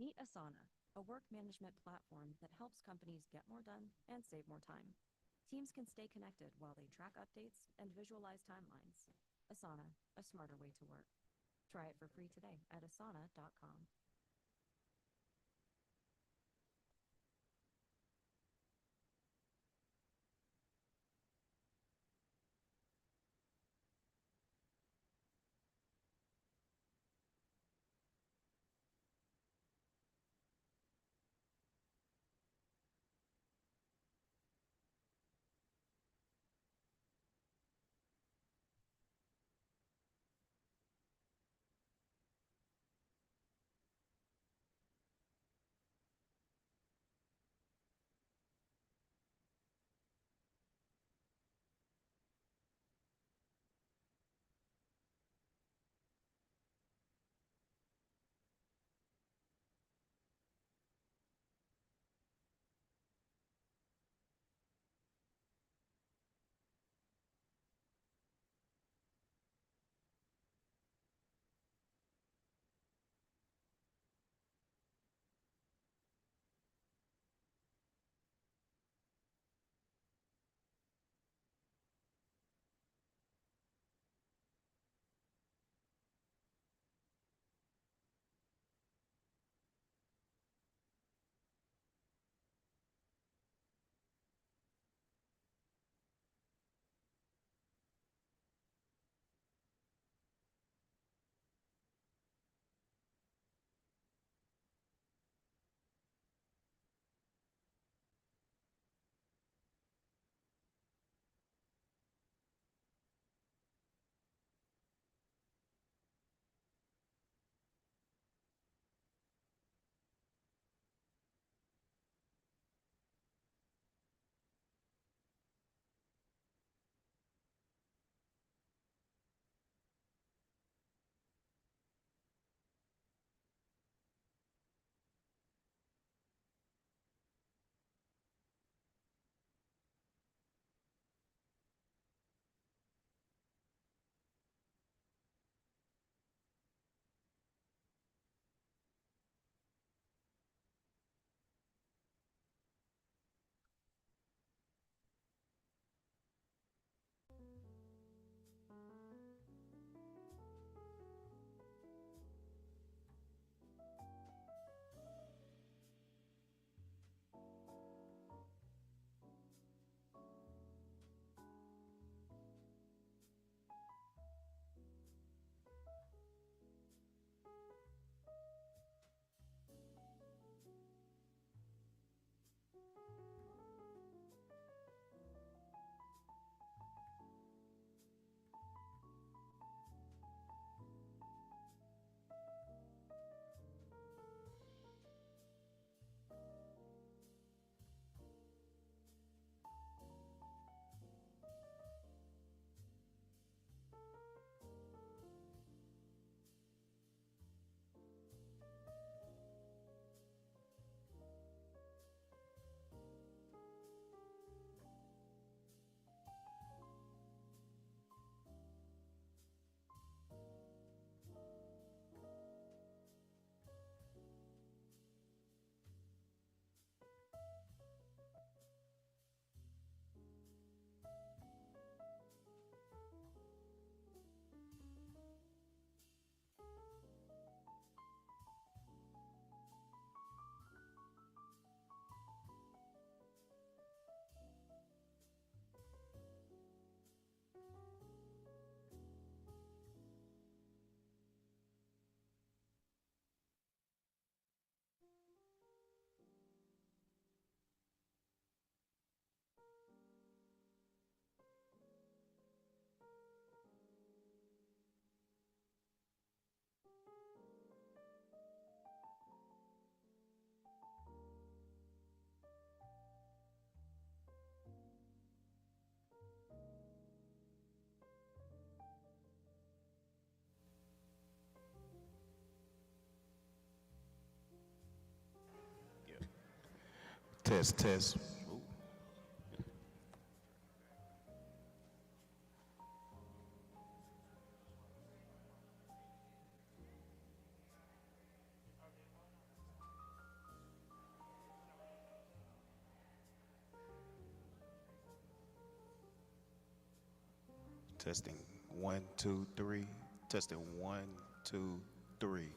Meet Asana, a work management platform that helps companies get more done and save more time. Teams can stay connected while they track updates and visualize timelines. Asana, a smarter way to work. Try it for free today at asana.com. Test, test. Ooh. Testing 1, 2, 3. Testing 1, 2, 3.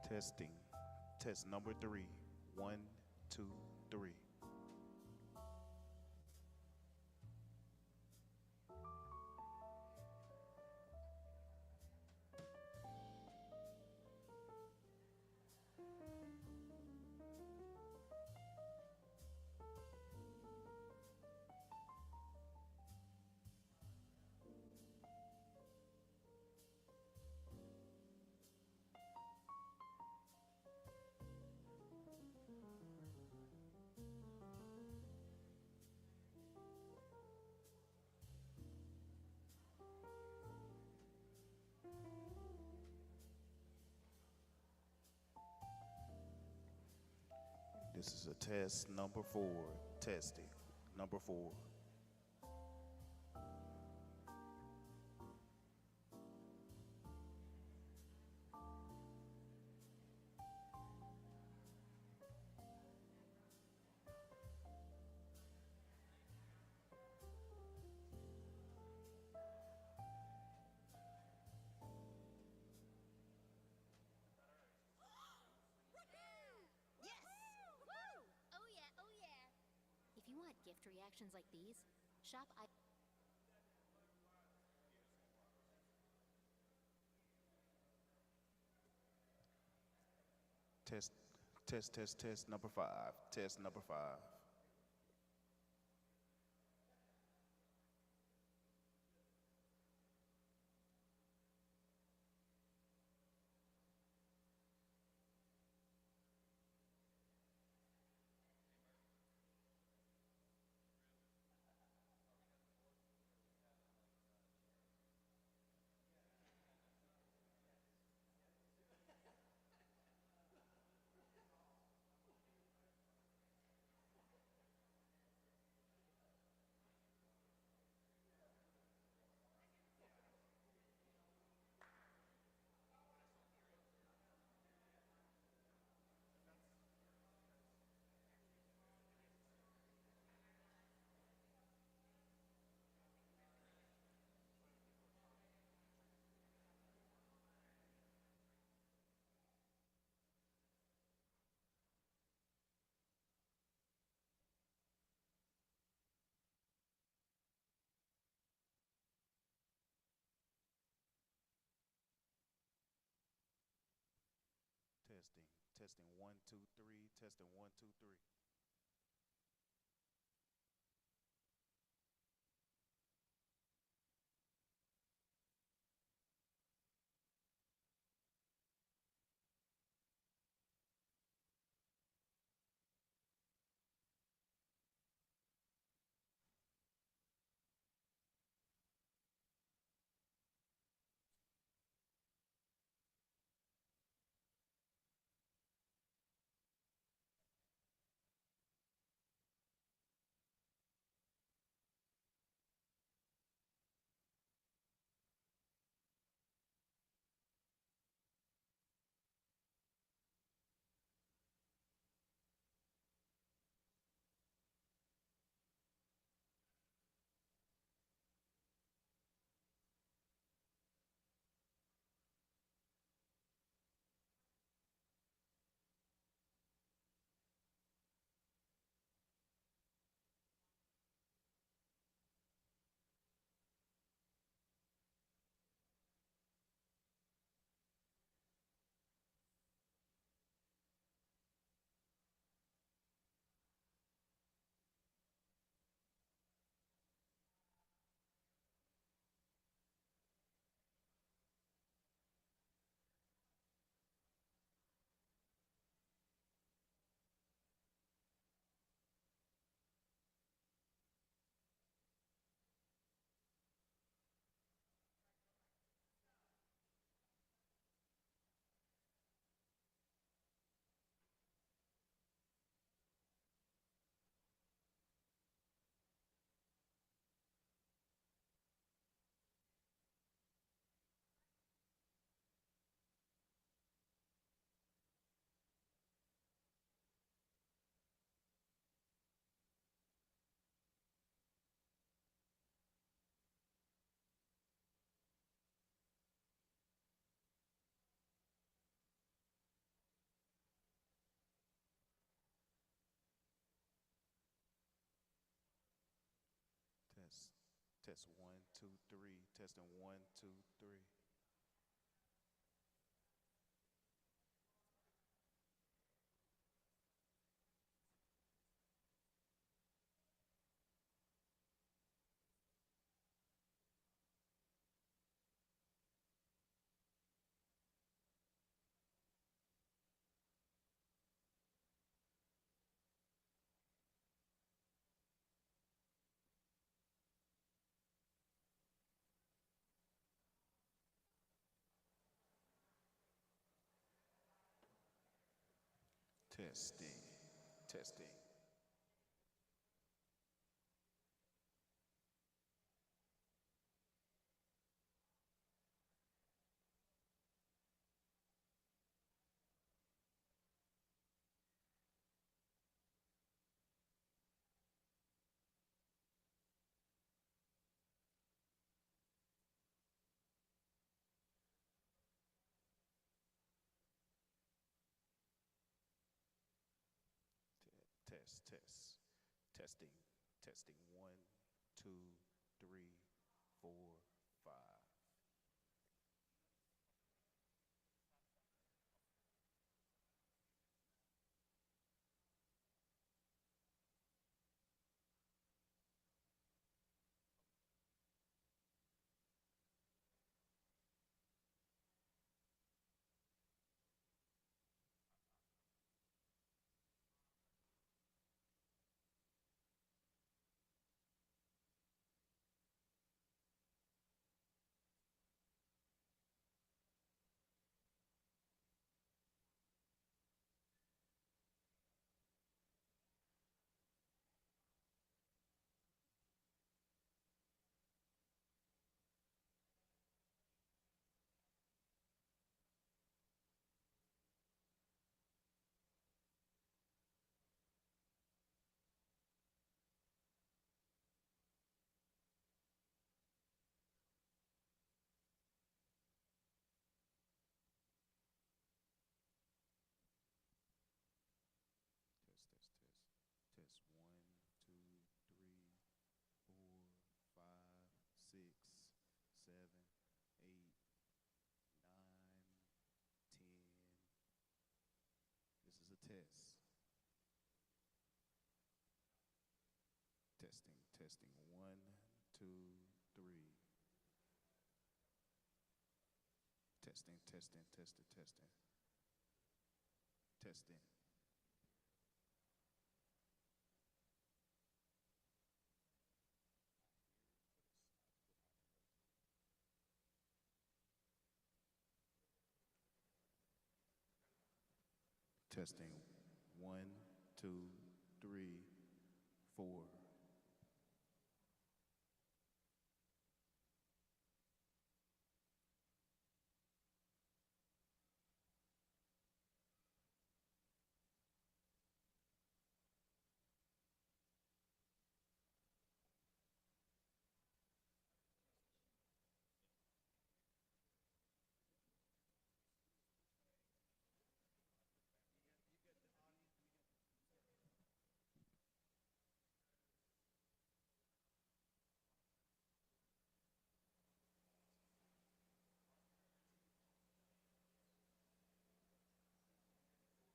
Testing. Test number 3. 1, 2, 3. This is a test number 4. Testing number 4. Yes! Woo! Oh yeah, oh yeah. If you want gift reactions like these, shop I Test, test number 5. Test number 5. Testing, testing 1, 2, 3. Testing 1, 2, 3. Test, test 1, 2, 3. Testing 1, 2, 3. Testing, Testing. Test. Testing. Testing. One, two, three, four, five. Test. One, two, three, four, five, six, 7, 8, 9, 10. This is a test. Testing. One, two, three. Testing. Testing. Testing. One, two, three, four.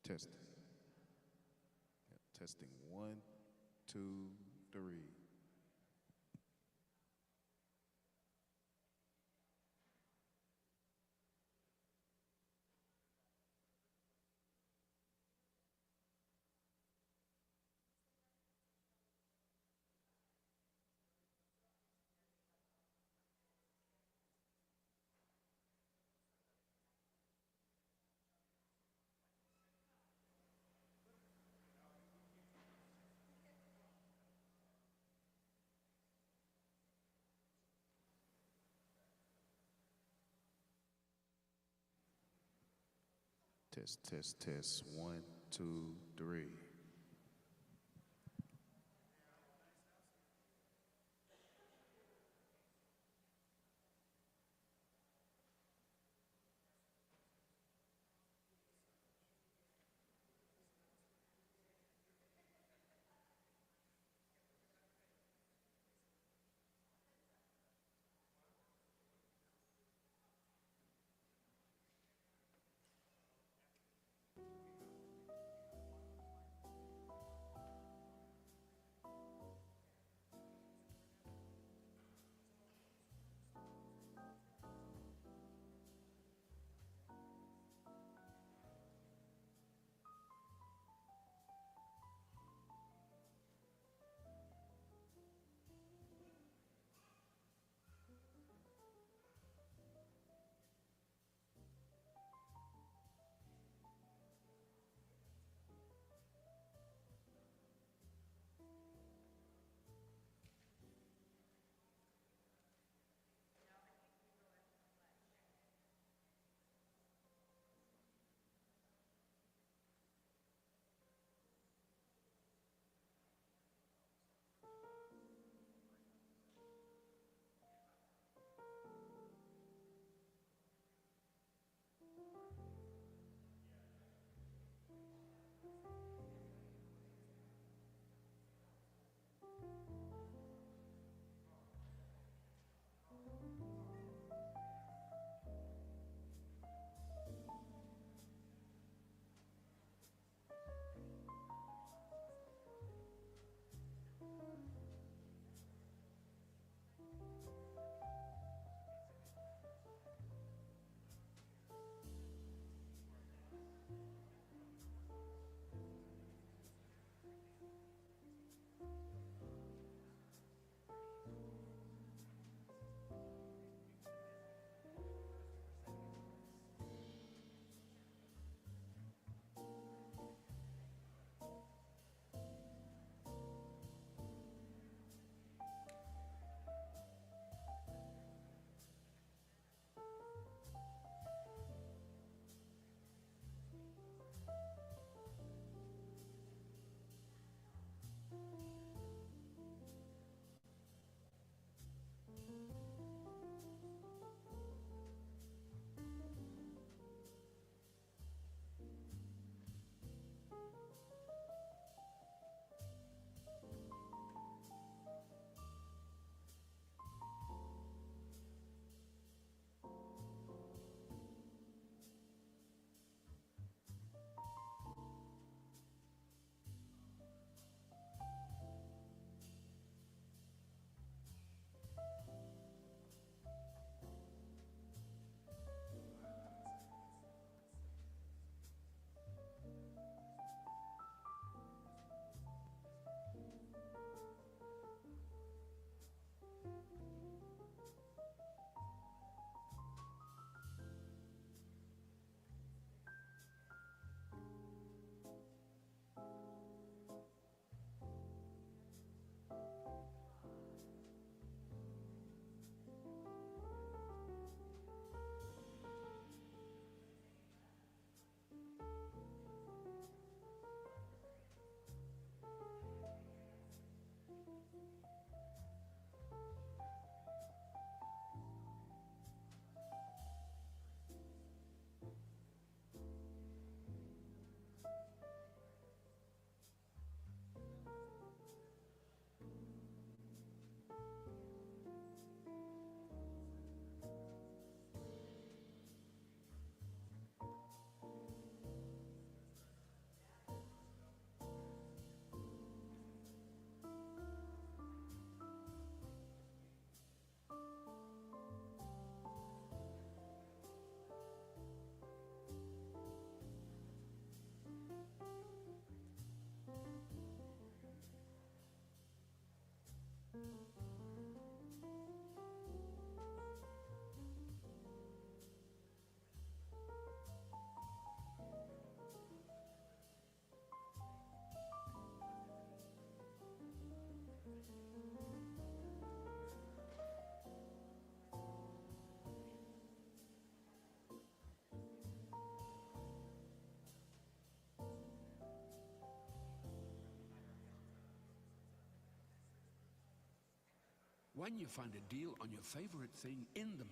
Testing. Testing. One, two, three. Test. One, two, three. When you find a deal on your favorite thing in the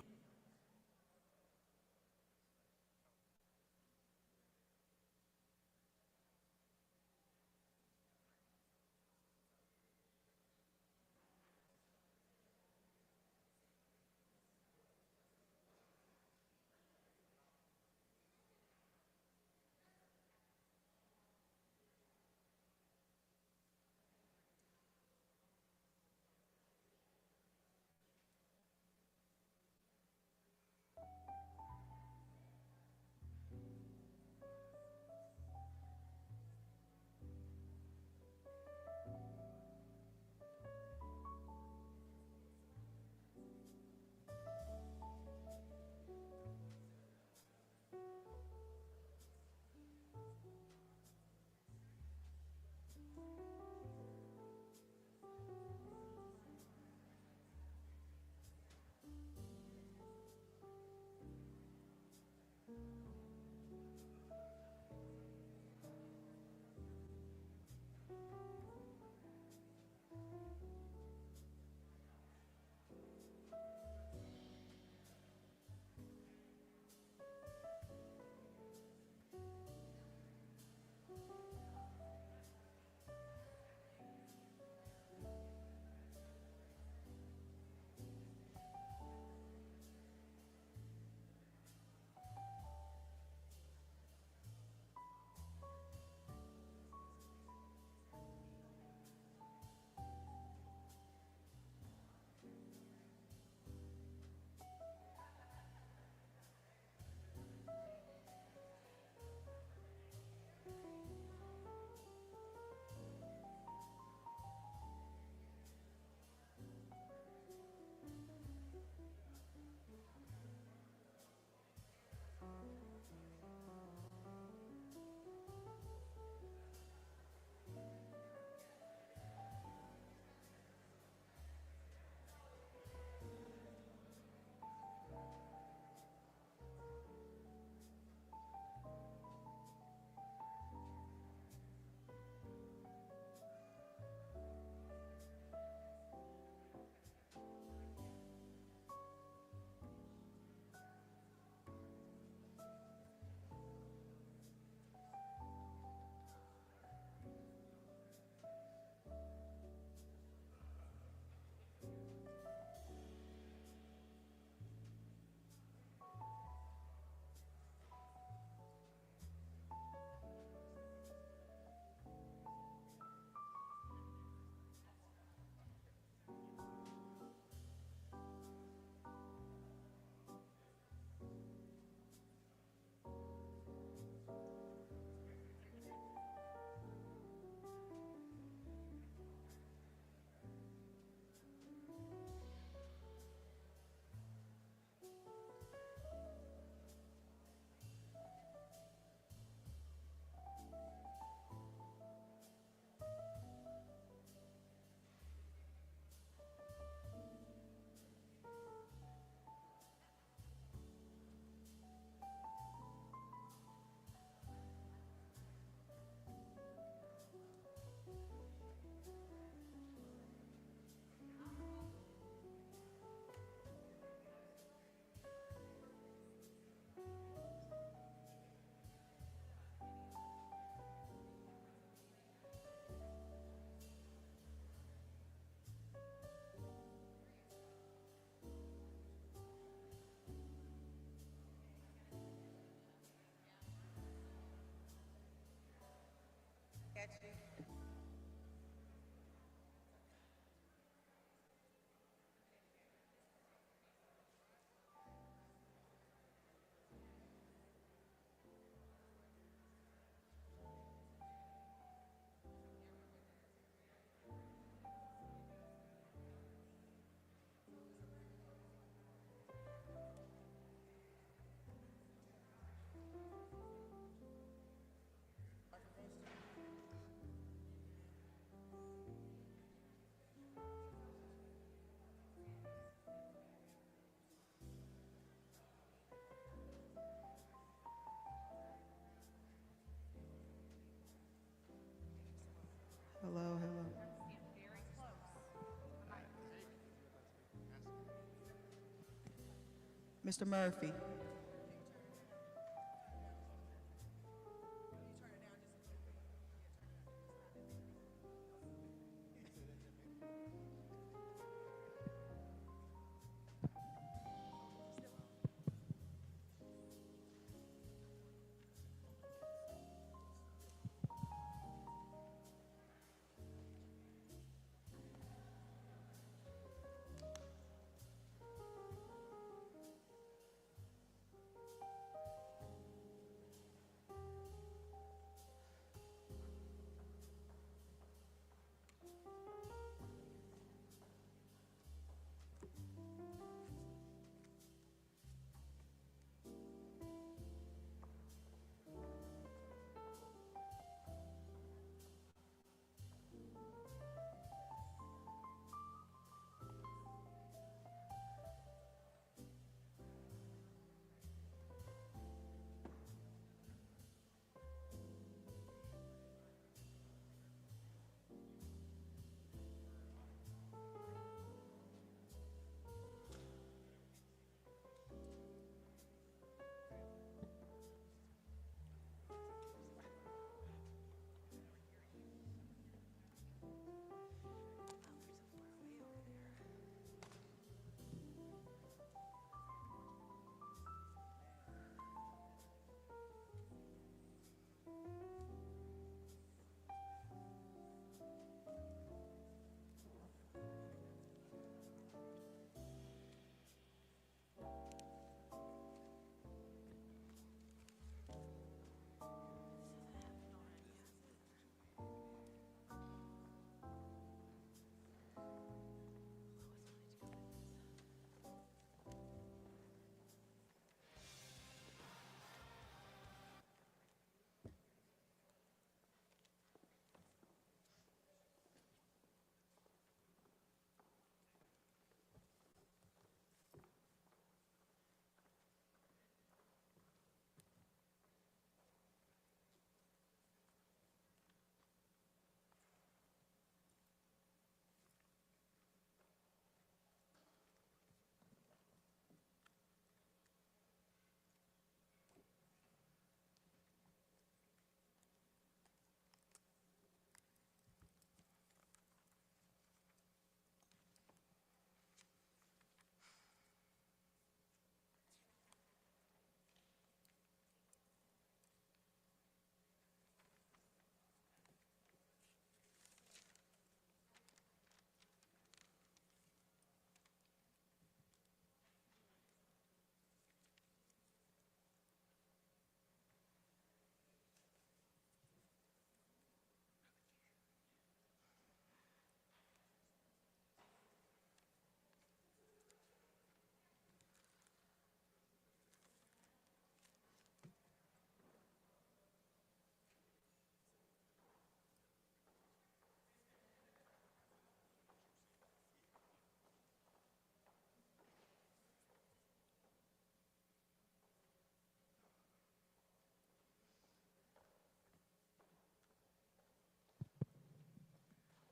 Mr. Murphy.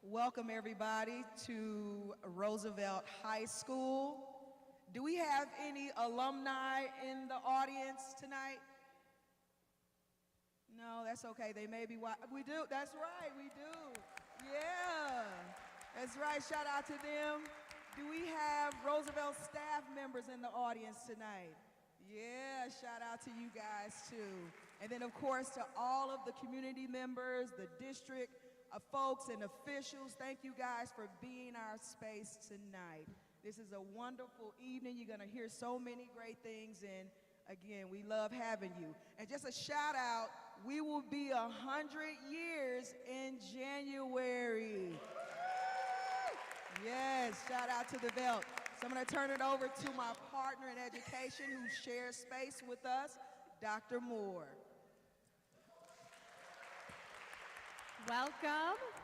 Welcome everybody to Roosevelt High School. Do we have any alumni in the audience tonight? No, that's okay. They may be, we do, that's right, we do. Yeah, that's right, shout out to them. Do we have Roosevelt staff members in the audience tonight? Yeah, shout out to you guys too. And then of course to all of the community members, the district folks and officials, thank you guys for being our space tonight. This is a wonderful evening. You're gonna hear so many great things, and again, we love having you. And just a shout out, we will be 100 years in January. Yes, shout out to the Velt. So I'm gonna turn it over to my partner in education who shares space with us, Dr. Moore.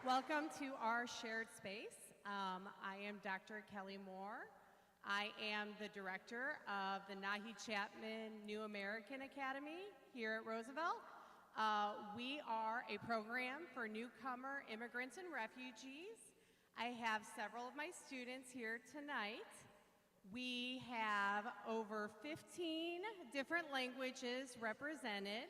Welcome to our shared space. I am Dr. Kelly Moore. I am the director of the Nahi Chapman New American Academy here at Roosevelt. We are a program for newcomer immigrants and refugees. I have several of my students here tonight. We have over 15 different languages represented.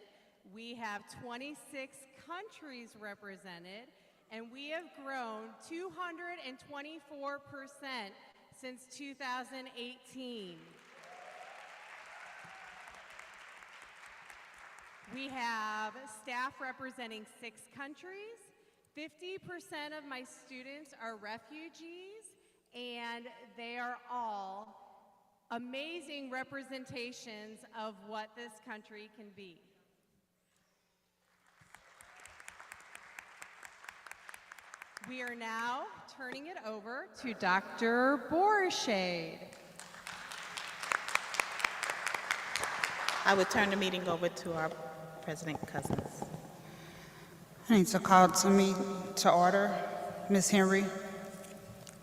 We have 26 countries represented, and we have grown 224% since 2018. We have staff representing 6 countries. 50% of my students are refugees, and they are all amazing representations of what this country can be. We are now turning it over to Dr. Borshade. I would turn the meeting over to our President Cousins. I need to call to me to order. Ms. Henry.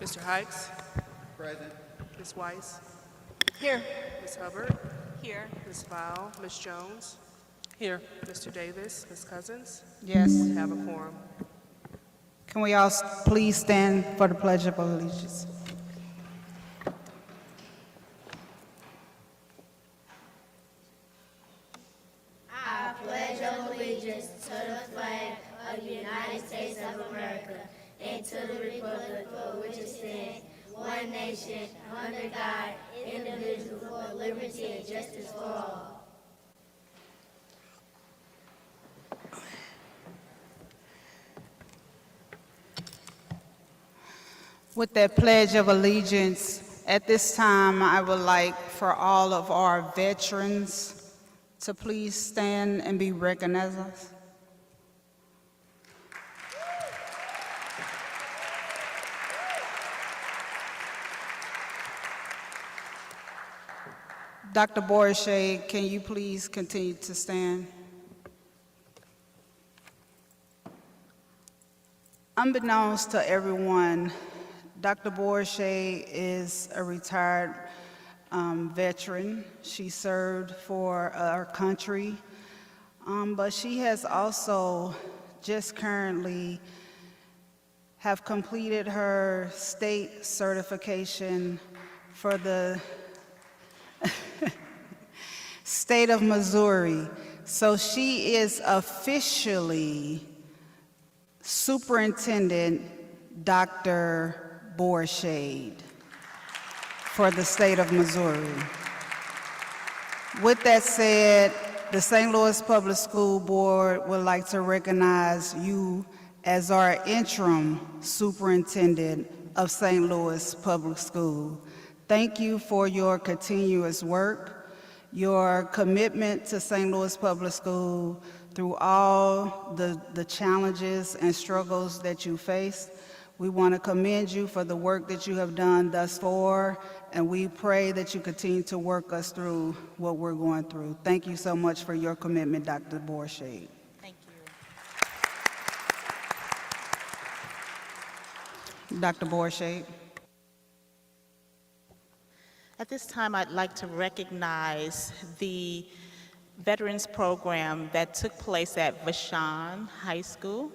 Mr. Hikes. Present. Ms. Weiss. Here. Ms. Hubbard. Here. Ms. Fowl. Ms. Jones. Here. Mr. Davis. Ms. Cousins. Yes. We have a quorum. Can we all please stand for the Pledge of Allegiance? I pledge allegiance to the flag of the United States of America and to the republic for which it stands, one nation, under God, indivisible, for liberty and justice for all. With that Pledge of Allegiance, at this time, I would like for all of our veterans to please stand and be recognized. Dr. Borshade, can you please continue to stand? Unbeknownst to everyone, Dr. Borshade is a retired veteran. She served for our country, but she has also just currently have completed her state certification for the state of Missouri. So she is officially Superintendent Dr. Borshade for the state of Missouri. With that said, the St. Louis Public School Board would like to recognize you as our interim superintendent of St. Louis Public School. Thank you for your continuous work, your commitment to St. Louis Public School through all the challenges and struggles that you faced. We want to commend you for the work that you have done thus far, and we pray that you continue to work us through what we're going through. Thank you so much for your commitment, Dr. Borshade. Thank you. Dr. Borshade. At this time, I'd like to recognize the Veterans Program that took place at Vashon High School.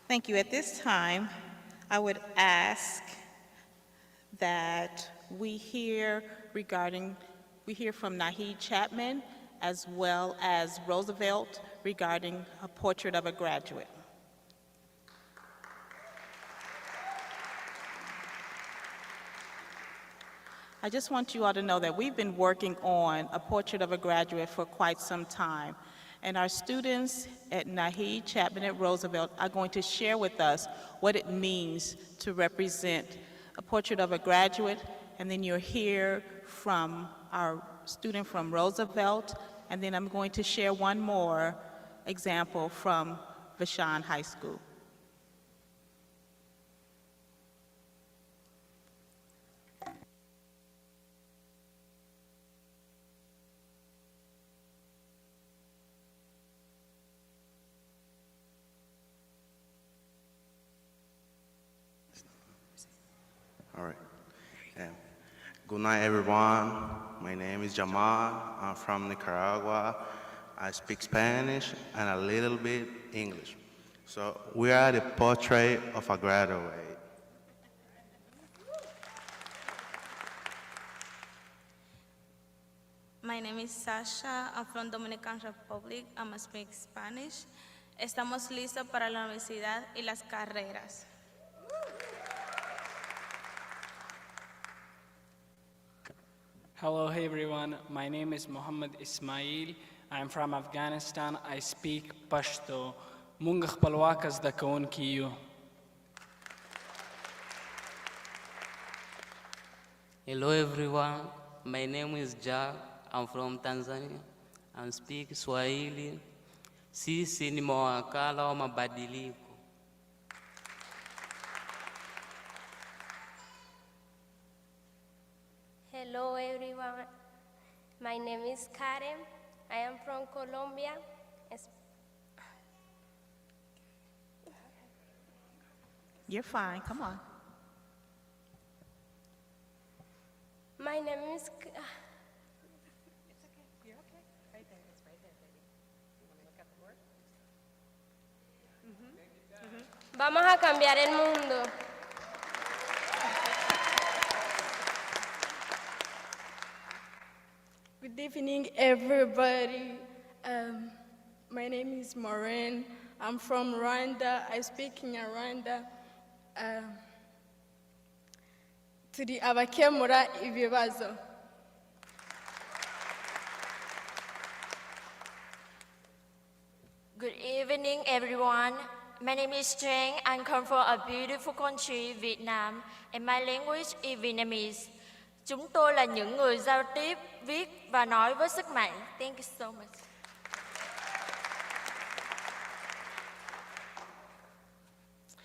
Thank you. At this time, I would ask that we hear from Nahid Chapman as well as Roosevelt regarding a portrait of a graduate. I just want you all to know that we've been working on a portrait of a graduate for quite some time, and our students at Nahid Chapman at Roosevelt are going to share with us what it means to represent a portrait of a graduate, and then you'll hear from our student from Roosevelt, and then I'm going to share one more example from Vashon High School. All right. Good night, everyone. My name is Jamal. I'm from Nicaragua. I speak Spanish and a little bit English. So we are the portrait of a graduate. My name is Sasha. I'm from Dominican Republic. I'm speak Spanish. Estamos listos para la universidad y las carreras. Hello, hey everyone. My name is Muhammad Ismail. I'm from Afghanistan. I speak Pashto. Mungakh palwakas da kaun kiyo. Hello everyone. My name is Jack. I'm from Tanzania. I speak Swahili. Sisi ni mawakala wa mabadiliko. Hello everyone, my name is Karen. I am from Colombia. You're fine, come on. My name is... It's okay, you're okay. Right there, it's right there, baby. You want to look at the board? Vamos a cambiar el mundo. Good evening, everybody. My name is Maureen. I'm from Rwanda. I speak in Rwanda. Turi abakemura ibibazo. Good evening, everyone. My name is Trang. I come from a beautiful country, Vietnam, and my language is Vietnamese. Chúng tôi là những người giao tiếp, viết và nói với sức mạnh. Thank you so much.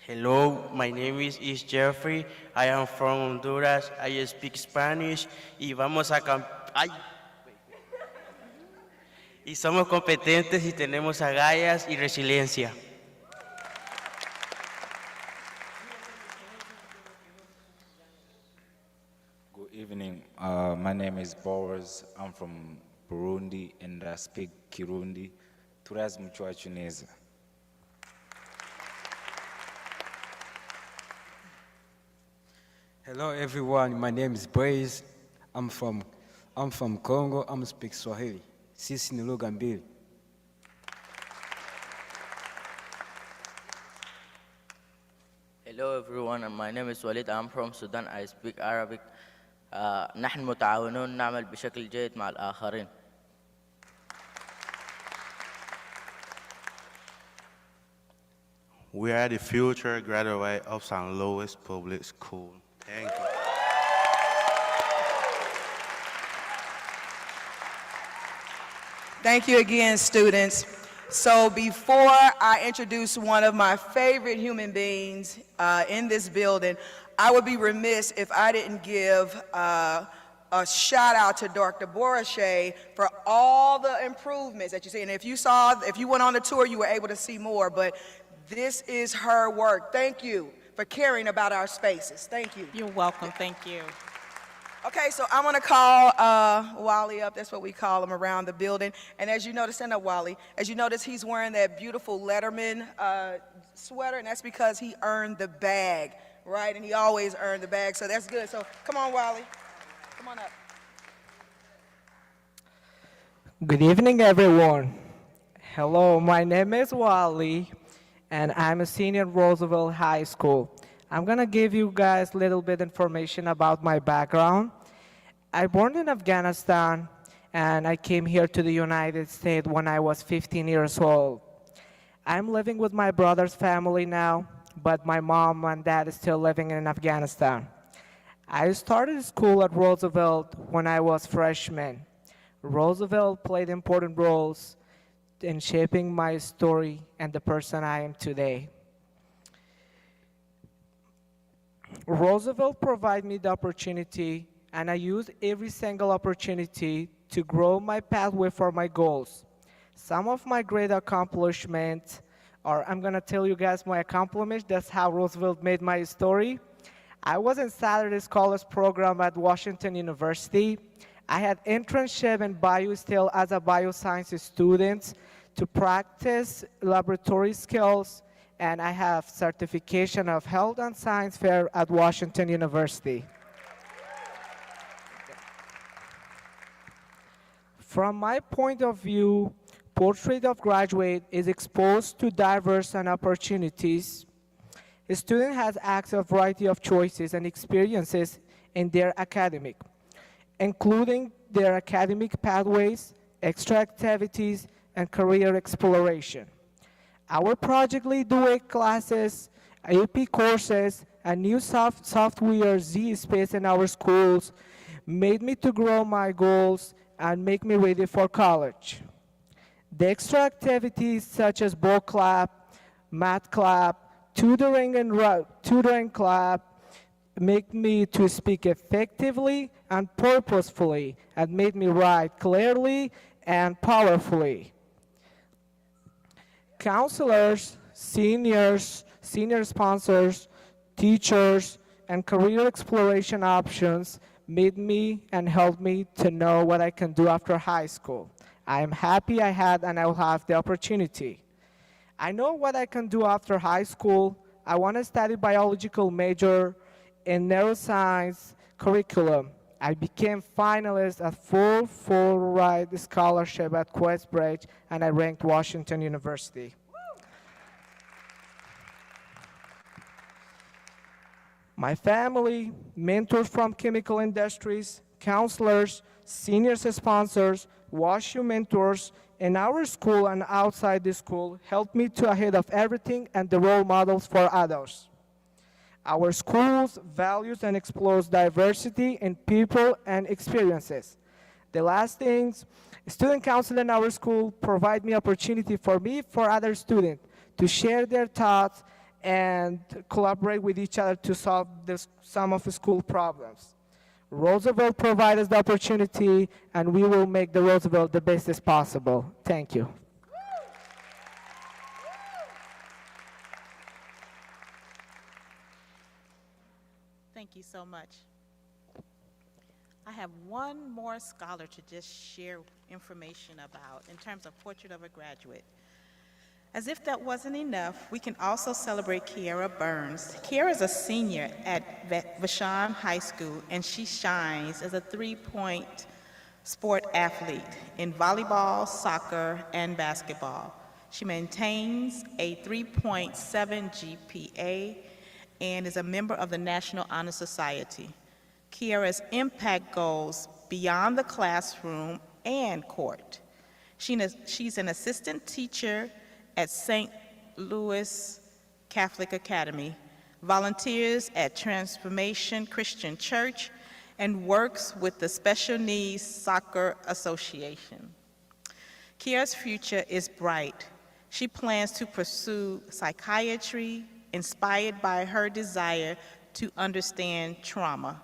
Hello, my name is Jeffrey. I am from Honduras. I speak Spanish. Y vamos a y somos competentes y tenemos agallas y resiliencia. Good evening. My name is Boris. I'm from Burundi and I speak Kirundi. Turazi mchwachu neza. Hello everyone, my name is Blaze. I'm from Congo. I'm speak Swahili. Sisi ni lugha mbili. Hello everyone, my name is Walid. I'm from Sudan. I speak Arabic. نحن متعاونون نعمل بشكل جيد مع الآخرين. We are the future graduate of St. Louis Public School. Thank you. Thank you again, students. So before I introduce one of my favorite human beings in this building, I would be remiss if I didn't give a shout out to Dr. Borachet for all the improvements that you see. And if you went on the tour, you were able to see more, but this is her work. Thank you for caring about our spaces. Thank you. You're welcome, thank you. Okay, so I'm gonna call Wally up. That's what we call him around the building. And as you notice, stand up, Wally. As you notice, he's wearing that beautiful Letterman sweater, and that's because he earned the bag right? And he always earned the bag, so that's good. So come on, Wally. Come on up. Good evening, everyone. Hello, my name is Wally, and I'm a senior at Roosevelt High School. I'm gonna give you guys a little bit information about my background. I born in Afghanistan, and I came here to the United States when I was 15 years old. I'm living with my brother's family now, but my mom and dad is still living in Afghanistan. I started school at Roosevelt when I was freshman. Roosevelt played important roles in shaping my story and the person I am today. Roosevelt provided me the opportunity, and I used every single opportunity to grow my pathway for my goals. Some of my great accomplishments are, I'm gonna tell you guys my accomplishments, that's how Roosevelt made my story. I was in Saturday Scholars Program at Washington University. I had internship in BioSteel as a bioscience student to practice laboratory skills, and I have certification of health and science fair at Washington University. From my point of view, Portrait of Graduate is exposed to diverse and opportunities. A student has access to a variety of choices and experiences in their academic, including their academic pathways, extra activities, and career exploration. Our Project Lead dual classes, AP courses, and new software Zspace in our schools made me to grow my goals and make me ready for college. The extra activities such as book club, math club, tutoring club make me to speak effectively and purposefully, and made me write clearly and powerfully. Counselors, senior sponsors, teachers, and career exploration options made me and helped me to know what I can do after high school. I am happy I had and I will have the opportunity. I know what I can do after high school. I want to study biological major in neuroscience curriculum. I became finalist at full ride scholarship at Questbridge, and I ranked Washington University. My family, mentors from chemical industries, counselors, senior sponsors, WashU mentors in our school and outside the school helped me to ahead of everything and the role models for others. Our schools values and explores diversity in people and experiences. The last things, student council in our school provide me opportunity for me, for other students, to share their thoughts and collaborate with each other to solve some of the school problems. Roosevelt provides us the opportunity, and we will make the Roosevelt the best as possible. Thank you. Thank you so much. I have one more scholar to just share information about in terms of Portrait of a Graduate. As if that wasn't enough, we can also celebrate Kiara Burns. Kiara is a senior at Vashon High School, and she shines as a three-point sport athlete in volleyball, soccer, and basketball. She maintains a 3.7 GPA and is a member of the National Honor Society. Kiara's impact goes beyond the classroom and court. She's an assistant teacher at St. Louis Catholic Academy, volunteers at Transformation Christian Church, and works with the Special Needs Soccer Association. Kiara's future is bright. She plans to pursue psychiatry, inspired by her desire to understand trauma.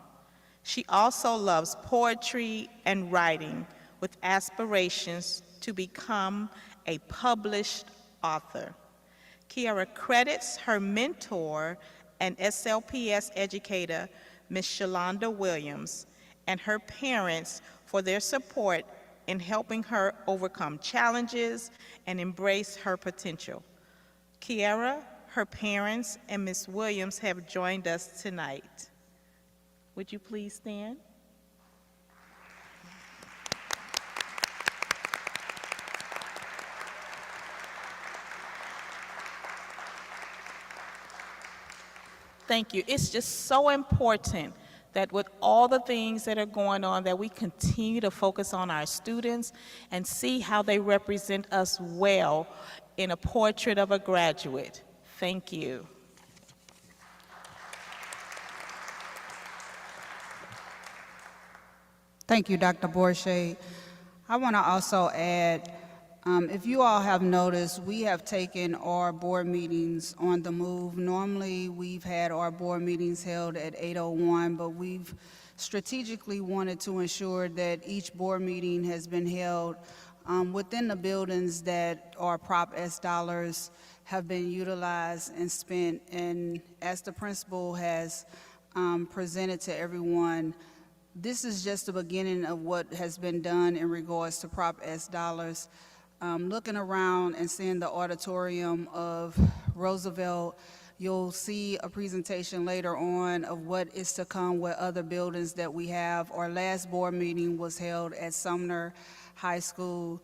She also loves poetry and writing, with aspirations to become a published author. Kiara credits her mentor and SLPS educator, Ms. Shalonda Williams, and her parents for their support in helping her overcome challenges and embrace her potential. Kiara her parents, and Ms. Williams have joined us tonight. Would you please stand? Thank you. It's just so important that with all the things that are going on, that we continue to focus on our students and see how they represent us well in a portrait of a graduate. Thank you. Thank you, Dr. Borsche. I want to also add, if you all have noticed, we have taken our board meetings on the move. Normally, we've had our board meetings held at 8:01, but we've strategically wanted to ensure that each board meeting has been held within the buildings that our Prop S dollars have been utilized and spent. And as the principal has presented to everyone, this is just the beginning of what has been done in regards to Prop S dollars. Looking around and seeing the auditorium of Roosevelt, you'll see a presentation later on of what is to come with other buildings that we have. Our last board meeting was held at Sumner High School.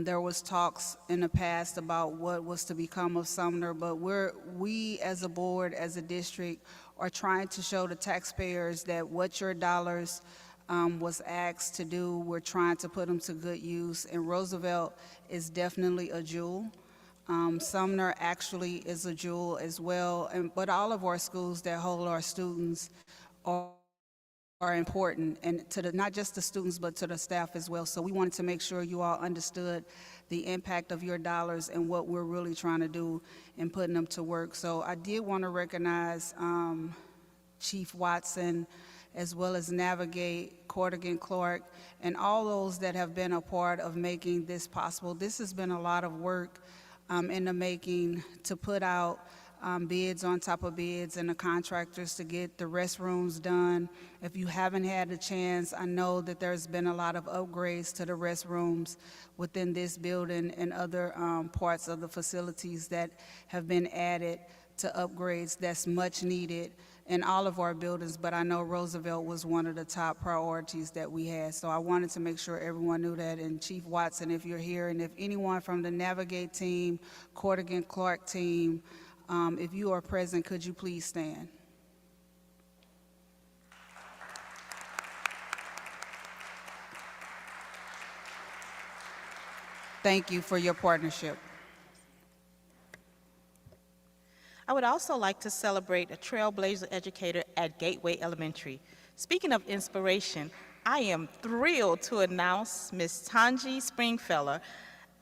There was talks in the past about what was to become of Sumner, but we as a board, as a district, are trying to show the taxpayers that what your dollars was asked to do, we're trying to put them to good use. And Roosevelt is definitely a jewel. Sumner actually is a jewel as well. But all of our schools that hold our students are important, and to not just the students, but to the staff as well. So we wanted to make sure you all understood the impact of your dollars and what we're really trying to do in putting them to work. So I did want to recognize Chief Watson, as well as Navigate, Cordigan Clark, and all those that have been a part of making this possible. This has been a lot of work in the making to put out bids on top of bids and the contractors to get the restrooms done. If you haven't had a chance, I know that there's been a lot of upgrades to the restrooms within this building and other parts of the facilities that have been added to upgrades that's much needed in all of our buildings, but I know Roosevelt was one of the top priorities that we had. So I wanted to make sure everyone knew that. And Chief Watson, if you're here, and if anyone from the Navigate team, Cordigan Clark team, if you are present, could you please stand? Thank you for your partnership. I would also like to celebrate a trailblazer educator at Gateway Elementary. Speaking of inspiration, I am thrilled to announce Ms. Tanji Springfeller,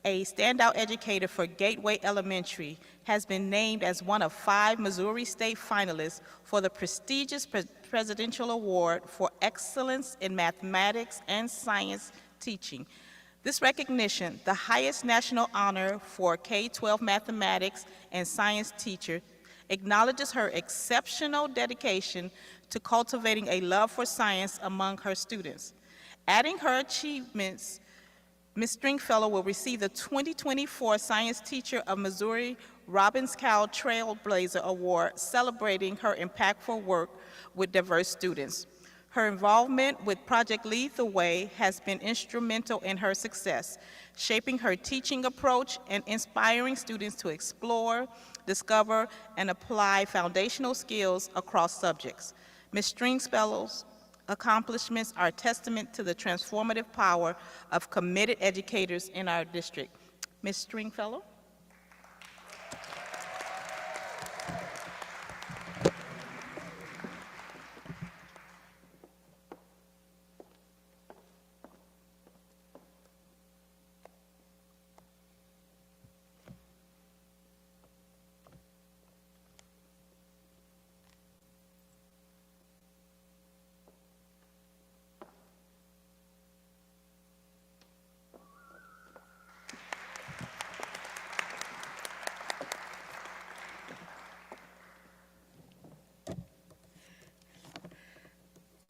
a standout educator for Gateway Elementary, has been named as one of 5 Missouri State finalists for the prestigious Presidential Award for Excellence in Mathematics and Science Teaching. This recognition, the highest national honor for K-12 mathematics and science teacher, acknowledges her exceptional dedication to cultivating a love for science among her students. Adding her achievements, Ms. Stringfellow will receive the 2024 Science Teacher of Missouri Robbins Cow Trailblazer Award, celebrating her impactful work with diverse students. Her involvement with Project Lead the Way has been instrumental in her success, shaping her teaching approach and inspiring students to explore, discover, and apply foundational skills across subjects. Ms. Stringfellow's accomplishments are a testament to the transformative power of committed educators in our district. Ms. Stringfellow.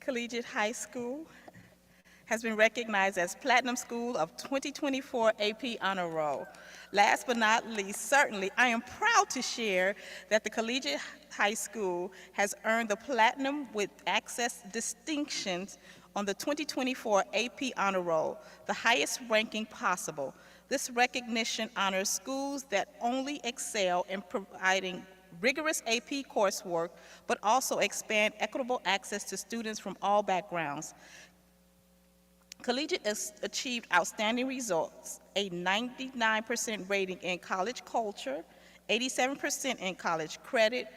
Collegiate High School has been recognized as Platinum School of 2024 AP Honor Roll. Last but not least, certainly, I am proud to share that the Collegiate High School has earned the Platinum with Access distinctions on the 2024 AP Honor Roll, the highest ranking possible. This recognition honors schools that only excel in providing rigorous AP coursework, but also expand equitable access to students from all backgrounds. Collegiate has achieved outstanding results, a 99% rating in college culture, 87% in college credit,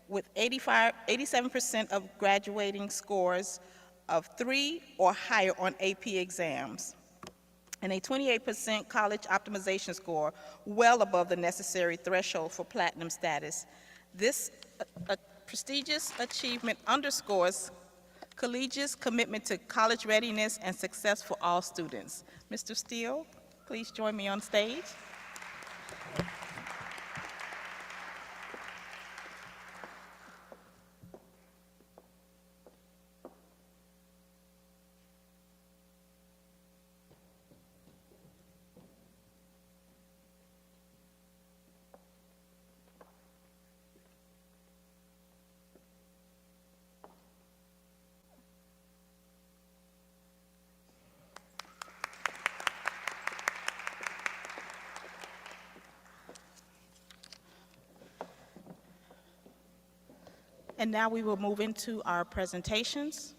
with 87% of graduating scores of 3 or higher on AP exams, and a 28% college optimization score, well above the necessary threshold for platinum status. This prestigious achievement underscores Collegiate's commitment to college readiness and success for all students. Mr. Steele, please join me on stage. And now we will move into our presentations.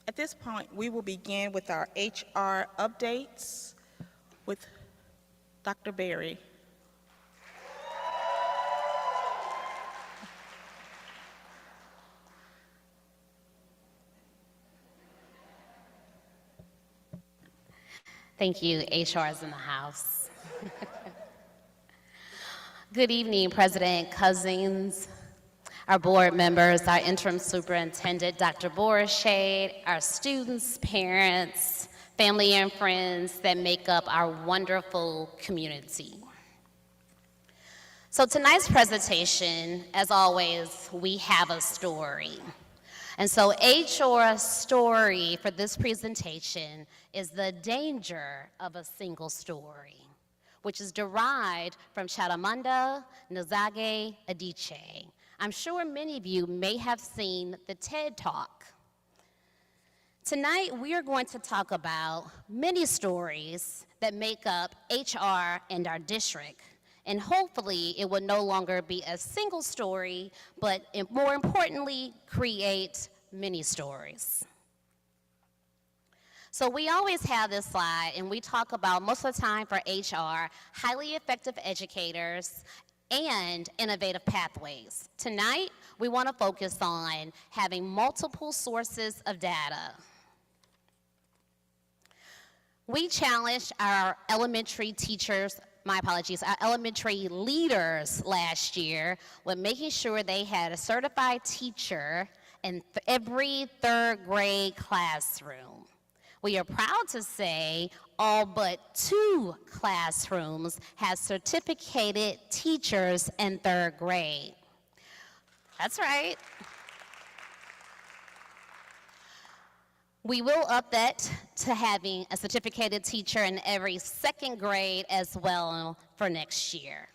At this point, we will begin with our HR updates with Dr. Berry. Thank you. HR is in the house. Good evening, President Cousins, our board members, our interim superintendent, Dr. Boris Shade, our students, parents, family and friends that make up our wonderful community. So tonight's presentation, as always, we have a story. And so HR's story for this presentation is the danger of a single story, which is derived from Chimamanda Ngozi Adichie. I'm sure many of you may have seen the TED Talk. Tonight, we are going to talk about many stories that make up HR and our district. And hopefully, it will no longer be a single story, but more importantly, create many stories. So we always have this slide, and we talk about, most of the time for HR, highly effective educators and innovative pathways. Tonight, we want to focus on having multiple sources of data. We challenged our elementary teachers, our elementary leaders last year with making sure they had a certified teacher in every third grade classroom. We are proud to say all but 2 classrooms have certificated teachers in third grade. That's right. We will up that to having a certificated teacher in every second grade as well for next year.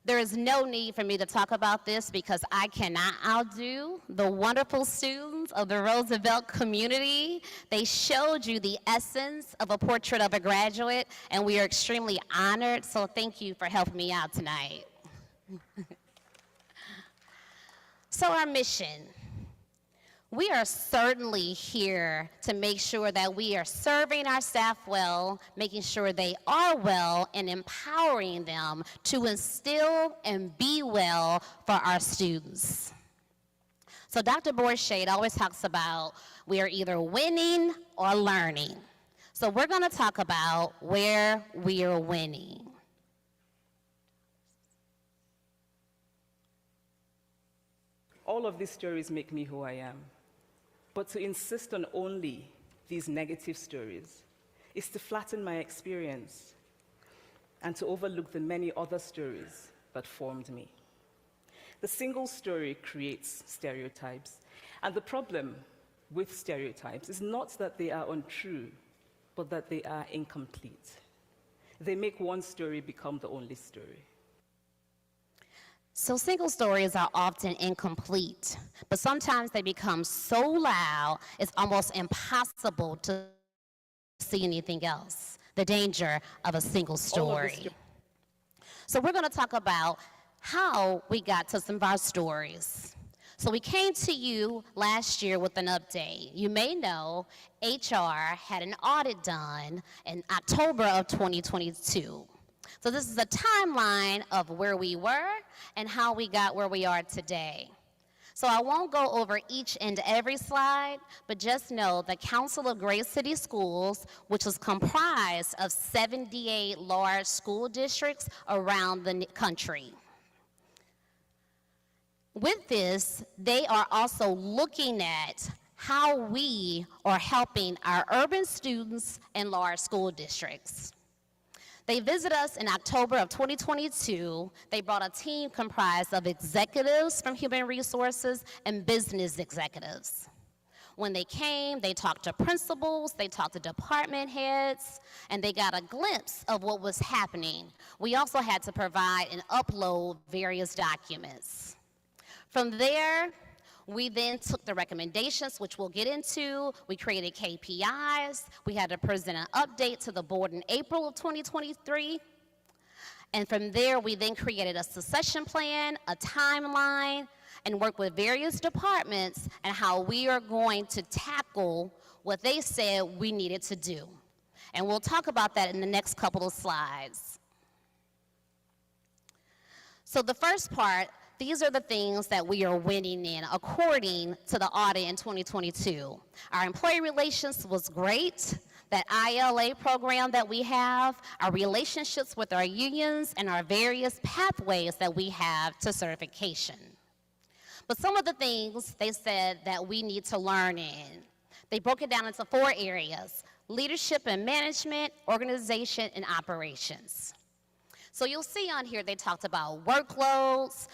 There is no need for me to talk about this because I cannot outdo the wonderful students of the Roosevelt community. They showed you the essence of a portrait of a graduate, and we are extremely honored, so thank you for helping me out tonight. So our mission. We are certainly here to make sure that we are serving our staff well, making sure they are well, and empowering them to instill and be well for our students. So Dr. Boris Shade always talks about we are either winning or learning. So we're going to talk about where we are winning. All of these stories make me who I am. But to insist on only these negative stories is to flatten my experience and to overlook the many other stories that formed me. The single story creates stereotypes, and the problem with stereotypes is not that they are untrue, but that they are incomplete. They make one story become the only story. So single stories are often incomplete, but sometimes they become so loud it's almost impossible to see anything else. The danger of a single story. So we're going to talk about how we got to some of our stories. So we came to you last year with an update. You may know HR had an audit done in October of 2022. So this is a timeline of where we were and how we got where we are today. So I won't go over each and every slide, but just know the Council of Great City Schools, which is comprised of 78 large school districts around the country. With this, they are also looking at how we are helping our urban students in large school districts. They visited us in October of 2022. They brought a team comprised of executives from human resources and business executives. When they came, they talked to principals, they talked to department heads, and they got a glimpse of what was happening. We also had to provide and upload various documents. From there, we then took the recommendations, which we'll get into. We created KPIs. We had to present an update to the board in April of 2023. And from there, we then created a succession plan, a timeline, and worked with various departments and how we are going to tackle what they said we needed to do. And we'll talk about that in the next couple of slides. So the first part, these are the things that we are winning in according to the audit in 2022. Our employee relations was great. That ILA program that we have, our relationships with our unions, and our various pathways that we have to certification. But some of the things they said that we need to learn in, they broke it down into 4 areas: leadership and management, organization, and operations. So you'll see on here they talked about workloads.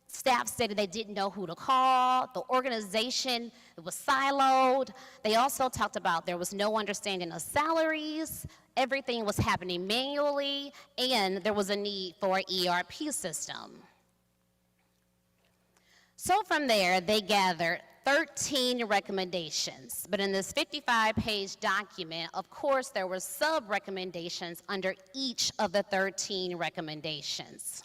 Staff stated they didn't know who to call. The organization was siloed. They also talked about there was no understanding of salaries. Everything was happening manually, and there was a need for an ERP system. So from there, they gathered 13 recommendations. But in this 55-page document, of course, there were sub-recommendations under each of the 13 recommendations.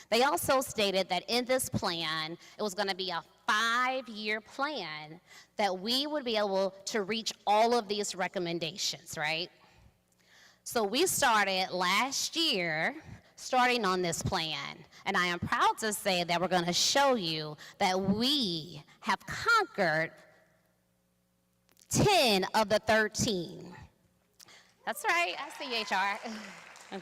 They also stated that in this plan, it was going to be a 5-year plan that we would be able to reach all of these recommendations, right? So we started last year starting on this plan, and I am proud to say that we're going to show you that we have conquered 10 of the 13. That's right, I see HR.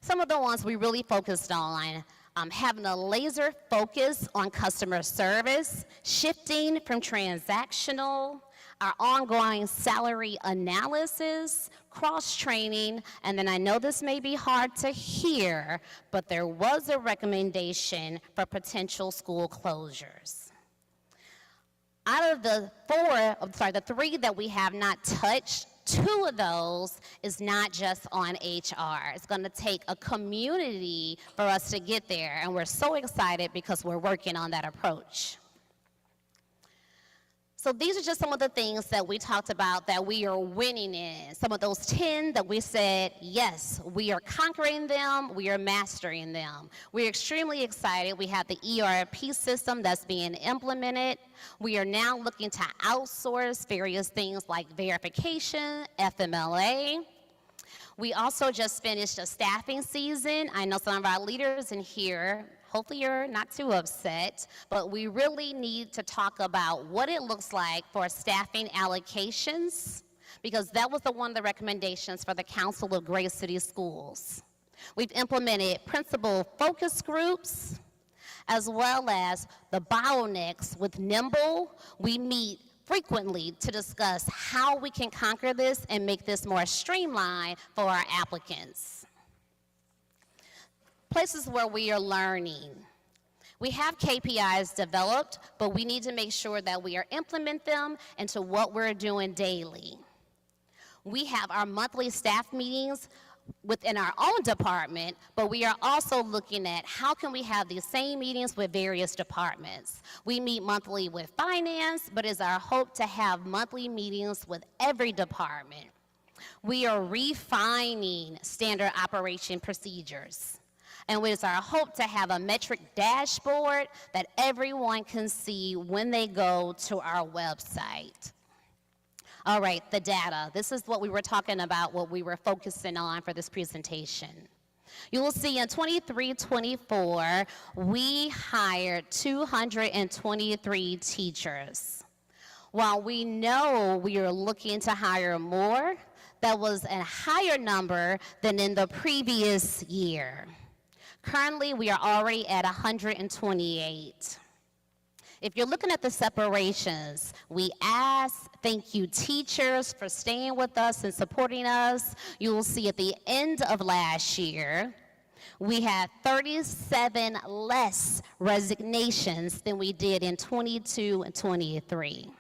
Some of the ones we really focused on, having a laser focus on customer service, shifting from transactional, our ongoing salary analysis, cross-training, and then I know this may be hard to hear, but there was a recommendation for potential school closures. Out of the 3 that we have not touched, 2 of those is not just on HR. It's going to take a community for us to get there, and we're so excited because we're working on that approach. So these are just some of the things that we talked about that we are winning in. Some of those 10 that we said, yes, we are conquering them, we are mastering them. We're extremely excited. We have the ERP system that's being implemented. We are now looking to outsource various things like verification, FMLA. We also just finished a staffing season. I know some of our leaders in here, hopefully you're not too upset, but we really need to talk about what it looks like for staffing allocations, because that was one of the recommendations for the Council of Great City Schools. We've implemented principal focus groups, as well as the bottlenecks with Nimble. We meet frequently to discuss how we can conquer this and make this more streamlined for our applicants. Places where we are learning. We have KPIs developed, but we need to make sure that we are implement them into what we're doing daily. We have our monthly staff meetings within our own department, but we are also looking at how can we have these same meetings with various departments. We meet monthly with finance, but it's our hope to have monthly meetings with every department. We are refining standard operation procedures. And it is our hope to have a metric dashboard that everyone can see when they go to our website. All right, the data. This is what we were talking about, what we were focusing on for this presentation. You will see in 23-24, we hired 223 teachers. While we know we are looking to hire more, that was a higher number than in the previous year. Currently, we are already at 128. If you're looking at the separations, we ask, thank you teachers for staying with us and supporting us. You will see at the end of last year, we had 37 less resignations than we did in 22 and 23.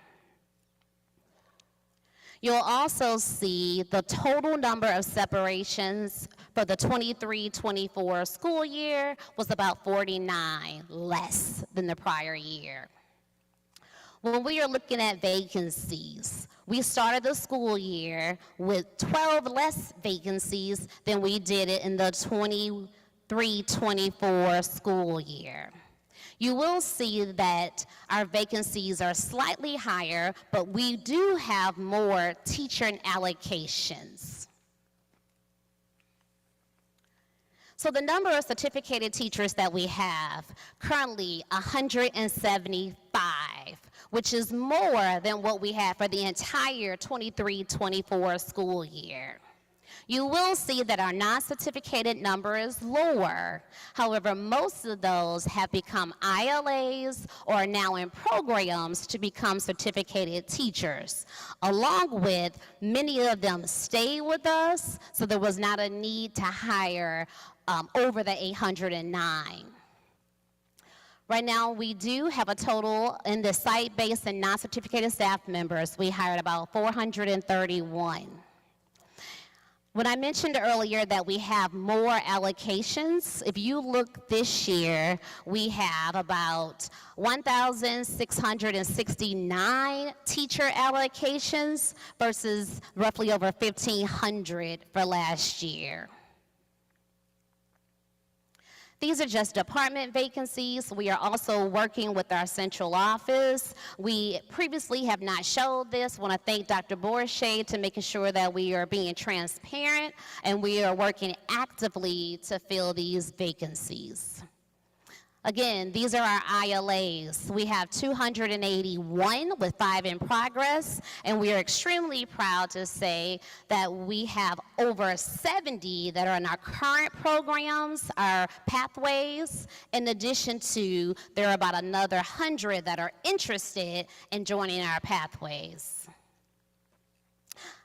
You'll also see the total number of separations for the 23-24 school year was about 49 less than the prior year. When we are looking at vacancies, we started the school year with 12 less vacancies than we did it in the 23-24 school year. You will see that our vacancies are slightly higher, but we do have more teacher allocations. So the number of certificated teachers that we have, currently 175, which is more than what we had for the entire 23-24 school year. You will see that our non-certificated number is lower. However, most of those have become ILAs or are now in programs to become certificated teachers. Along with many of them stay with us, so there was not a need to hire over the 809. Right now, we do have a total in the site-based and non-certificated staff members. We hired about 431. When I mentioned earlier that we have more allocations, if you look this year, we have about 1,669 teacher allocations versus roughly over 1,500 for last year. These are just department vacancies. We are also working with our central office. We previously have not showed this. I want to thank Dr. Borsche to making sure that we are being transparent and we are working actively to fill these vacancies. Again, these are our ILAs. We have 281 with 5 in progress, and we are extremely proud to say that we have over 70 that are in our current programs, our pathways. In addition to, there are about another 100 that are interested in joining our pathways.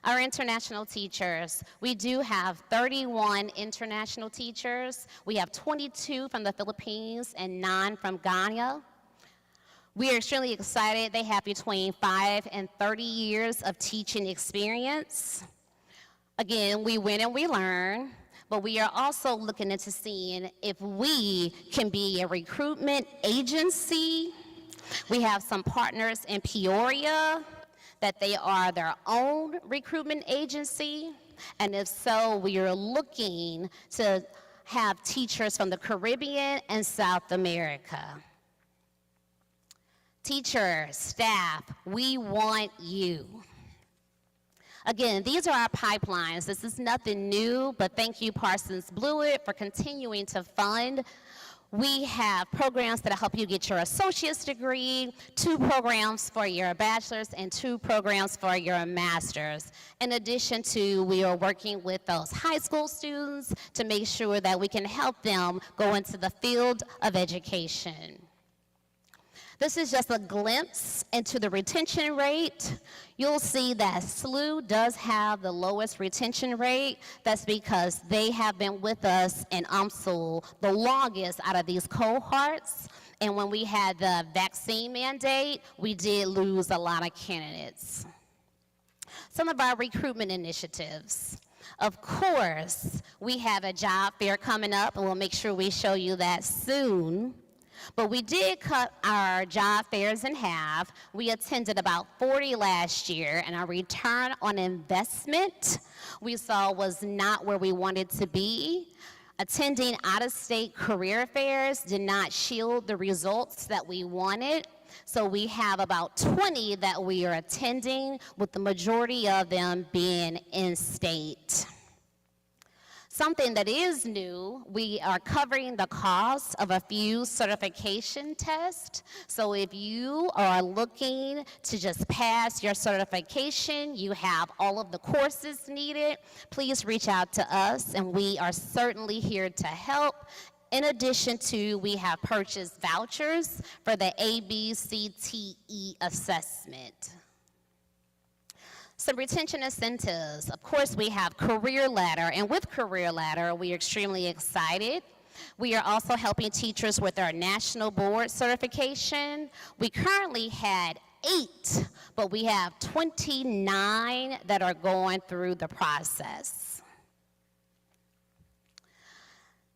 Our international teachers, we do have 31 international teachers. We have 22 from the Philippines and 9 from Ghana. We are extremely excited. They have between 5 and 30 years of teaching experience. Again, we win and we learn, but we are also looking into seeing if we can be a recruitment agency. We have some partners in Peoria that they are their own recruitment agency, and if so, we are looking to have teachers from the Caribbean and South America. Teachers, staff, we want you. Again, these are our pipelines. This is nothing new, but thank you, Parsons Blewett, for continuing to fund. We have programs that help you get your associate's degree, 2 programs for your bachelor's, and 2 programs for your master's. In addition to, we are working with those high school students to make sure that we can help them go into the field of education. This is just a glimpse into the retention rate. You'll see that SLU does have the lowest retention rate. That's because they have been with us in UMSL the longest out of these cohorts. And when we had the vaccine mandate, we did lose a lot of candidates. Some of our recruitment initiatives. Of course, we have a job fair coming up, and we'll make sure we show you that soon. But we did cut our job fairs in half. We attended about 40 last year, and our return on investment we saw was not where we wanted to be. Attending out-of-state career fairs did not shield the results that we wanted. So we have about 20 that we are attending, with the majority of them being in-state. Something that is new, we are covering the cost of a few certification tests. So if you are looking to just pass your certification, you have all of the courses needed, please reach out to us, and we are certainly here to help. In addition to, we have purchased vouchers for the ABCTE assessment. Some retention incentives. Of course, we have Career Ladder, and with Career Ladder, we are extremely excited. We are also helping teachers with our national board certification. We currently had 8, but we have 29 that are going through the process.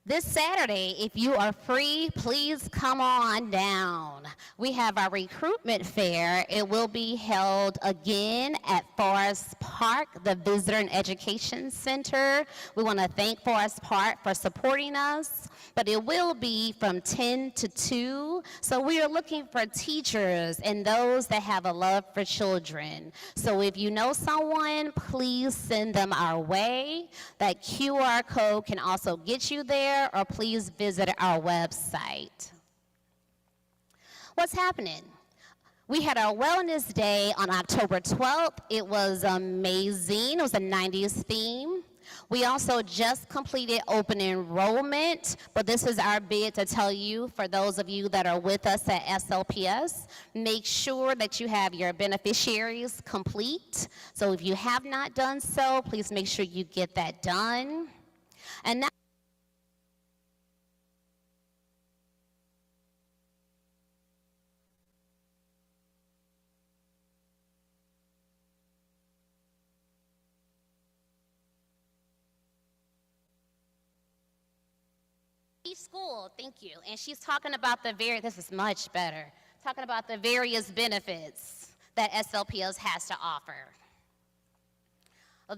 This Saturday, if you are free, please come on down. We have our recruitment fair. It will be held again at Forest Park, the Visitor and Education Center. We want to thank Forest Park for supporting us, but it will be from 10 to 2. So we are looking for teachers and those that have a love for children. So if you know someone, please send them our way. That QR code can also get you there, or please visit our website. What's happening? We had our Wellness Day on October 12th. It was amazing. It was a 90s theme. We also just completed open enrollment, but this is our bid to tell you, for those of you that are with us at SLPS, make sure that you have your beneficiaries complete. So if you have not done so, please make sure you get that done. And now, school, thank you. And she's talking about this is much better, talking about the various benefits that SLPS has to offer. Well,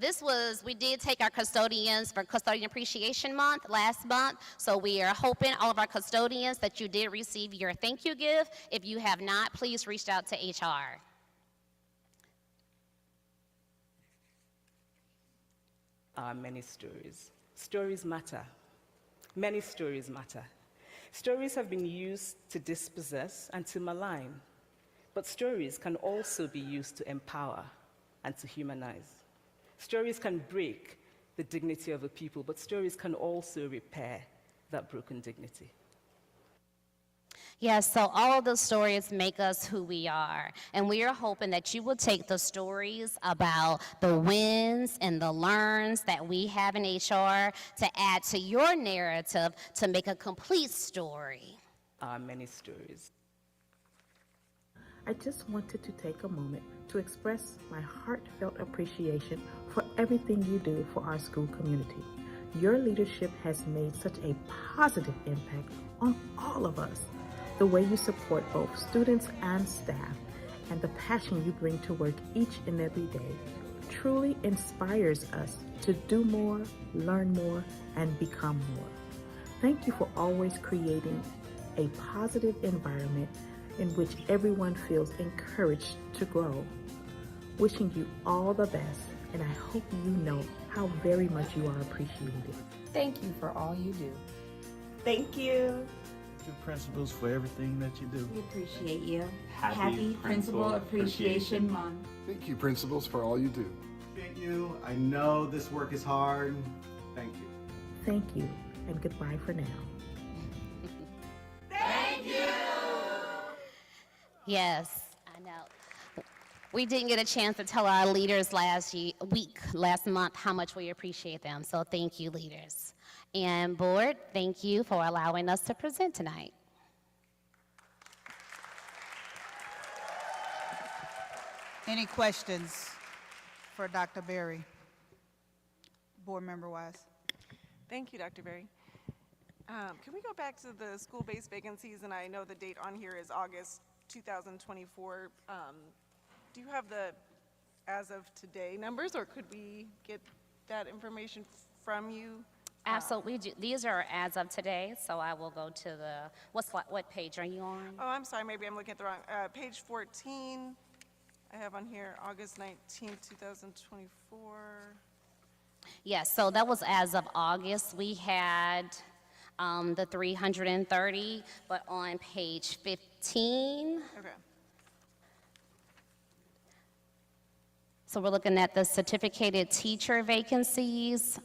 we did take our custodians for Custodian Appreciation Month last month, so we are hoping all of our custodians that you did receive your thank you gift. If you have not, please reach out to HR. Many stories. Stories matter. Many stories matter. Stories have been used to dispossess and to malign, but stories can also be used to empower and to humanize. Stories can break the dignity of a people, but stories can also repair that broken dignity. Yes, so all of the stories make us who we are. And we are hoping that you will take the stories about the wins and the learns that we have in HR to add to your narrative to make a complete story. Many stories. I just wanted to take a moment to express my heartfelt appreciation for everything you do for our school community. Your leadership has made such a positive impact on all of us. The way you support both students and staff, and the passion you bring to work each and every day truly inspires us to do more, learn more, and become more. Thank you for always creating a positive environment in which everyone feels encouraged to grow. Wishing you all the best, and I hope you know how very much you are appreciated. Thank you for all you do. Thank you. To principals for everything that you do. We appreciate you. Happy Principal Appreciation Month. Thank you, principals, for all you do. Thank you. I know this work is hard. Thank you. Thank you, and goodbye for now. Thank you. Yes, I know. We didn't get a chance to tell our leaders last month, how much we appreciate them. So thank you, leaders. And board, thank you for allowing us to present tonight. Any questions for Dr. Berry? Board member Wise. Thank you, Dr. Berry. Can we go back to the school-based vacancies? And I know the date on here is August 2024. Do you have the as of today numbers, or could we get that information from you? Absolutely. These are as of today, so I will go to the, what page are you on? Oh, I'm sorry, maybe I'm looking at the wrong, page 14. I have on here August 19, 2024. Yes, so that was as of August. We had the 330, but on page 15. Okay. So we're looking at the certificated teacher vacancies,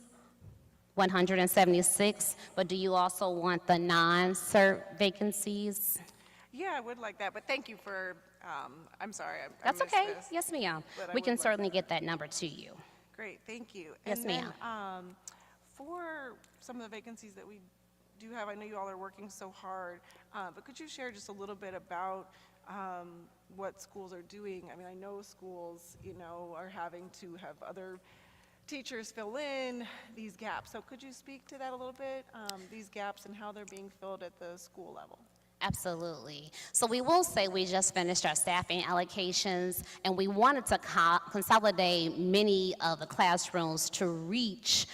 176, but do you also want the non-cert vacancies? Yeah, I would like that, but thank you for, I'm sorry. I That's missed okay. this, Yes, ma'am. but I We would can like certainly that. get that number to you. Great, thank you. Yes, And then, ma'am. for some of the vacancies that we do have, I know you all are working so hard, but could you share just a little bit about what schools are doing? I mean, I know schools, are having to have other teachers fill in these gaps. So could you speak to that a little bit, these gaps and how they're being filled at the school level? Absolutely. So we will say we just finished our staffing allocations, and we wanted to consolidate many of the classrooms to reach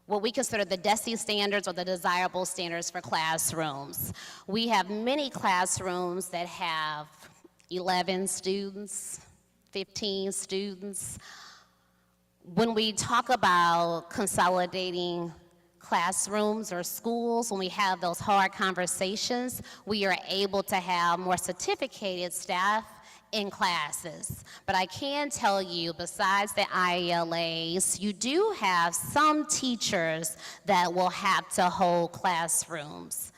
what we consider the DESE standards or the desirable standards for classrooms. We have many classrooms that have 11 students, 15 students. When we talk about consolidating classrooms or schools, when we have those hard conversations, we are able to have more certificated staff in classes. But I can tell you, besides the IELAs, you do have some teachers that will have to hold classrooms.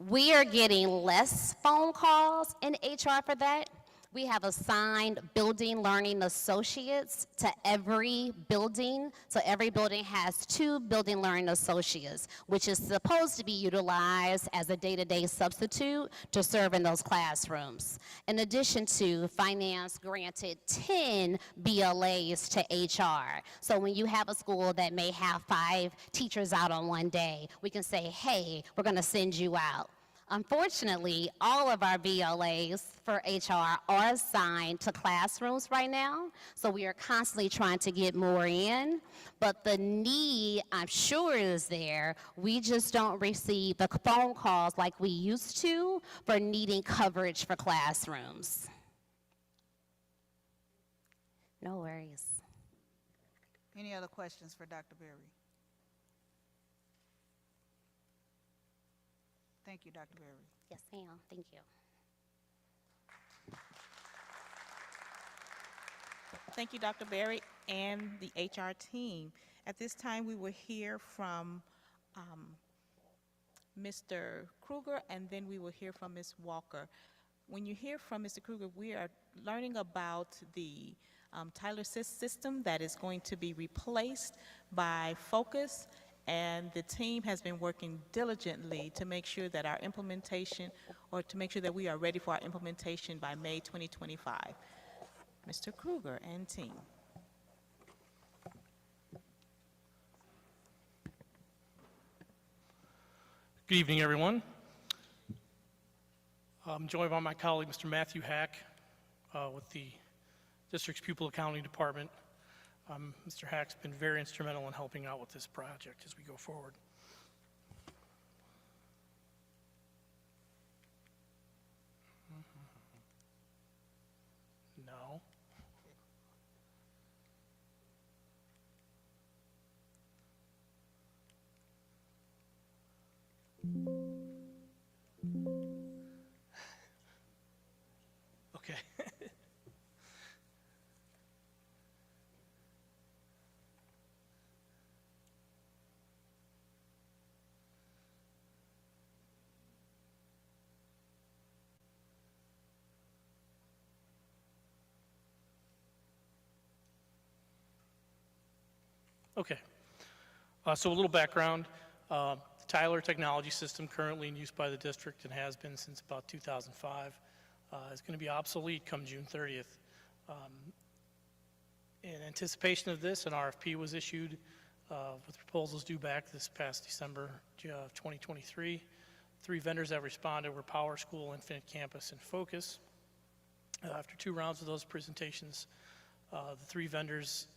We are getting less phone calls in HR for that. We have assigned building learning associates to every building. So every building has 2 building learning associates, which is supposed to be utilized as a day-to-day substitute to serve in those classrooms. In addition to, finance granted 10 BLAs to HR. So when you have a school that may have 5 teachers out on one day, we can say, hey, we're gonna send you out. Unfortunately, all of our BLAs for HR are assigned to classrooms right now, so we are constantly trying to get more in, but the need, I'm sure, is there. We just don't receive the phone calls like we used to for needing coverage for classrooms. No worries. Any other questions for Dr. Berry? Thank you, Dr. Berry. Yes, ma'am. Thank you. Thank you, Dr. Berry and the HR team. At this time, we will hear from Mr. Kruger, and then we will hear from Ms. Walker. When you hear from Mr. Kruger, we are learning about the Tyler system that is going to be replaced by Focus, and the team has been working diligently to make sure that our implementation, or to make sure that we are ready for our implementation by May 2025. Mr. Kruger and team. Good evening, everyone. I'm joined by my colleague, Mr. Matthew Hack, with the district's pupil accounting department. Mr. Hack's been very instrumental in helping out with this project as we go forward. No. Okay. Okay. So a little background. The Tyler technology system currently in use by the district and has been since about 2005. is going to be obsolete come June 30th. In anticipation of this, an RFP was issued with proposals due back this past December of 2023. 3 vendors that responded were Power School, Infinite Campus, and Focus. After 2 rounds of those presentations, the 3 vendors,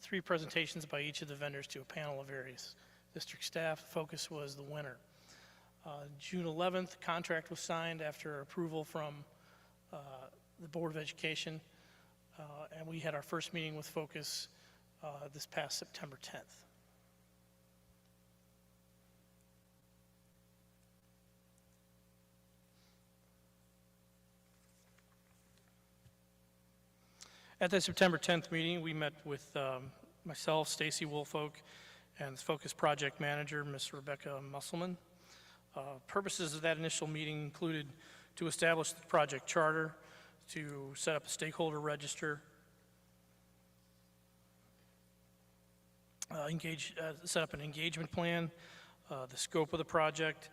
3 presentations by each of the vendors to a panel of various district staff, Focus was the winner. June 11th, contract was signed after approval from the Board of Education, and we had our first meeting with Focus this past September 10th. At the September 10th meeting, we met with myself, Stacy Woolfolk, and the Focus Project Manager, Ms. Rebecca Musselman. Purposes of that initial meeting included to establish the project charter, to set up a stakeholder register, set up an engagement plan, the scope of the project,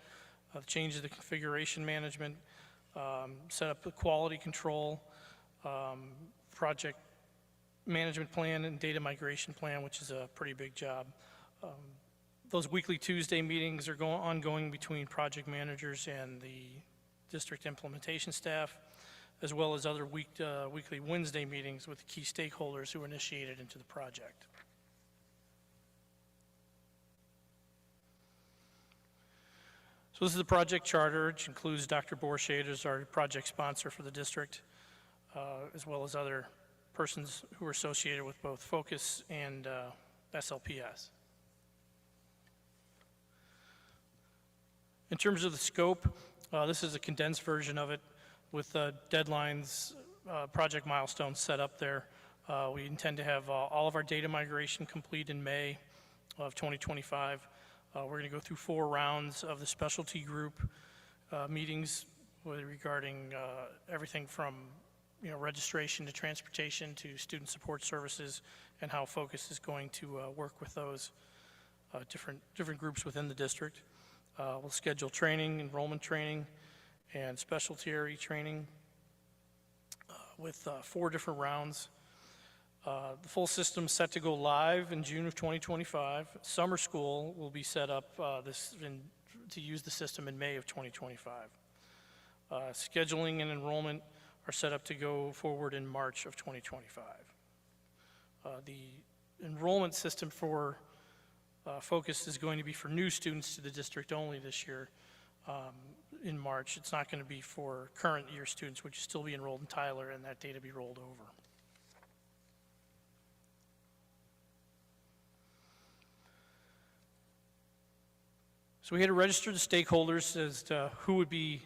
the change of the configuration management, set up the quality control, project management plan and data migration plan, which is a pretty big job. Those weekly Tuesday meetings are ongoing between project managers and the district implementation staff, as well as other weekly Wednesday meetings with the key stakeholders who initiated into the project. So this is the project charter, which includes Dr. Borshade as our project sponsor for the district, as well as other persons who are associated with both Focus and SLPS. In terms of the scope, this is a condensed version of it with deadlines, project milestones set up there. We intend to have all of our data migration complete in May of 2025. We're going to go through 4 rounds of the specialty group meetings regarding everything from registration to transportation to student support services, and how Focus is going to work with those different groups within the district. We'll schedule training, enrollment training, and specialty area training with 4 different rounds. The full system is set to go live in June of 2025. Summer school will be set up to use the system in May of 2025. Scheduling and enrollment are set up to go forward in March of 2025. The enrollment system for Focus is going to be for new students to the district only this year in March. It's not going to be for current year students, which will still be enrolled in Tyler, and that data be rolled over. So we had to register the stakeholders as to who would be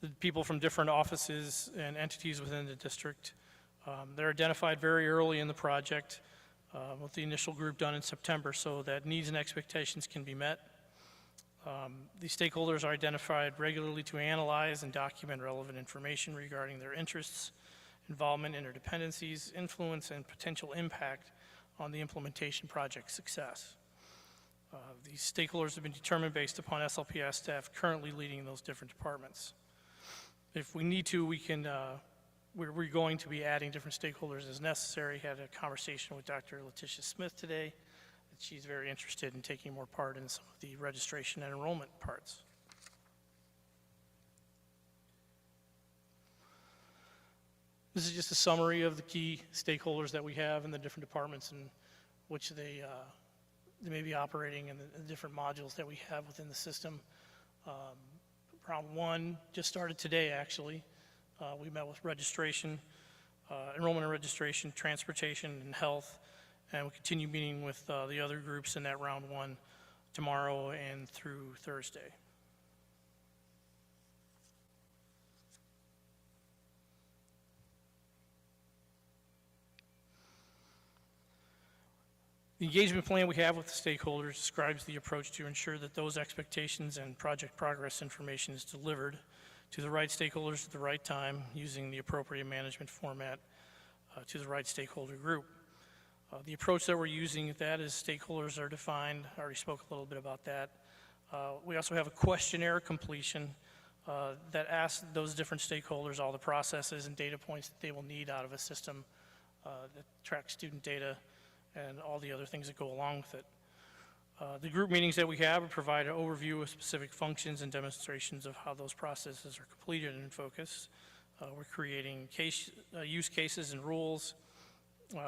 the people from different offices and entities within the district. They're identified very early in the project with the initial group done in September so that needs and expectations can be met. These stakeholders are identified regularly to analyze and document relevant information regarding their interests, involvement, interdependencies, influence, and potential impact on the implementation project success. These stakeholders have been determined based upon SLPS staff currently leading those different departments. If we need to, we can, we're going to be adding different stakeholders as necessary. Had a conversation with Dr. Letitia Smith today, that she's very interested in taking more part in some of the registration and enrollment parts. This is just a summary of the key stakeholders that we have in the different departments in which they may be operating, and the different modules that we have within the system. Round 1 just started today, actually. We met with registration, enrollment and registration, transportation, and health, and we'll continue meeting with the other groups in that round 1 tomorrow and through Thursday. The engagement plan we have with the stakeholders describes the approach to ensure that those expectations and project progress information is delivered to the right stakeholders at the right time using the appropriate management format to the right stakeholder group. The approach that we're using with that is stakeholders are defined. I already spoke a little bit about that. We also have a questionnaire completion that asks those different stakeholders all the processes and data points that they will need out of a system that tracks student data and all the other things that go along with it. The group meetings that we have provide an overview of specific functions and demonstrations of how those processes are completed and in focus. We're creating use cases and rules,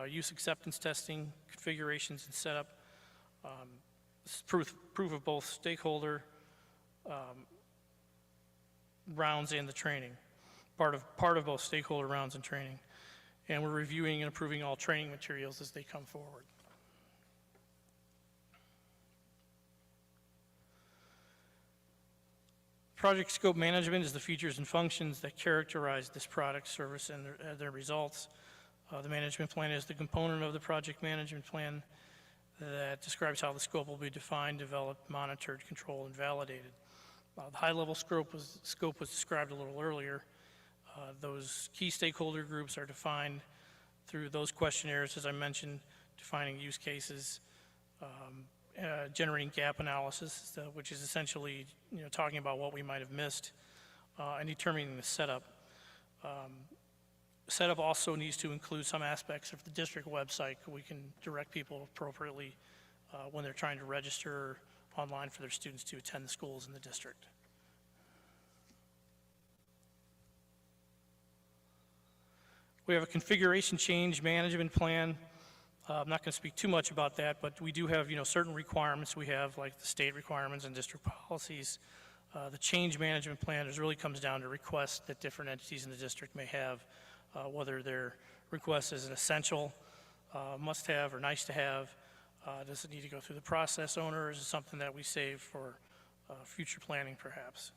use acceptance testing, configurations and setup, proof of both stakeholder rounds and the training, part of both stakeholder rounds and training. And we're reviewing and approving all training materials as they come forward. Project scope management is the features and functions that characterize this product, service, and their results. The management plan is the component of the project management plan that describes how the scope will be defined, developed, monitored, controlled, and validated. The high-level scope was described a little earlier. Those key stakeholder groups are defined through those questionnaires, as I mentioned, defining use cases, generating gap analysis, which is essentially talking about what we might have missed, and determining the setup. Setup also needs to include some aspects of the district website so we can direct people appropriately when they're trying to register online for their students to attend the schools in the district. We have a configuration change management plan. I'm not going to speak too much about that, but we do have certain requirements we have, like the state requirements and district policies. The change management plan really comes down to requests that different entities in the district may have, whether their request is an essential, must-have, or nice-to-have. Does it need to go through the process owner, or is it something that we save for future planning, perhaps?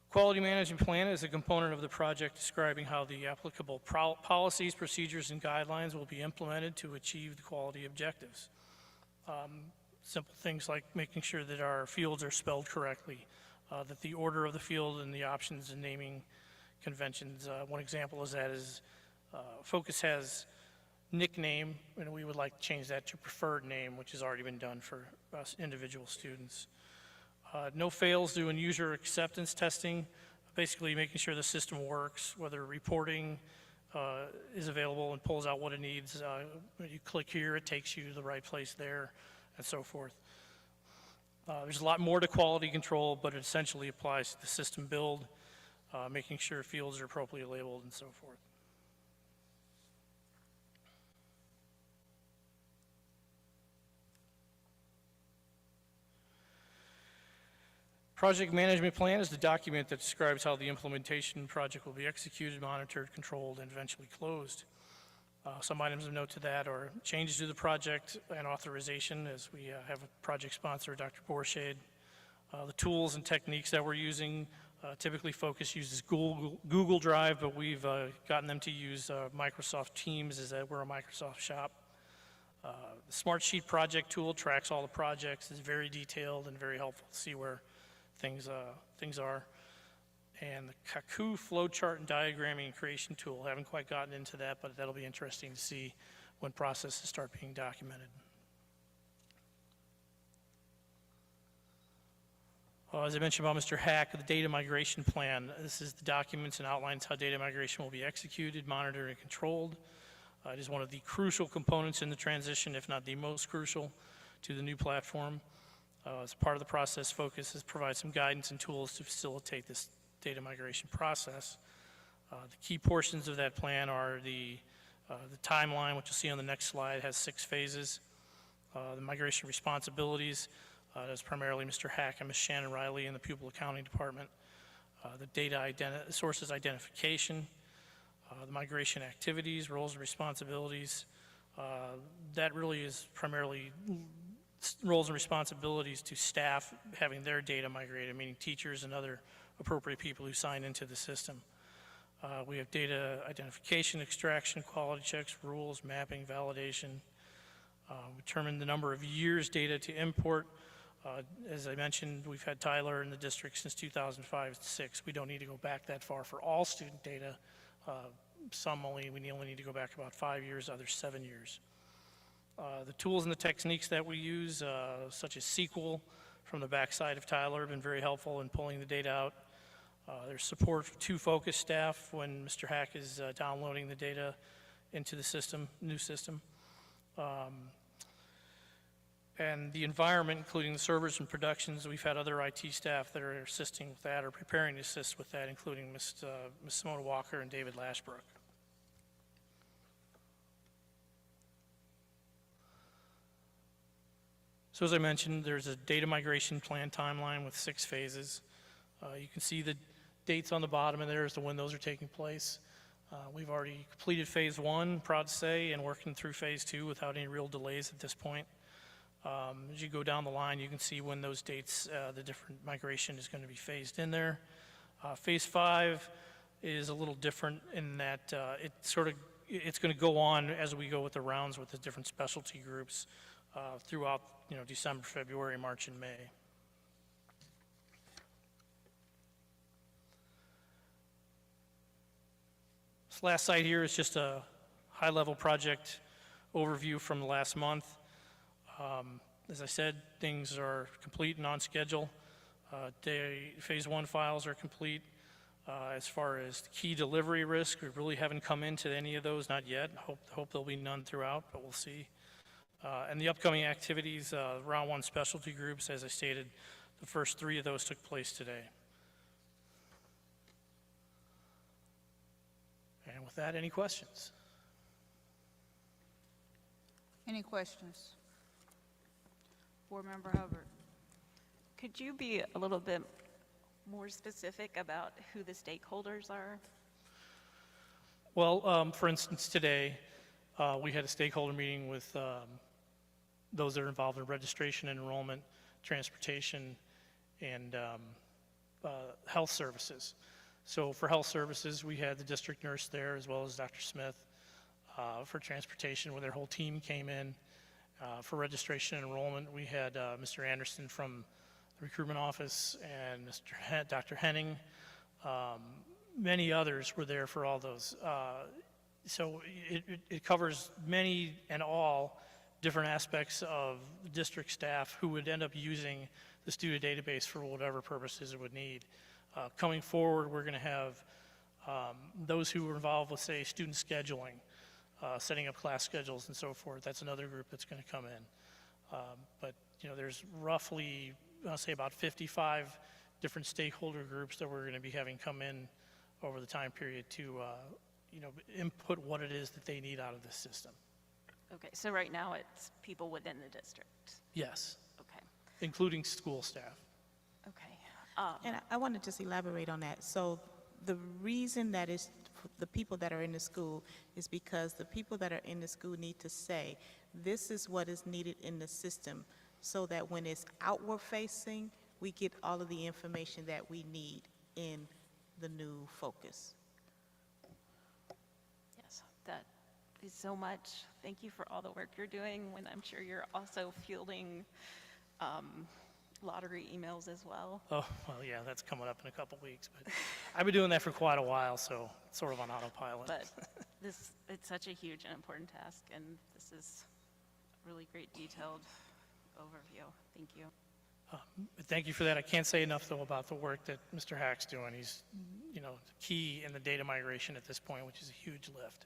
Quality management plan is a component of the project describing how the applicable policies, procedures, and guidelines will be implemented to achieve the quality objectives. Simple things like making sure that our fields are spelled correctly, that the order of the field and the options and naming conventions. One example of that is Focus has nickname, and we would like to change that to preferred name, which has already been done for us individual students. No fails doing user acceptance testing, basically making sure the system works, whether reporting is available and pulls out what it needs. When you click here, it takes you to the right place there, and so forth. There's a lot more to quality control, but it essentially applies to the system build, making sure fields are appropriately labeled and so forth. Project management plan is the document that describes how the implementation project will be executed, monitored, controlled, and eventually closed. Some items of note to that are changes to the project and authorization, as we have a project sponsor, Dr. Borshade. The tools and techniques that we're using, typically Focus uses Google Drive, but we've gotten them to use Microsoft Teams, as that we're a Microsoft shop. The Smartsheet project tool tracks all the projects. It's very detailed and very helpful to see where things are. And the Kaku flowchart and diagramming and creation tool, haven't quite gotten into that, but that'll be interesting to see when processes start being documented. As I mentioned about Mr. Hack, the data migration plan, this is the documents and outlines how data migration will be executed, monitored, and controlled. It is one of the crucial components in the transition, if not the most crucial, to the new platform. As part of the process, Focus has provided some guidance and tools to facilitate this data migration process. The key portions of that plan are the timeline, which you'll see on the next slide, has 6 phases. The migration responsibilities, that's primarily Mr. Hack and Ms. Shannon Riley in the Pupil Accounting Department. The data sources identification, the migration activities, roles and responsibilities. That really is primarily roles and responsibilities to staff having their data migrated, meaning teachers and other appropriate people who sign into the system. We have data identification, extraction, quality checks, rules, mapping, validation. We determine the number of years data to import. As I mentioned, we've had Tyler in the district since 2005-06. We don't need to go back that far for all student data. We only need to go back about 5 years, others 7 years. The tools and the techniques that we use, such as SQL from the backside of Tyler, have been very helpful in pulling the data out. There's support for 2 focus staff when Mr. Hack is downloading the data into the system, new system. And the environment, including the servers and productions, we've had other IT staff that are assisting with that or preparing to assist with that, including Ms. Simona Walker and David Lashbrook. So as I mentioned, there's a data migration plan timeline with 6 phases. You can see the dates on the bottom, and there's when those are taking place. We've already completed phase 1, proud to say, and working through phase 2 without any real delays at this point. As you go down the line, you can see when those dates, the different migration is going to be phased in there. Phase 5 is a little different in that it's going to go on as we go with the rounds with the different specialty groups throughout December, February, March, and May. This last slide here is just a high-level project overview from the last month. As I said, things are complete and on schedule. Phase 1 files are complete. As far as key delivery risk, we really haven't come into any of those, not yet. Hope there'll be none throughout, but we'll see. And the upcoming activities, round 1 specialty groups, as I stated, the first 3 of those took place today. And with that, any questions? Any questions? Board Member Hubbard. Could you be a little bit more specific about who the stakeholders are? Well, for instance, today we had a stakeholder meeting with those that are involved in registration and enrollment, transportation, and health services. So for health services, we had the district nurse there as well as Dr. Smith. For transportation, where their whole team came in. For registration and enrollment, we had Mr. Anderson from the recruitment office and Dr. Henning. Many others were there for all those. So it covers many and all different aspects of district staff who would end up using the student database for whatever purposes it would need. Coming forward, we're going to have those who were involved with, say, student scheduling, setting up class schedules and so forth. That's another group that's going to come in. But there's roughly, I'll say, about 55 different stakeholder groups that we're going to be having come in over the time period to input what it is that they need out of this system. Okay, so right now it's people within the district. Yes. Okay. Including school staff. Okay. And I want to just elaborate on that. So the reason that is the people that are in the school is because the people that are in the school need to say, this is what is needed in the system, so that when it's outward facing, we get all of the information that we need in the new focus. Yes, that is so much. Thank you for all the work you're doing, when I'm sure you're also fielding lottery emails as well. Oh, well, yeah, that's coming up in a couple weeks. But I've been doing that for quite a while, so it's sort of on autopilot. But it's such a huge and important task, and this is a really great detailed overview. Thank you. Thank you for that. I can't say enough, though, about the work that Mr. Hack's doing. He's, key in the data migration at this point, which is a huge lift.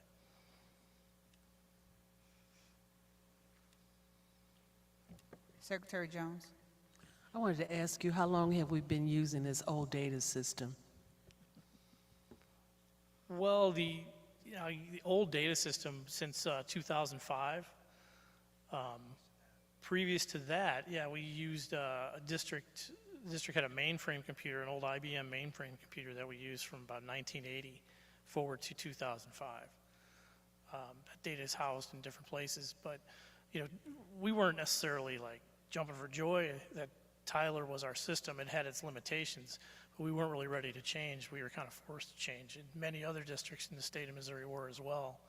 Secretary Jones. I wanted to ask you, how long have we been using this old data system? Well, the old data system since 2005. Previous to that, yeah, we used the district had a mainframe computer, an old IBM mainframe computer that we used from about 1980 forward to 2005. That data is housed in different places, but we weren't necessarily like jumping for joy that Tyler was our system. It had its limitations, but we weren't really ready to change. We were kind of forced to change, and many other districts in the state of Missouri were as well.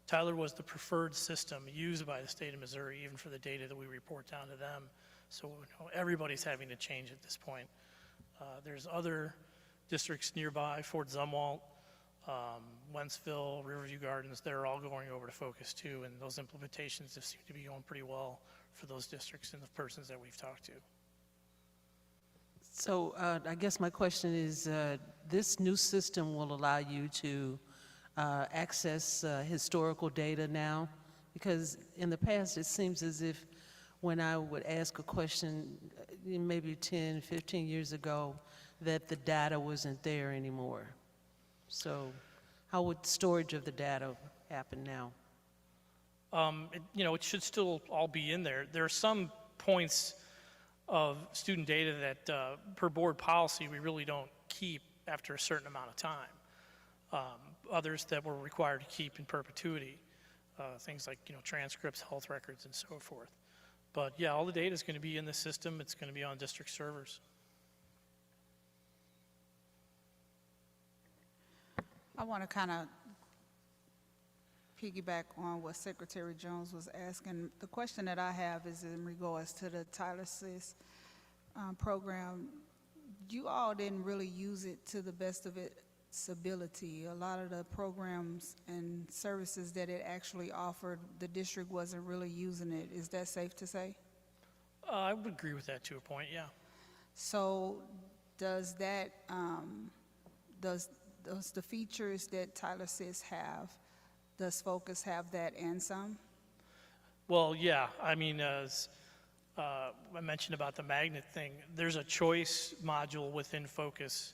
Tyler was the preferred system used by the state of Missouri, even for the data that we report down to them. So everybody's having to change at this point. There's other districts nearby, Fort Zumwalt, Wentzville, Riverview Gardens, they're all going over to Focus too, and those implementations have seemed to be going pretty well for those districts and the persons that we've talked to. So I guess my question is, this new system will allow you to access historical data now? Because in the past, it seems as if when I would ask a question, maybe 10, 15 years ago, that the data wasn't there anymore. So how would storage of the data happen now? It should still all be in there. There are some points of student data that, per board policy, we really don't keep after a certain amount of time. Others that we're required to keep in perpetuity, things like transcripts, health records, and so forth. But yeah, all the data is going to be in the system. It's going to be on district servers. I want to kind of piggyback on what Secretary Jones was asking. The question that I have is in regards to the Tyler Sis program. You all didn't really use it to the best of its ability. A lot of the programs and services that it actually offered, the district wasn't really using it. Is that safe to say? I would agree with that to a point, yeah. So does that, does the features that Tyler Sis have, does Focus have that and some? Well, yeah. I mean, as I mentioned about the magnet thing, there's a choice module within Focus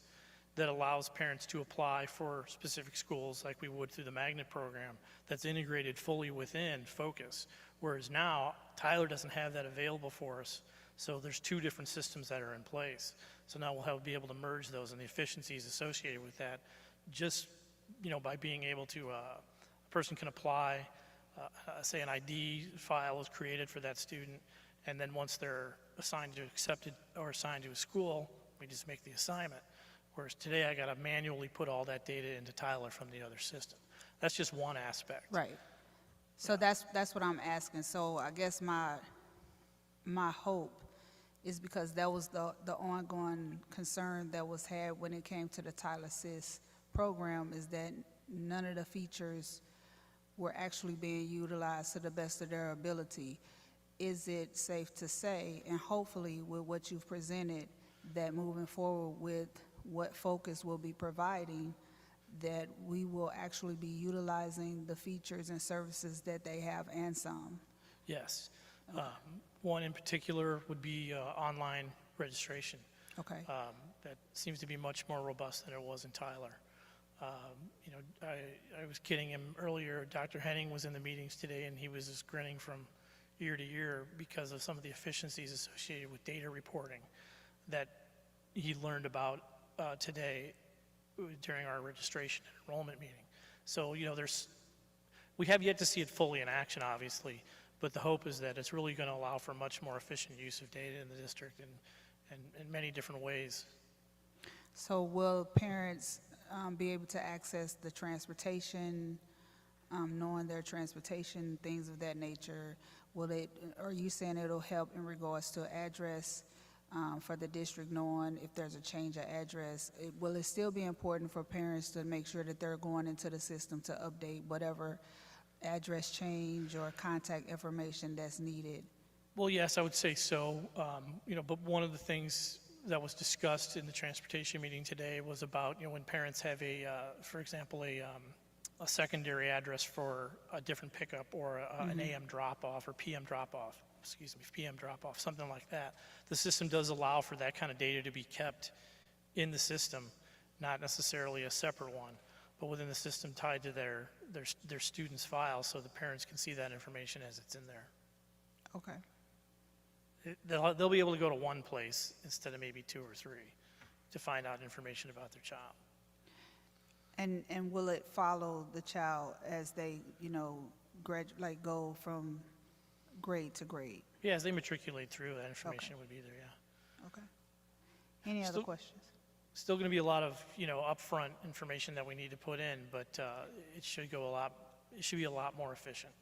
that allows parents to apply for specific schools like we would through the magnet program that's integrated fully within Focus. Whereas now, Tyler doesn't have that available for us. So there's two different systems that are in place. So now we'll be able to merge those and the efficiencies associated with that just, by being able to, a person can apply, say an ID file is created for that student, and then once they're assigned to accepted or assigned to a school, we just make the assignment. Whereas today I got to manually put all that data into Tyler from the other system. That's just one aspect. Right. So that's what I'm asking. So I guess my hope is because that was the ongoing concern that was had when it came to the Tyler Sis program, is that none of the features were actually being utilized to the best of their ability. Is it safe to say, and hopefully with what you've presented, that moving forward with what Focus will be providing, that we will actually be utilizing the features and services that they have and some? Yes. One in particular would be online registration. Okay. That seems to be much more robust than it was in Tyler. I was kidding him earlier. Dr. Henning was in the meetings today, and he was just grinning from ear to ear because of some of the efficiencies associated with data reporting that he learned about today during our registration and enrollment meeting. So, we have yet to see it fully in action, obviously, but the hope is that it's really going to allow for much more efficient use of data in the district and in many different ways. So will parents be able to access the transportation, knowing their transportation, things of that nature? Are you saying it'll help in regards to address for the district, knowing if there's a change of address? Will it still be important for parents to make sure that they're going into the system to update whatever address change or contact information that's needed? Well, yes, I would say so. But one of the things that was discussed in the transportation meeting today was about, when parents have for example, a secondary address for a different pickup or an AM drop-off or PM drop-off, PM drop-off, something like that. The system does allow for that kind of data to be kept in the system, not necessarily a separate one, but within the system tied to their students' files, so the parents can see that information as it's in there. Okay. They'll be able to go to one place instead of maybe two or three to find out information about their child. And will it follow the child as they, go from grade to grade? Yeah, as they matriculate through, that information would be there, yeah. Okay. Any other questions? Still going to be a lot of, upfront information that we need to put in, but it should be a lot more efficient.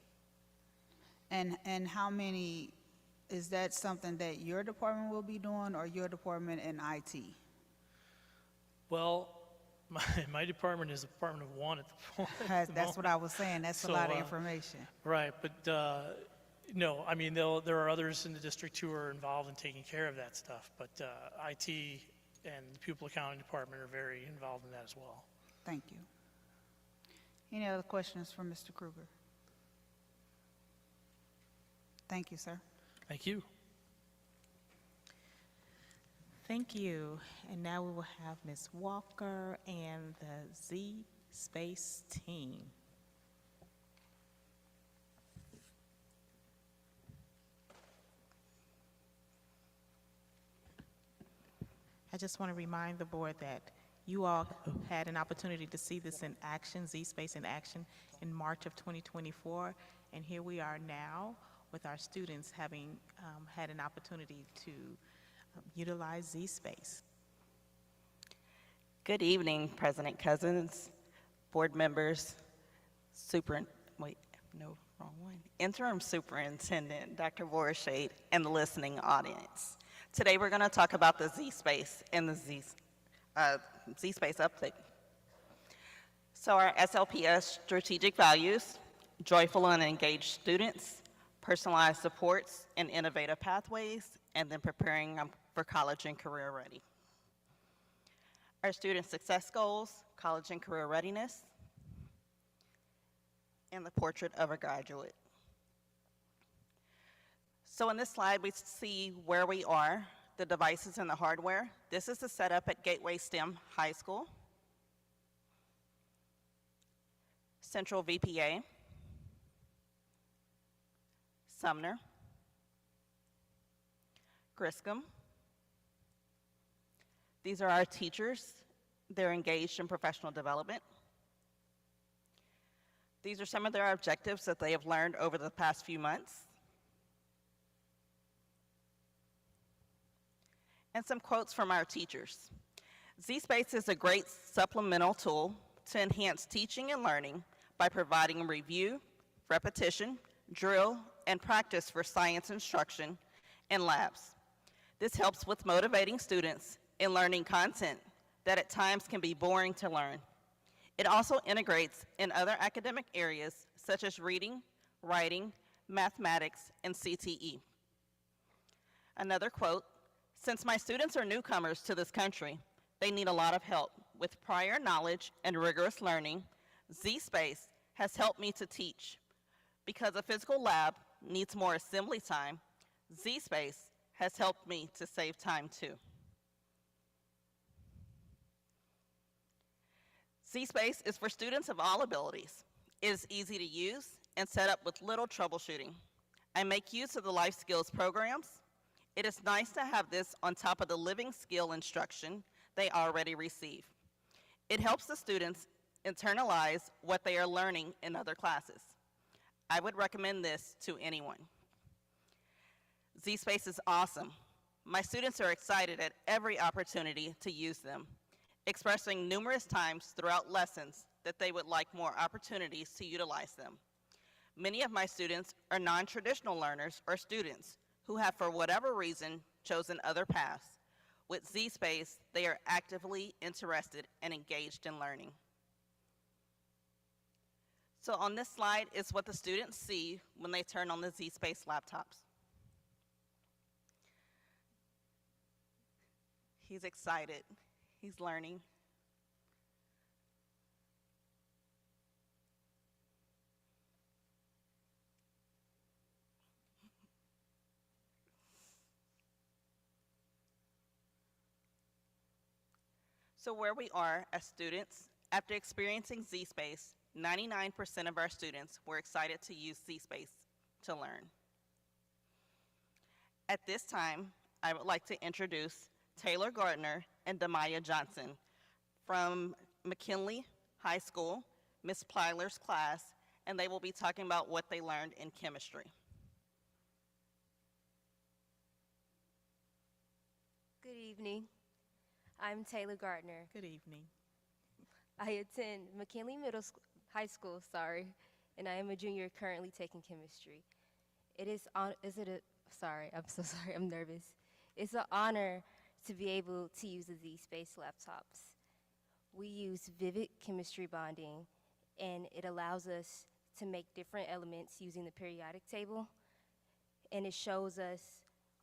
And how many, is that something that your department will be doing, or your department and IT? Well, My department is a department of one at the That's what I was saying. That's a So, lot of information. Right, but no, I mean, there are others in the district who are involved in taking care of that stuff, but IT and the pupil accounting department are very involved in that as well. Thank you. Any other questions for Mr. Kruger? Thank you, sir. Thank you. Thank you. And now we will have Ms. Walker and the Zspace team. I just want to remind the board that you all had an opportunity to see this in action, Zspace in action, in March of 2024. And here we are now with our students having had an opportunity to utilize Zspace. Good evening, President Cousins, board members, Interim Superintendent Dr. Vorshade, and the listening audience. Today we're going to talk about the Zspace and the Zspace update. So our SLPS strategic values: joyful and engaged students, personalized supports and innovative pathways, and then preparing them for college and career ready. Our student success goals: college and career readiness, and the portrait of a graduate. So in this slide, we see where we are, the devices and the hardware. This is the setup at Gateway STEM High School, Central VPA, Sumner, Griscom. These are our teachers. They're engaged in professional development. These are some of their objectives that they have learned over the past few months. And some quotes from our teachers. Zspace is a great supplemental tool to enhance teaching and learning by providing review, repetition, drill, and practice for science instruction and labs. This helps with motivating students in learning content that at times can be boring to learn. It also integrates in other academic areas such as reading, writing, mathematics, and CTE. Another quote: "Since my students are newcomers to this country, they need a lot of help with prior knowledge and rigorous learning. Zspace has helped me to teach. Because a physical lab needs more assembly time, Zspace has helped me to save time too." Zspace is for students of all abilities. It is easy to use and set up with little troubleshooting. I make use of the life skills programs. It is nice to have this on top of the living skill instruction they already receive. It helps the students internalize what they are learning in other classes. I would recommend this to anyone. Zspace is awesome. My students are excited at every opportunity to use them, expressing numerous times throughout lessons that they would like more opportunities to utilize them. Many of my students are non-traditional learners or students who have, for whatever reason, chosen other paths. With Zspace, they are actively interested and engaged in learning. So on this slide is what the students see when they turn on the Zspace laptops. He's excited. He's learning. So where we are as students, after experiencing Zspace, 99% of our students were excited to use Zspace to learn. At this time, I would like to introduce Taylor Gardner and Demaya Johnson from McKinley High School, Ms. Plyler's class, and they will be talking about what they learned in chemistry. Good evening. I'm Taylor Gardner. Good evening. I attend McKinley High School, and I am a junior currently taking chemistry. I'm so sorry, I'm nervous. It's an honor to be able to use the Zspace laptops. We use vivid chemistry bonding, and it allows us to make different elements using the periodic table, and it shows us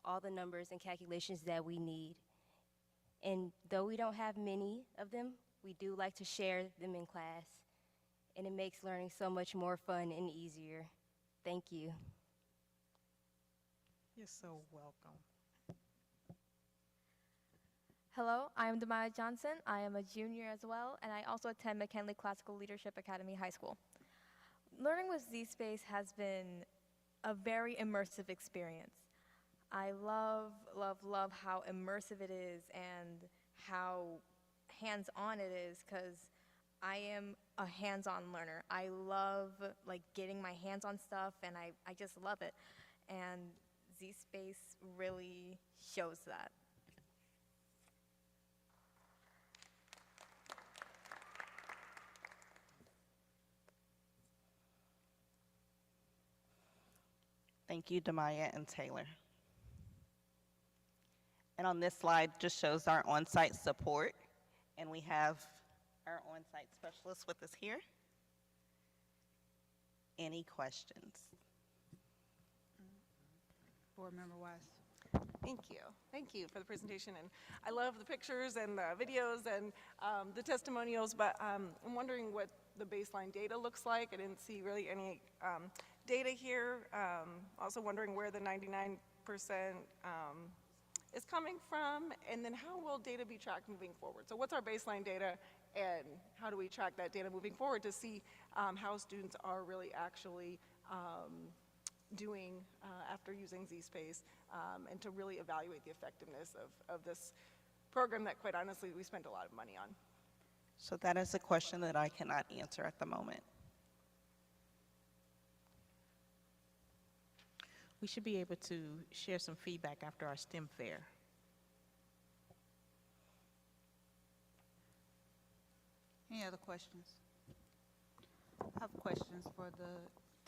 all the numbers and calculations that we need. And though we don't have many of them, we do like to share them in class, and it makes learning so much more fun and easier. Thank you. You're so welcome. Hello, I am Demaya Johnson. I am a junior as well, and I also attend McKinley Classical Leadership Academy High School. Learning with Zspace has been a very immersive experience. I love, love, love how immersive it is and how hands-on it is, because I am a hands-on learner. I love like getting my hands on stuff, and I just love it. And Zspace really shows that. Thank you, Demaya and Taylor. And on this slide just shows our on-site support, and we have our on-site specialist with us here. Any questions? Board Member Wise. Thank you. Thank you for the presentation. And I love the pictures and the videos and the testimonials, but I'm wondering what the baseline data looks like. I didn't see really any data here. Also wondering where the 99% is coming from, and then how will data be tracked moving forward? So what's our baseline data, and how do we track that data moving forward to see how students are really actually doing after using Zspace, and to really evaluate the effectiveness of this program that, quite honestly, we spend a lot of money on? So that is a question that I cannot answer at the moment. We should be able to share some feedback after our STEM fair. Any other questions? I have questions for the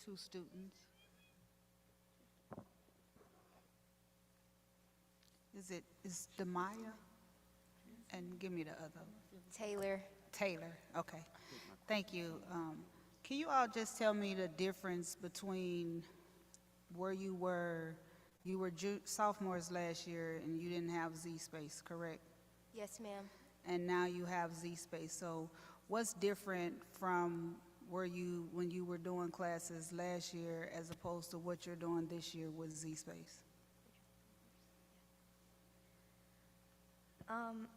two students. Is Demaya? And give me the other. Taylor. Taylor, okay. Thank you. Can you all just tell me the difference between where you were sophomores last year and you didn't have Zspace, correct? Yes, ma'am. And now you have Zspace. So what's different from when you were doing classes last year as opposed to what you're doing this year with Zspace?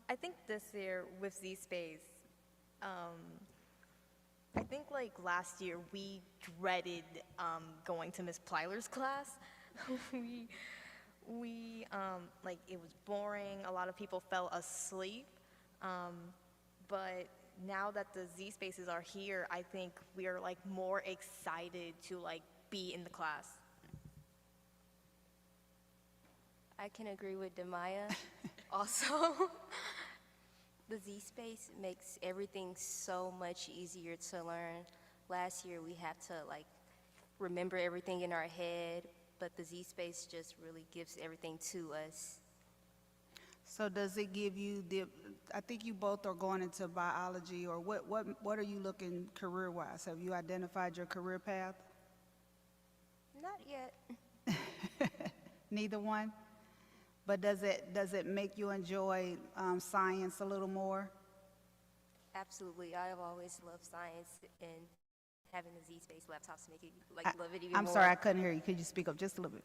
I think this year with Zspace, I think like last year we dreaded going to Miss Plyler's class. we like it was boring. A lot of people fell asleep. But now that the Zspaces are here, I think we are like more excited to like be in the class. I can agree with Demaya. Also, the Zspace makes everything so much easier to learn. Last year we had to like remember everything in our head, but the Zspace just really gives everything to us. So does it give you I think you both are going into biology, or what are you looking career-wise? Have you identified your career path? Not yet. Neither one? But does it make you enjoy science a little more? Absolutely. I have always loved science, and having the Zspace laptops make it love it even more. I'm sorry, I couldn't hear you. Could you speak up just a little bit?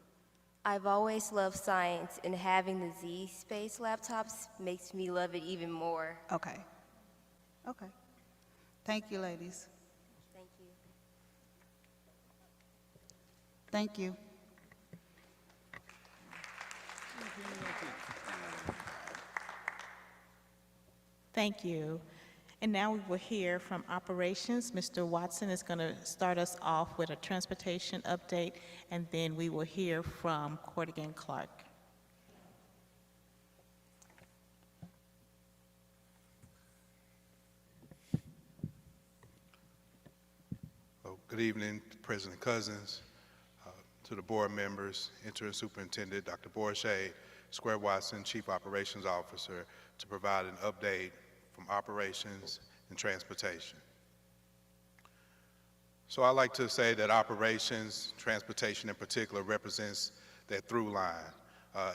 I've always loved science, and having the Zspace laptops makes me love it even more. Okay. Okay. Thank you, ladies. Thank you. Thank you. Thank you. And now we will hear from operations. Mr. Watson is going to start us off with a transportation update, and then we will hear from Cordigan Clark. Well, good evening, President Cousins, to the board members, Interim Superintendent Dr. Borshay, Square Watson, Chief Operations Officer, to provide an update from operations and transportation. So I like to say that operations, transportation in particular, represents that through line.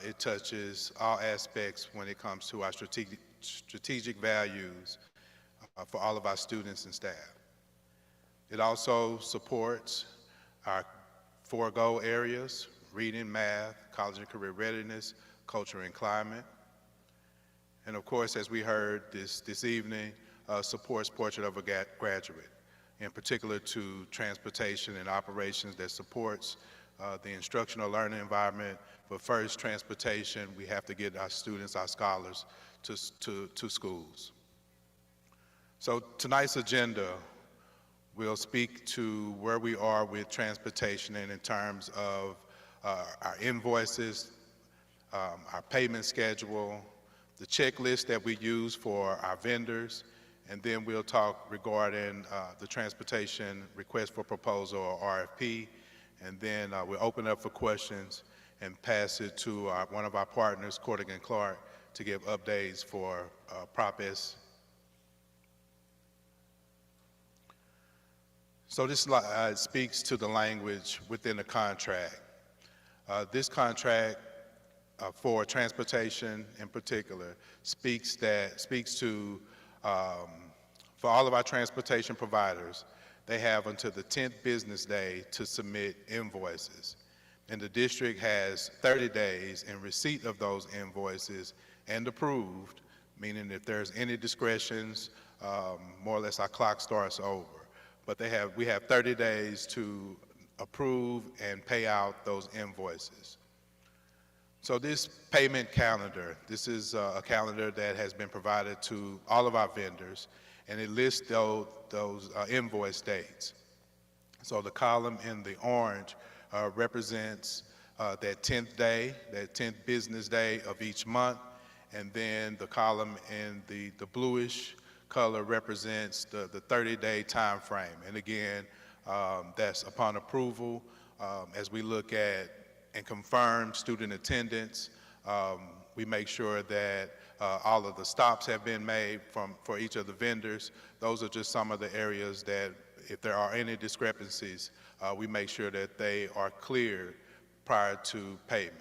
It touches all aspects when it comes to our strategic values for all of our students and staff. It also supports our 4 goal areas: reading, math, college and career readiness, culture and climate. And of course, as we heard this evening, supports Portrait of a Graduate, in particular to transportation and operations that supports the instructional learning environment. But first, transportation, we have to get our students, our scholars, to schools. So tonight's agenda will speak to where we are with transportation and in terms of our invoices, our payment schedule, the checklist that we use for our vendors, and then we'll talk regarding the transportation request for proposal, or RFP, and then we'll open up for questions and pass it to one of our partners, Cordigan Clark, to give updates for Prop S. So this slide speaks to the language within the contract. This contract for transportation in particular speaks to for all of our transportation providers, they have until the 10th business day to submit invoices. And the district has 30 days in receipt of those invoices and approved, meaning if there's any discretions, more or less our clock starts over. But we have 30 days to approve and pay out those invoices. So this payment calendar, this is a calendar that has been provided to all of our vendors, and it lists those invoice dates. So the column in the orange represents that 10th day, that 10th business day of each month, and then the column in the bluish color represents the 30-day time frame. And again, that's upon approval. As we look at and confirm student attendance, we make sure that all of the stops have been made for each of the vendors. Those are just some of the areas that, if there are any discrepancies, we make sure that they are cleared prior to payment.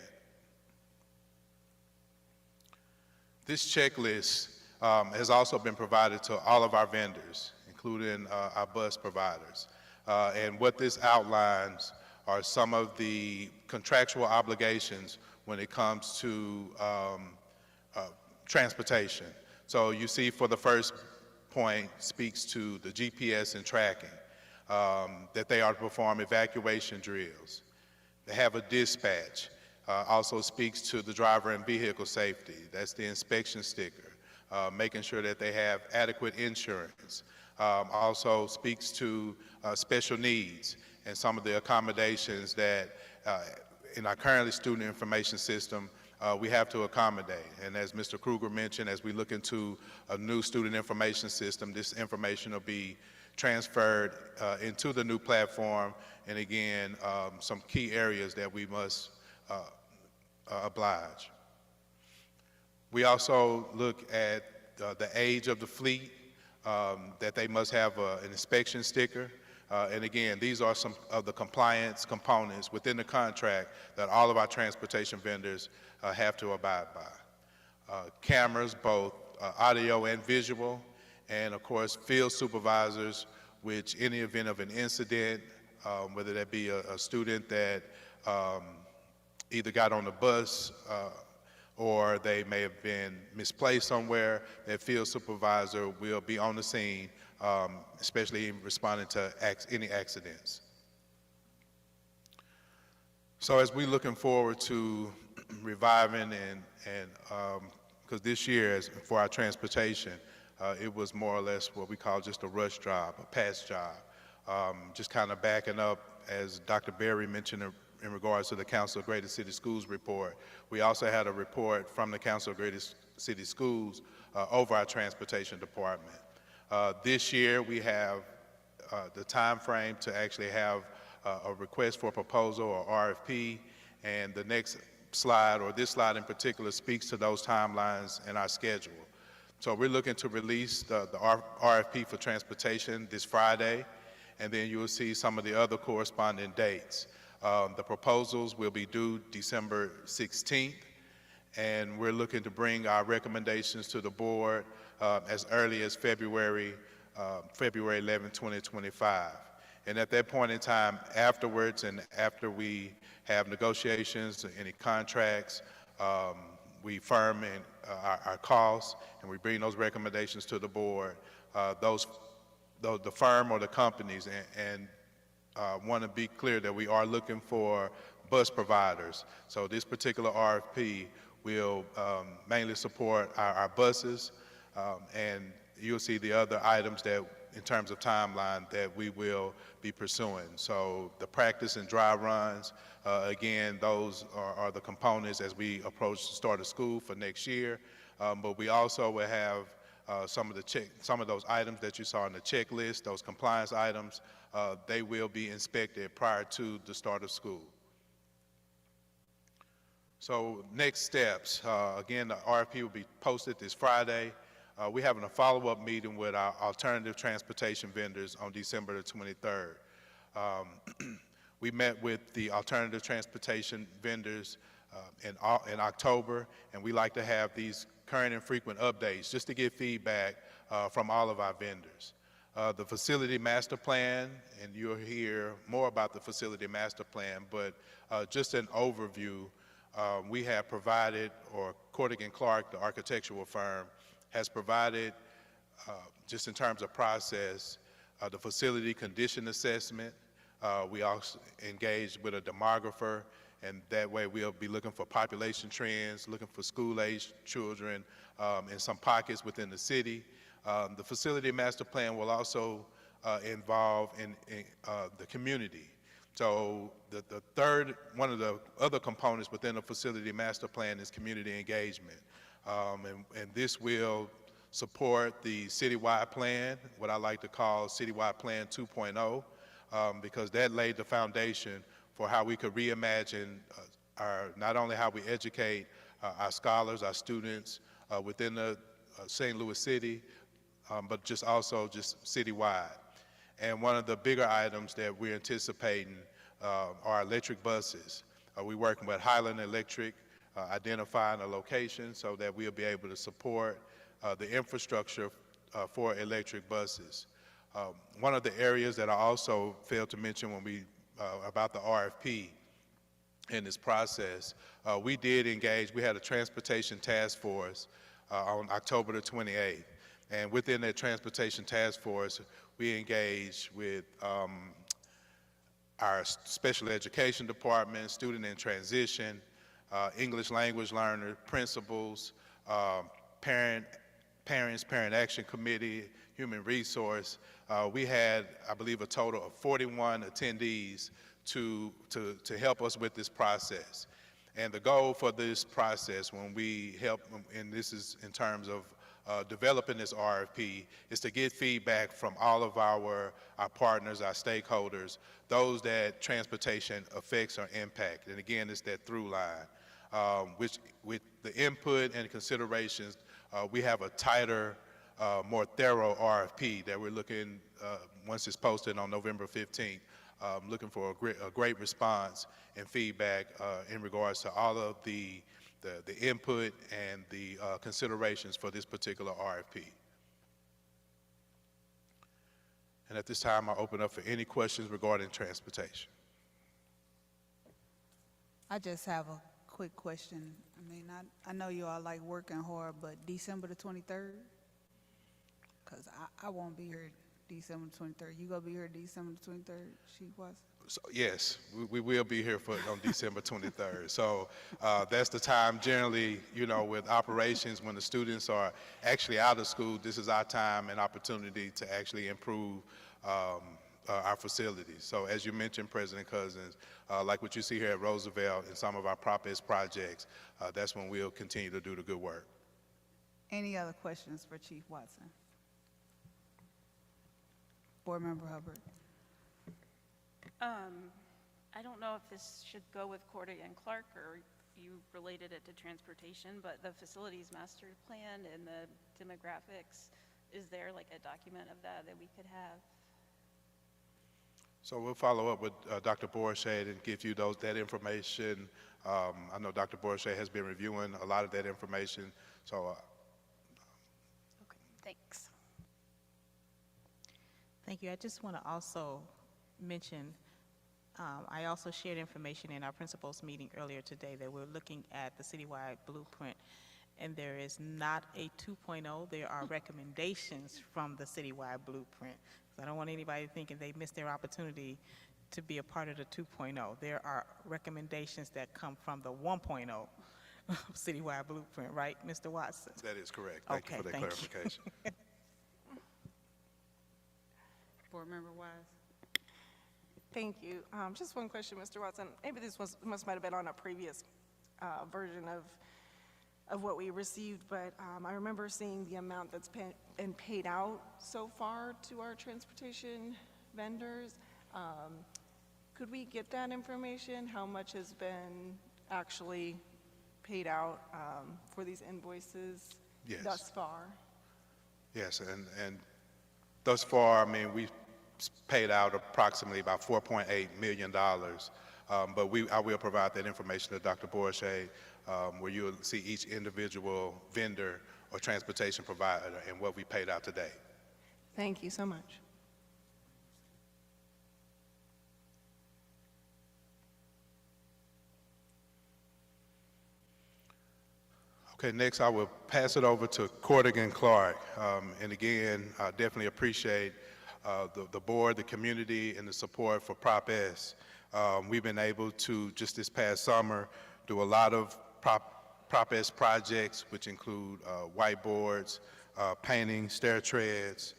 This checklist has also been provided to all of our vendors, including our bus providers. And what this outlines are some of the contractual obligations when it comes to transportation. So you see, for the first point, speaks to the GPS and tracking, that they are to perform evacuation drills. They have a dispatch, also speaks to the driver and vehicle safety. That's the inspection sticker, making sure that they have adequate insurance. Also speaks to special needs and some of the accommodations that in our currently student information system we have to accommodate. And as Mr. Kruger mentioned, as we look into a new student information system, this information will be transferred into the new platform, and again, some key areas that we must oblige. We also look at the age of the fleet, that they must have an inspection sticker. And again, these are some of the compliance components within the contract that all of our transportation vendors have to abide by. Cameras, both audio and visual, and of course field supervisors, which any event of an incident, whether that be a student that either got on the bus or they may have been misplaced somewhere, that field supervisor will be on the scene, especially in responding to any accidents. So as we're looking forward to reviving and because this year, for our transportation, it was more or less what we call just a rush job, a pass job. Just kind of backing up, as Dr. Berry mentioned in regards to the Council of Greater City Schools report. We also had a report from the Council of Greater City Schools over our transportation department. This year we have the time frame to actually have a request for proposal, or RFP, and the next slide, or this slide in particular, speaks to those timelines and our schedule. So we're looking to release the RFP for transportation this Friday, and then you will see some of the other corresponding dates. The proposals will be due December 16th, and we're looking to bring our recommendations to the board as early as February 11, 2025. And at that point in time, afterwards, and after we have negotiations, any contracts, we firm in our costs, and we bring those recommendations to the board. The firm or the companies, and want to be clear that we are looking for bus providers. So this particular RFP will mainly support our buses, and you'll see the other items that, in terms of timeline, that we will be pursuing. So the practice and dry runs, again, those are the components as we approach the start of school for next year. But we also will have some of those items that you saw in the checklist, those compliance items, they will be inspected prior to the start of school. So next steps, again, the RFP will be posted this Friday. We're having a follow-up meeting with our alternative transportation vendors on December the 23rd. We met with the alternative transportation vendors in October, and we like to have these current and frequent updates just to get feedback from all of our vendors. The facility master plan, and you'll hear more about the facility master plan, but just an overview, we have provided, or Cordick & Clark, the architectural firm, has provided, just in terms of process, the facility condition assessment. We also engaged with a demographer, and that way we'll be looking for population trends, looking for school-aged children in some pockets within the city. The facility master plan will also involve the community. So one of the other components within the facility master plan is community engagement. And this will support the citywide plan, what I like to call citywide plan 2.0, because that laid the foundation for how we could reimagine not only how we educate our scholars, our students within the St. Louis City, but just also just citywide. And one of the bigger items that we're anticipating are electric buses. We're working with Highland Electric, identifying a location so that we'll be able to support the infrastructure for electric buses. One of the areas that I also failed to mention when we about the RFP in this process, we did engage. We had a transportation task force on October the 28th, and within that transportation task force, we engaged with our special education department, student in transition, English language learners, principals, parent action committee, human resource. We had, I believe, a total of 41 attendees to help us with this process. And the goal for this process, when we help, and this is in terms of developing this RFP, is to get feedback from all of our partners, our stakeholders, those that transportation affects or impact. And again, it's that through line, which with the input and considerations, we have a tighter, more thorough RFP that we're looking, once it's posted on November 15th, looking for a great response and feedback in regards to all of the input and the considerations for this particular RFP. And at this time, I'll open up for any questions regarding transportation. I just have a quick question. I mean, I know you all like working hard, but December the 23rd? Because I won't be here December 23rd. You gonna be here December 23rd, Chief Watson? So, yes, we will be here on December 23rd. So that's the time generally, you know, with operations, when the students are actually out of school, this is our time and opportunity to actually improve our facilities. So as you mentioned, President Cousins, like what you see here at Roosevelt and some of our Prop S projects, that's when we'll continue to do the good work. Any other questions for Chief Watson? Board Member Hubbard. I don't know if this should go with Cordick and Clark or you related it to transportation, but the facilities master plan and the demographics, is there like a document of that that we could have? So we'll follow up with Dr. Borchardt and give you that information. I know Dr. Borchardt has been reviewing a lot of that information, so Thanks. Thank you. I just want to also mention, I also shared information in our principals meeting earlier today that we're looking at the citywide blueprint, and there is not a 2.0. There are recommendations from the citywide blueprint. So I don't want anybody thinking they missed their opportunity to be a part of the 2.0. There are recommendations that come from the 1.0 citywide blueprint, right, Mr. Watson? that is correct. Thank you for that clarification. Board Member Wise? Thank you. Just one question, Mr. Watson. Maybe this might have been on a previous version of what we received, but I remember seeing the amount that's been paid out so far to our transportation vendors. Could we get that information? How much has been actually paid out for these invoices thus far? Yes, and thus far, I mean, we've paid out approximately about $4.8 million, but I will provide that information to Dr. Borchardt, where you'll see each individual vendor or transportation provider and what we paid out today. Thank you so much. Okay, next I will pass it over to Cordigan Clark. And again, I definitely appreciate the board, the community, and the support for Prop S. We've been able to, just this past summer, do a lot of Prop S projects, which include whiteboards, painting, stair treads,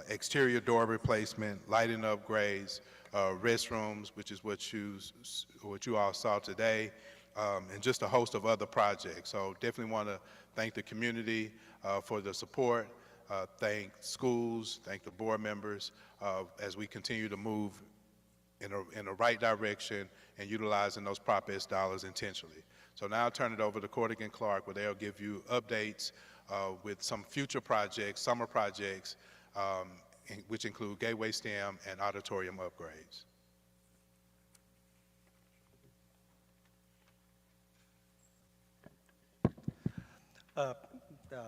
exterior door replacement, lighting upgrades, restrooms, which is what you all saw today, and just a host of other projects. So definitely want to thank the community for the support, thank schools, thank the board members as we continue to move in the right direction and utilizing those Prop S dollars intentionally. So now I'll turn it over to Cordigan Clark, where they'll give you updates with some future projects, summer projects, which include Gateway STEM and auditorium upgrades.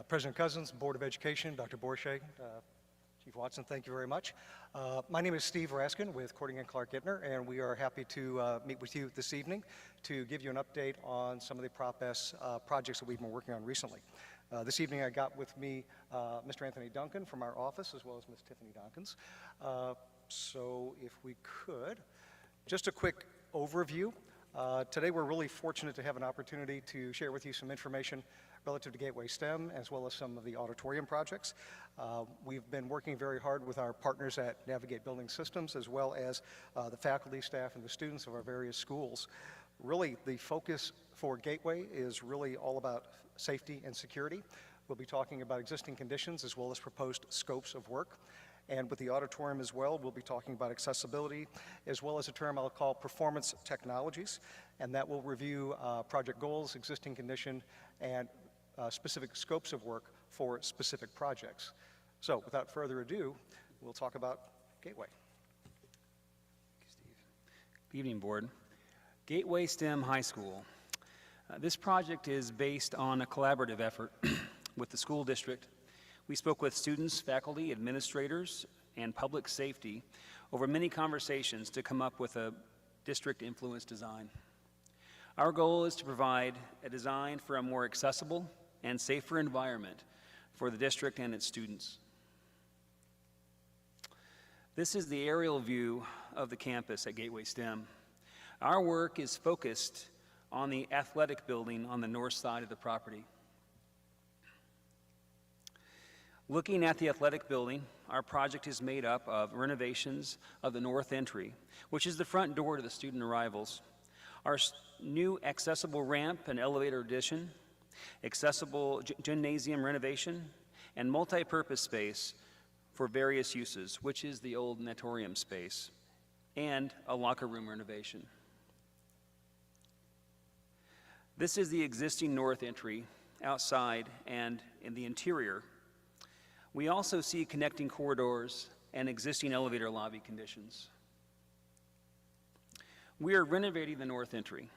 President Cousins, Board of Education, Dr. Borchardt, Chief Watson, thank you very much. My name is Steve Raskin with Cordigan Clark Gittner, and we are happy to meet with you this evening to give you an update on some of the Prop S projects that we've been working on recently. This evening I got with me Mr. Anthony Duncan from our office, as well as Ms. Tiffany Donkins. So if we could, just a quick overview. Today we're really fortunate to have an opportunity to share with you some information relative to Gateway STEM, as well as some of the auditorium projects. We've been working very hard with our partners at Navigate Building Systems, as well as the faculty, staff, and the students of our various schools. Really, the focus for Gateway is really all about safety and security. We'll be talking about existing conditions as well as proposed scopes of work. And with the auditorium as well, we'll be talking about accessibility, as well as a term I'll call performance technologies. And that will review project goals, existing condition, and specific scopes of work for specific projects. So without further ado, we'll talk about Gateway. Good evening, Board. Gateway STEM High School. This project is based on a collaborative effort with the school district. We spoke with students, faculty, administrators, and public safety over many conversations to come up with a district-influenced design. Our goal is to provide a design for a more accessible and safer environment for the district and its students. This is the aerial view of the campus at Gateway STEM. Our work is focused on the athletic building on the north side of the property. Looking at the athletic building, our project is made up of renovations of the north entry, which is the front door to the student arrivals, our new accessible ramp and elevator addition, accessible gymnasium renovation, and multi-purpose space for various uses, which is the old natatorium space, and a locker room renovation. This is the existing north entry outside and in the interior. We also see connecting corridors and existing elevator lobby conditions. We are renovating the north entry.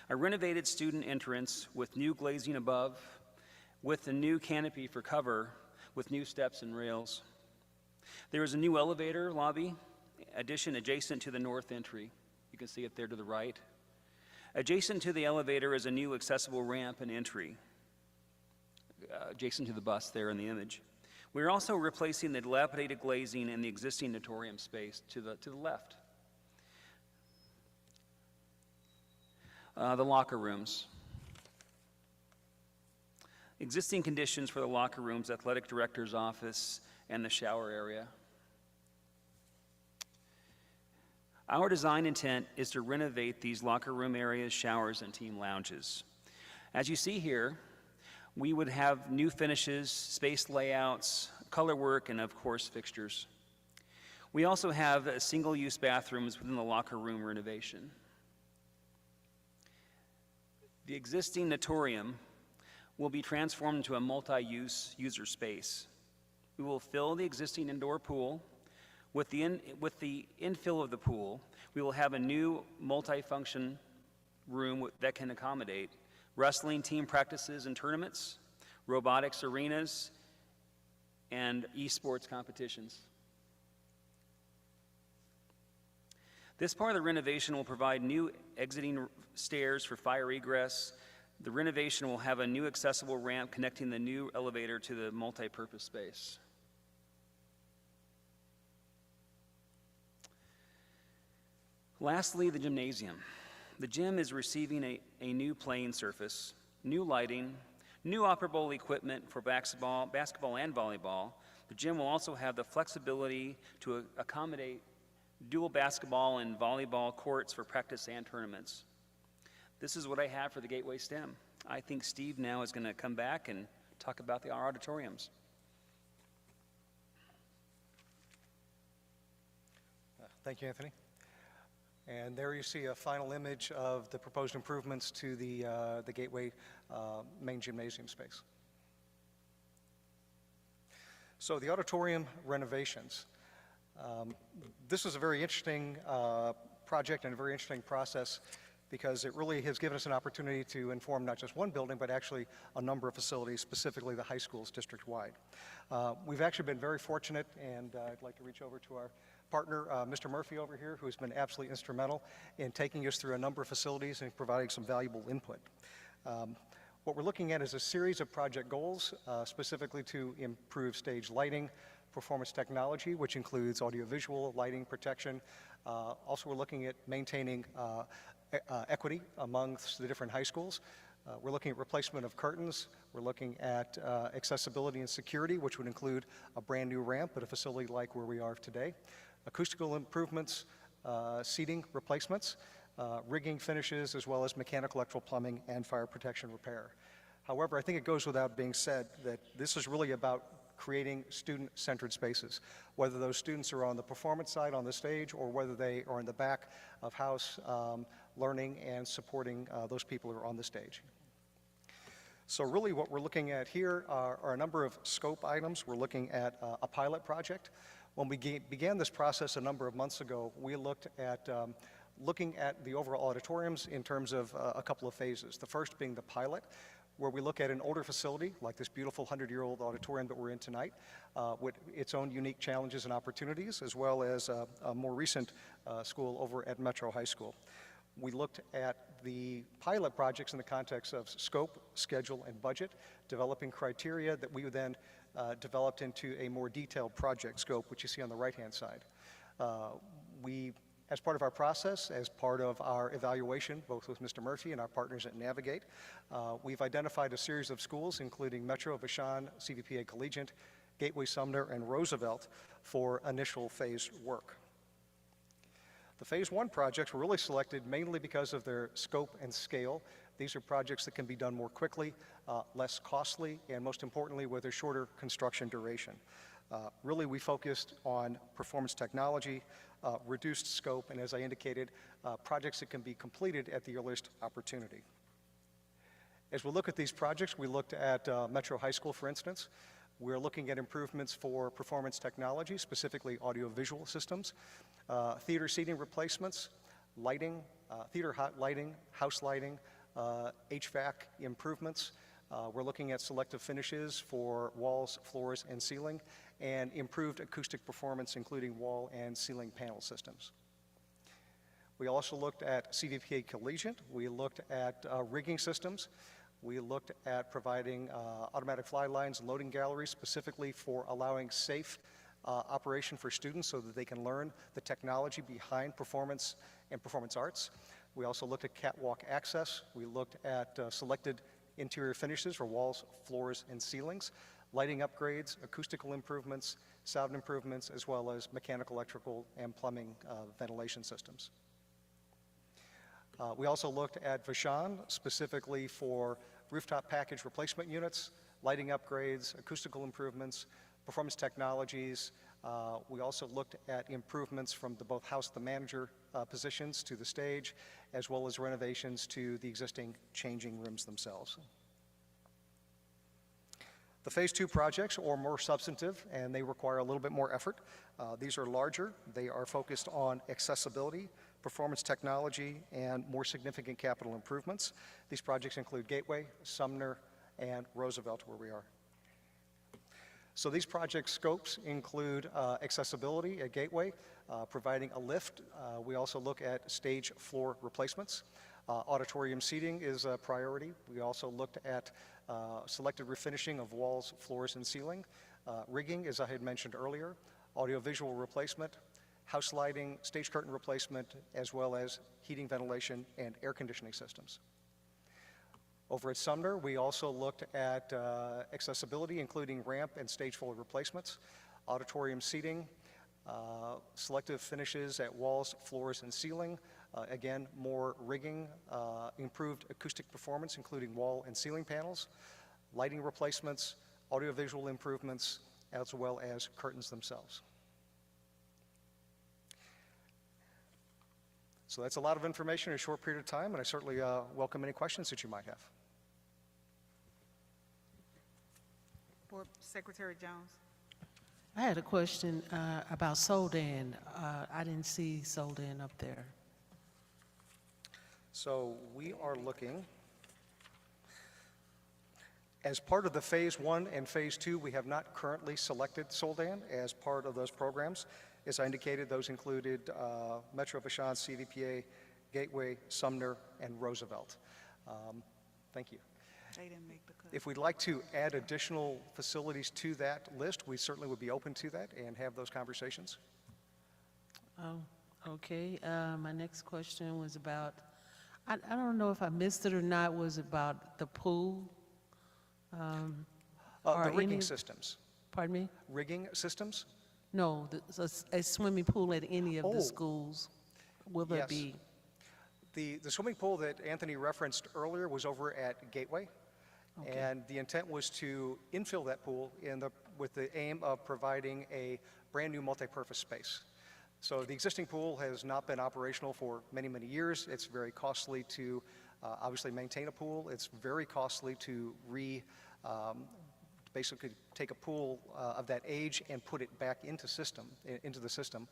A renovated student entrance with new glazing above, with a new canopy for cover, with new steps and rails. There is a new elevator lobby addition adjacent to the north entry. You can see it there to the right. Adjacent to the elevator is a new accessible ramp and entry, adjacent to the bus there in the image. We're also replacing the dilapidated glazing in the existing auditorium space to the left. The locker rooms. Existing conditions for the locker rooms, athletic director's office, and the shower area. Our design intent is to renovate these locker room areas, showers, and team lounges. As you see here, we would have new finishes, space layouts, color work, and of course, fixtures. We also have single-use bathrooms within the locker room renovation. The existing auditorium will be transformed into a multi-use user space. We will fill the existing indoor pool. With the infill of the pool, we will have a new multi-function room that can accommodate wrestling team practices and tournaments, robotics arenas, and esports competitions. This part of the renovation will provide new exiting stairs for fire egress. The renovation will have a new accessible ramp connecting the new elevator to the multi-purpose space. Lastly, the gymnasium. The gym is receiving a new playing surface, new lighting, new operable equipment for basketball and volleyball. The gym will also have the flexibility to accommodate dual basketball and volleyball courts for practice and tournaments. This is what I have for the Gateway STEM. I think Steve now is going to come back and talk about our auditoriums. Thank you, Anthony. And there you see a final image of the proposed improvements to the Gateway main gymnasium space. So the auditorium renovations. This is a very interesting project and a very interesting process because it really has given us an opportunity to inform not just one building, but actually a number of facilities, specifically the high schools district-wide. We've actually been very fortunate, and I'd like to reach over to our partner, Mr. Murphy over here, who's been absolutely instrumental in taking us through a number of facilities and providing some valuable input. What we're looking at is a series of project goals, specifically to improve stage lighting, performance technology, which includes audiovisual, lighting, protection. Also, we're looking at maintaining equity amongst the different high schools. We're looking at replacement of curtains. We're looking at accessibility and security, which would include a brand new ramp at a facility like where we are today. Acoustical improvements, seating replacements, rigging finishes, as well as mechanical, electrical, plumbing, and fire protection repair. However, I think it goes without being said that this is really about creating student-centered spaces, whether those students are on the performance side on the stage or whether they are in the back of house learning and supporting those people who are on the stage. So really what we're looking at here are a number of scope items. We're looking at a pilot project. When we began this process a number of months ago, we looked at looking at the overall auditoriums in terms of a couple of phases. The first being the pilot, where we look at an older facility, like this beautiful 100-year-old auditorium that we're in tonight, with its own unique challenges and opportunities, as well as a more recent school over at Metro High School. We looked at the pilot projects in the context of scope, schedule, and budget, developing criteria that we then developed into a more detailed project scope, which you see on the right-hand side. As part of our process, as part of our evaluation, both with Mr. Murphy and our partners at Navigate, we've identified a series of schools, including Metro, Vashon, CVPA Collegiate, Gateway Sumner, and Roosevelt, for initial phase work. The phase one projects were really selected mainly because of their scope and scale. These are projects that can be done more quickly, less costly, and most importantly, with a shorter construction duration. Really, we focused on performance technology, reduced scope, and as I indicated, projects that can be completed at the earliest opportunity. As we look at these projects, we looked at Metro High School, for instance. We're looking at improvements for performance technology, specifically audiovisual systems, theater seating replacements, lighting, theater lighting, house lighting, HVAC improvements. We're looking at selective finishes for walls, floors, and ceiling, and improved acoustic performance, including wall and ceiling panel systems. We also looked at CVPA collegiate. We looked at rigging systems. We looked at providing automatic fly lines and loading galleries, specifically for allowing safe operation for students so that they can learn the technology behind performance and performance arts. We also looked at catwalk access. We looked at selected interior finishes for walls, floors, and ceilings, lighting upgrades, acoustical improvements, sound improvements, as well as mechanical, electrical, and plumbing ventilation systems. We also looked at Vashon, specifically for rooftop package replacement units, lighting upgrades, acoustical improvements, performance technologies. We also looked at improvements from both house the manager positions to the stage, as well as renovations to the existing changing rooms themselves. The Phase 2 projects are more substantive, and they require a little bit more effort. These are larger. They are focused on accessibility, performance technology, and more significant capital improvements. These projects include Gateway, Sumner, and Roosevelt, where we are. So these project scopes include accessibility at Gateway, providing a lift. We also look at stage floor replacements. Auditorium seating is a priority. We also looked at selected refinishing of walls, floors, and ceiling. Rigging, as I had mentioned earlier, audiovisual replacement, house lighting, stage curtain replacement, as well as heating, ventilation, and air conditioning systems. Over at Sumner, we also looked at accessibility, including ramp and stage floor replacements, auditorium seating, selective finishes at walls, floors, and ceiling. Again, more rigging, improved acoustic performance, including wall and ceiling panels, lighting replacements, audiovisual improvements, as well as curtains themselves. So that's a lot of information in a short period of time, and I certainly welcome any questions that you might have. Board Secretary Jones. I had a question about Soldan. I didn't see Soldan up there. So we are looking, as part of the Phase 1 and Phase 2, we have not currently selected Soldan as part of those programs. As I indicated, those included Metro Vashon, CVPA, Gateway, Sumner, and Roosevelt. Thank you. They didn't make the cut. If we'd like to add additional facilities to that list, we certainly would be open to that and have those conversations. Oh, okay. My next question was about, I don't know if I missed it or not, was about the pool. The rigging systems. Pardon me? Rigging systems? No, a swimming pool at any of the schools. Will there be? The swimming pool that Anthony referenced earlier was over at Gateway. Okay. And the intent was to infill that pool with the aim of providing a brand new multi-purpose space. So the existing pool has not been operational for many, many years. It's very costly to obviously maintain a pool. It's very costly to basically take a pool of that age and put it back into the system.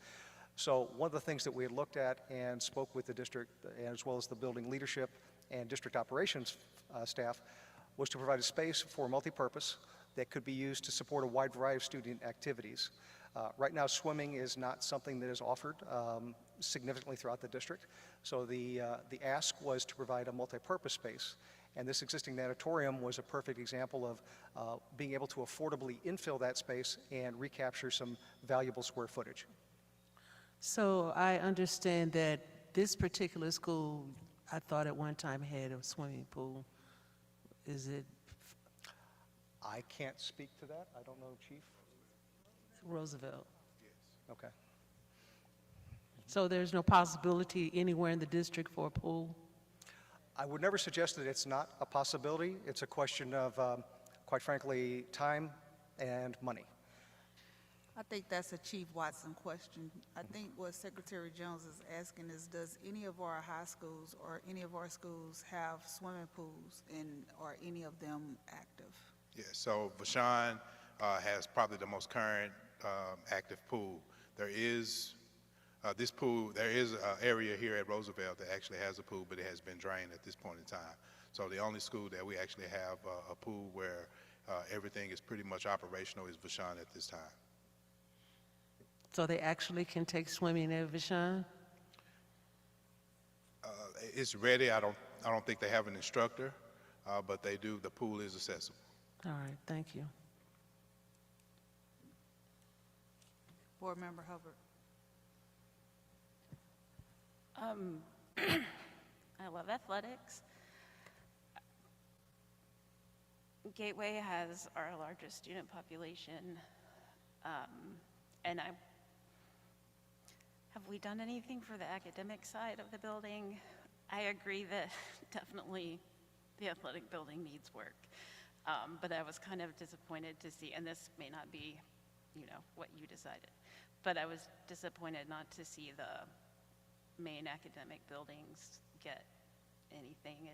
So one of the things that we had looked at and spoke with the district, as well as the building leadership and district operations staff, was to provide a space for multipurpose that could be used to support a wide variety of student activities. Right now, swimming is not something that is offered significantly throughout the district. So the ask was to provide a multipurpose space. And this existing natatorium was a perfect example of being able to affordably infill that space and recapture some valuable square footage. So I understand that this particular school, I thought at one time had a swimming pool. Is it? I can't speak to that. I don't know, Chief. Roosevelt. Okay. So there's no possibility anywhere in the district for a pool? I would never suggest that it's not a possibility. It's a question of, quite frankly, time and money. I think that's a Chief Watson question. I think what Secretary Jones is asking is, does any of our high schools or any of our schools have swimming pools, and are any of them active? Yeah, so Vashon has probably the most current active pool. There is this pool, there is an area here at Roosevelt that actually has a pool, but it has been drained at this point in time. So the only school that we actually have a pool where everything is pretty much operational is Vashon at this time. So they actually can take swimming at Vashon? It's ready. I don't think they have an instructor, but they do. The pool is accessible. All right, thank you. Board Member Hubbard. I love athletics. Gateway has our largest student population, and have we done anything for the academic side of the building? I agree that definitely the athletic building needs work, but I was kind of disappointed to see, and this may not be, what you decided, but I was disappointed not to see the main academic buildings get anything.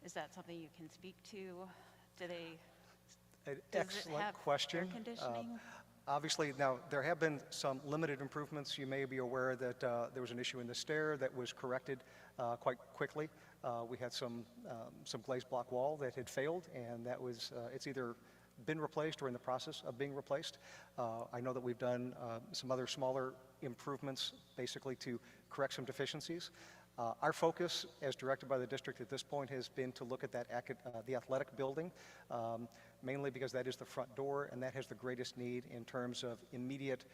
Is that something you can speak to? Do they? Excellent question. Air conditioning? Obviously, now, there have been some limited improvements. You may be aware that there was an issue in the stair that was corrected quite quickly. We had some glazed block wall that had failed, and that was, it's either been replaced or in the process of being replaced. I know that we've done some other smaller improvements, basically to correct some deficiencies. Our focus, as directed by the district at this point, has been to look at that the athletic building, mainly because that is the front door, and that has the greatest need in terms of immediate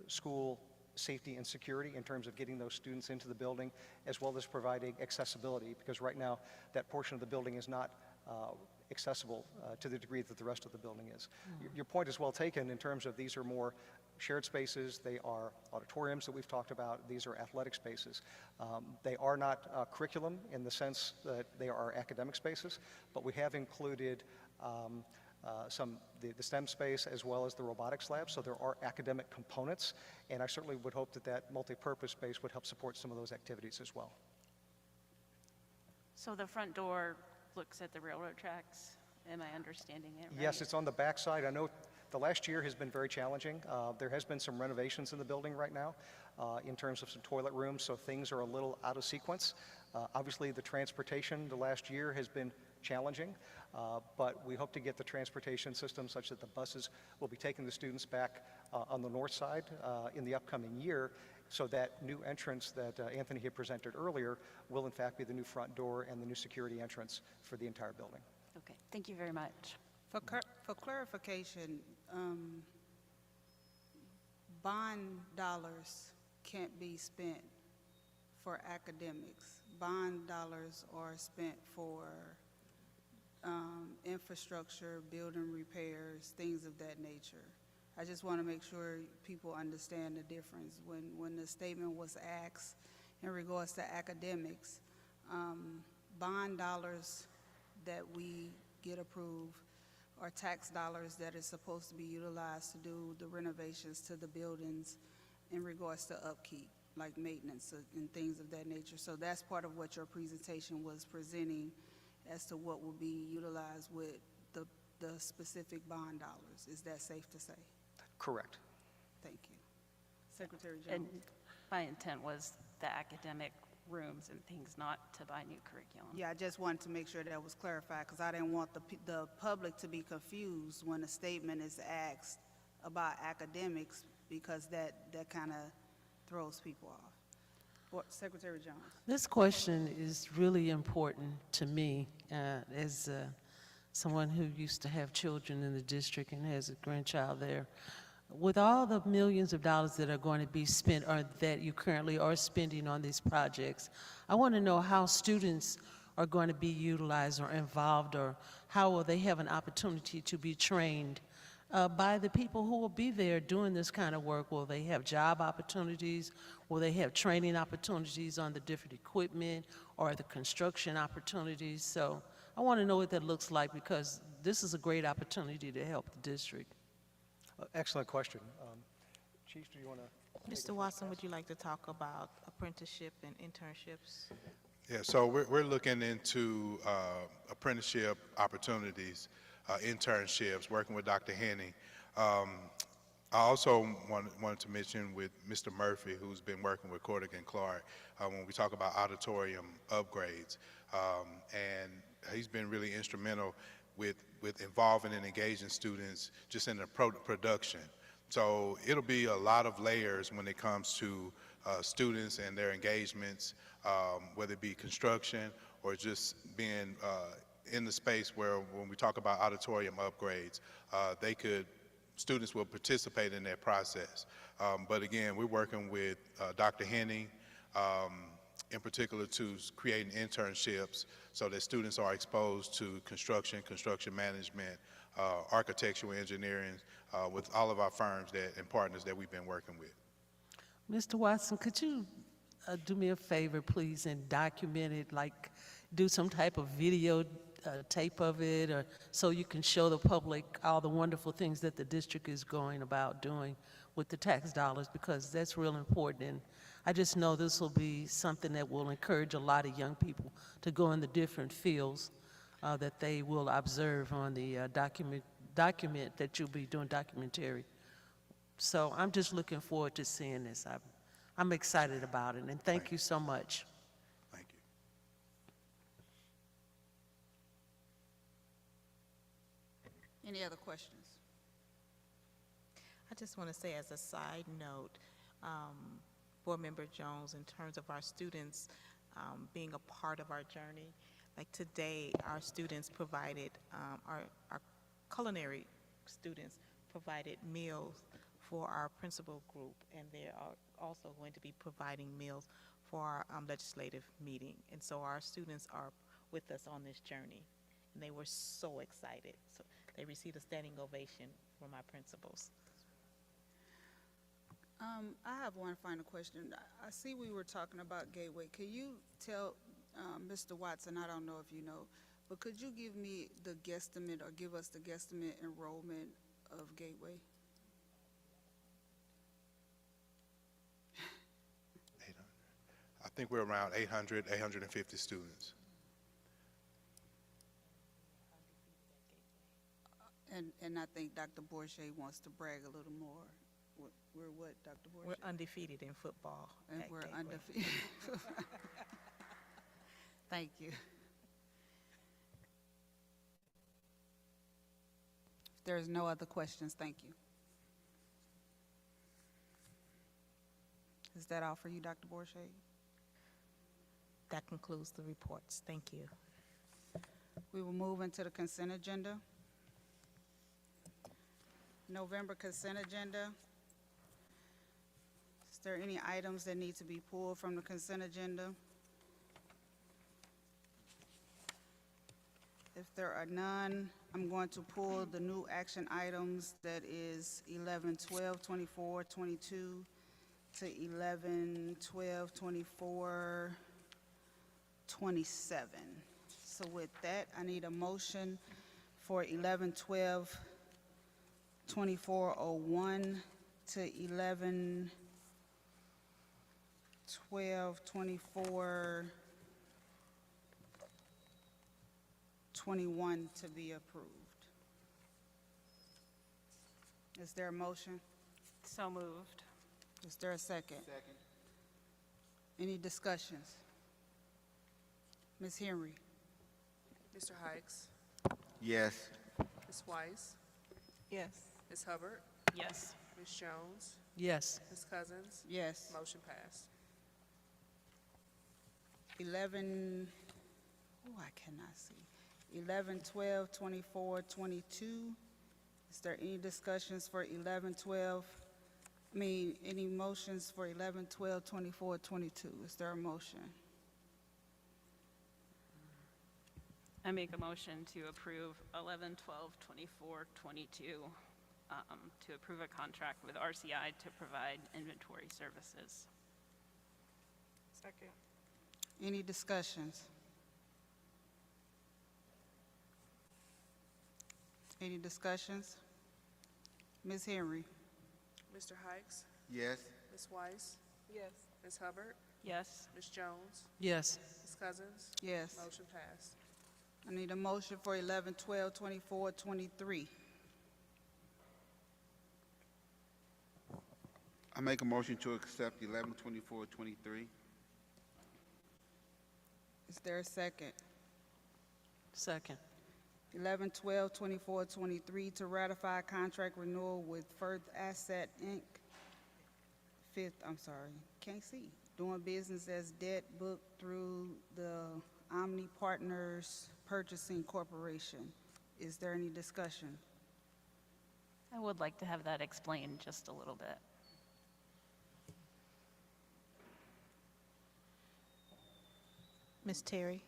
school safety and security, in terms of getting those students into the building, as well as providing accessibility, because right now that portion of the building is not accessible to the degree that the rest of the building is. Your point is well taken in terms of these are more shared spaces, they are auditoriums that we've talked about, these are athletic spaces. They are not curriculum in the sense that they are academic spaces, but we have included the STEM space as well as the robotics lab, so there are academic components, and I certainly would hope that that multi-purpose space would help support some of those activities as well. So the front door looks at the railroad tracks. Am I understanding it right? Yes, it's on the back side. I know the last year has been very challenging. There has been some renovations in the building right now in terms of some toilet rooms, so things are a little out of sequence. Obviously, the transportation the last year has been challenging, but we hope to get the transportation system such that the buses will be taking the students back on the north side in the upcoming year, so that new entrance that Anthony had presented earlier will in fact be the new front door and the new security entrance for the entire building. Okay, thank you very much. For clarification, bond dollars can't be spent for academics. Bond dollars are spent for infrastructure, building repairs, things of that nature. I just want to make sure people understand the difference. When the statement was asked in regards to academics, bond dollars that we get approved are tax dollars that are supposed to be utilized to do the renovations to the buildings in regards to upkeep, like maintenance and things of that nature. So that's part of what your presentation was presenting as to what will be utilized with the specific bond dollars. Is that safe to say? Correct. Thank you. Secretary Jones. And my intent was the academic rooms and things, not to buy new curriculum. Yeah, I just wanted to make sure that was clarified because I didn't want the public to be confused when a statement is asked about academics, because that kind of throws people off. Secretary Jones. This question is really important to me as someone who used to have children in the district and has a grandchild there. With all the millions of dollars that are going to be spent or that you currently are spending on these projects, I want to know how students are going to be utilized or involved, or how will they have an opportunity to be trained by the people who will be there doing this kind of work. Will they have job opportunities? Will they have training opportunities on the different equipment or the construction opportunities? So I want to know what that looks like, because this is a great opportunity to help the district. Excellent question. Chief, do you want to? Mr. Watson, would you like to talk about apprenticeship and internships? Yeah, so we're looking into apprenticeship opportunities, internships, working with Dr. Henning. I also wanted to mention with Mr. Murphy, who's been working with Cordick and Clark, when we talk about auditorium upgrades. And he's been really instrumental with involving and engaging students just in the production. So it'll be a lot of layers when it comes to students and their engagements, whether it be construction or just being in the space where when we talk about auditorium upgrades, students will participate in that process. But again, we're working with Dr. Henning, in particular to creating internships so that students are exposed to construction management, architectural engineering, with all of our firms and partners that we've been working with. Mr. Watson, could you do me a favor, please, and document it, like do some type of video tape of it, or so you can show the public all the wonderful things that the district is going about doing with the tax dollars, because that's real important. And I just know this will be something that will encourage a lot of young people to go in the different fields that they will observe on the document that you'll be doing documentary. So I'm just looking forward to seeing this. I'm excited about it, and thank you so much. Thank you. Any other questions? I just want to say as a side note, Board Member Jones, in terms of our students being a part of our journey, like today, our students provided, our culinary students provided meals for our principal group, and they are also going to be providing meals for our legislative meeting. And so our students are with us on this journey, and they were so excited. So they received a standing ovation from our principals. I have one final question. I see we were talking about Gateway. Can you tell Mr. Watson, I don't know if you know, but could you give me the guesstimate or give us the guesstimate enrollment of Gateway? 800. I think we're around 800, 850 students. And I think Dr. Bourget wants to brag a little more. We're what, Dr. Bourget? We're undefeated in football. And at we're Gateway. undefeated. Thank you. If there's no other questions, thank you. Is that all for you, Dr. Bourget? That concludes the reports. Thank you. We will move into the consent agenda. November consent agenda. Is there any items that need to be pulled from the consent agenda? If there are none, I'm going to pull the new action items, that is 11, 12, 24, 22 to 11, 12, 24, 27. So with that, I need a motion for 11, 12, 2401 to 11, 12, 24, 21 to be approved. Is there a motion? So moved. Is there a second? Second. Any discussions? Ms. Henry? Mr. Hikes? Yes. Ms. Weiss? Yes. Ms. Hubbard? Yes. Ms. Jones? Yes. Ms. Cousins? Yes. Motion passed. 11, oh, I cannot see. 11, 12, 24, 22. Is there any discussions for 11, 12? Any motions for 11, 12, 24, 22? Is there a motion? I make a motion to approve 11, 12, 24, 22, to approve a contract with RCI to provide inventory services. Second. Any discussions? Any discussions? Ms. Henry? Mr. Hikes? Yes. Ms. Weiss? Yes. Ms. Hubbard? Yes. Ms. Jones? Yes. Ms. Cousins? Yes. Motion passed. I need a motion for 11, 12, 24, 23. I make a motion to accept 11, 24, 23. Is there a second? Second. 11, 12, 24, 23 to ratify contract renewal with Firth Asset Inc. Can't see. Doing business as debt book through the Omni Partners Purchasing Corporation. Is there any discussion? I would like to have that explained just a little bit. Ms. Terry?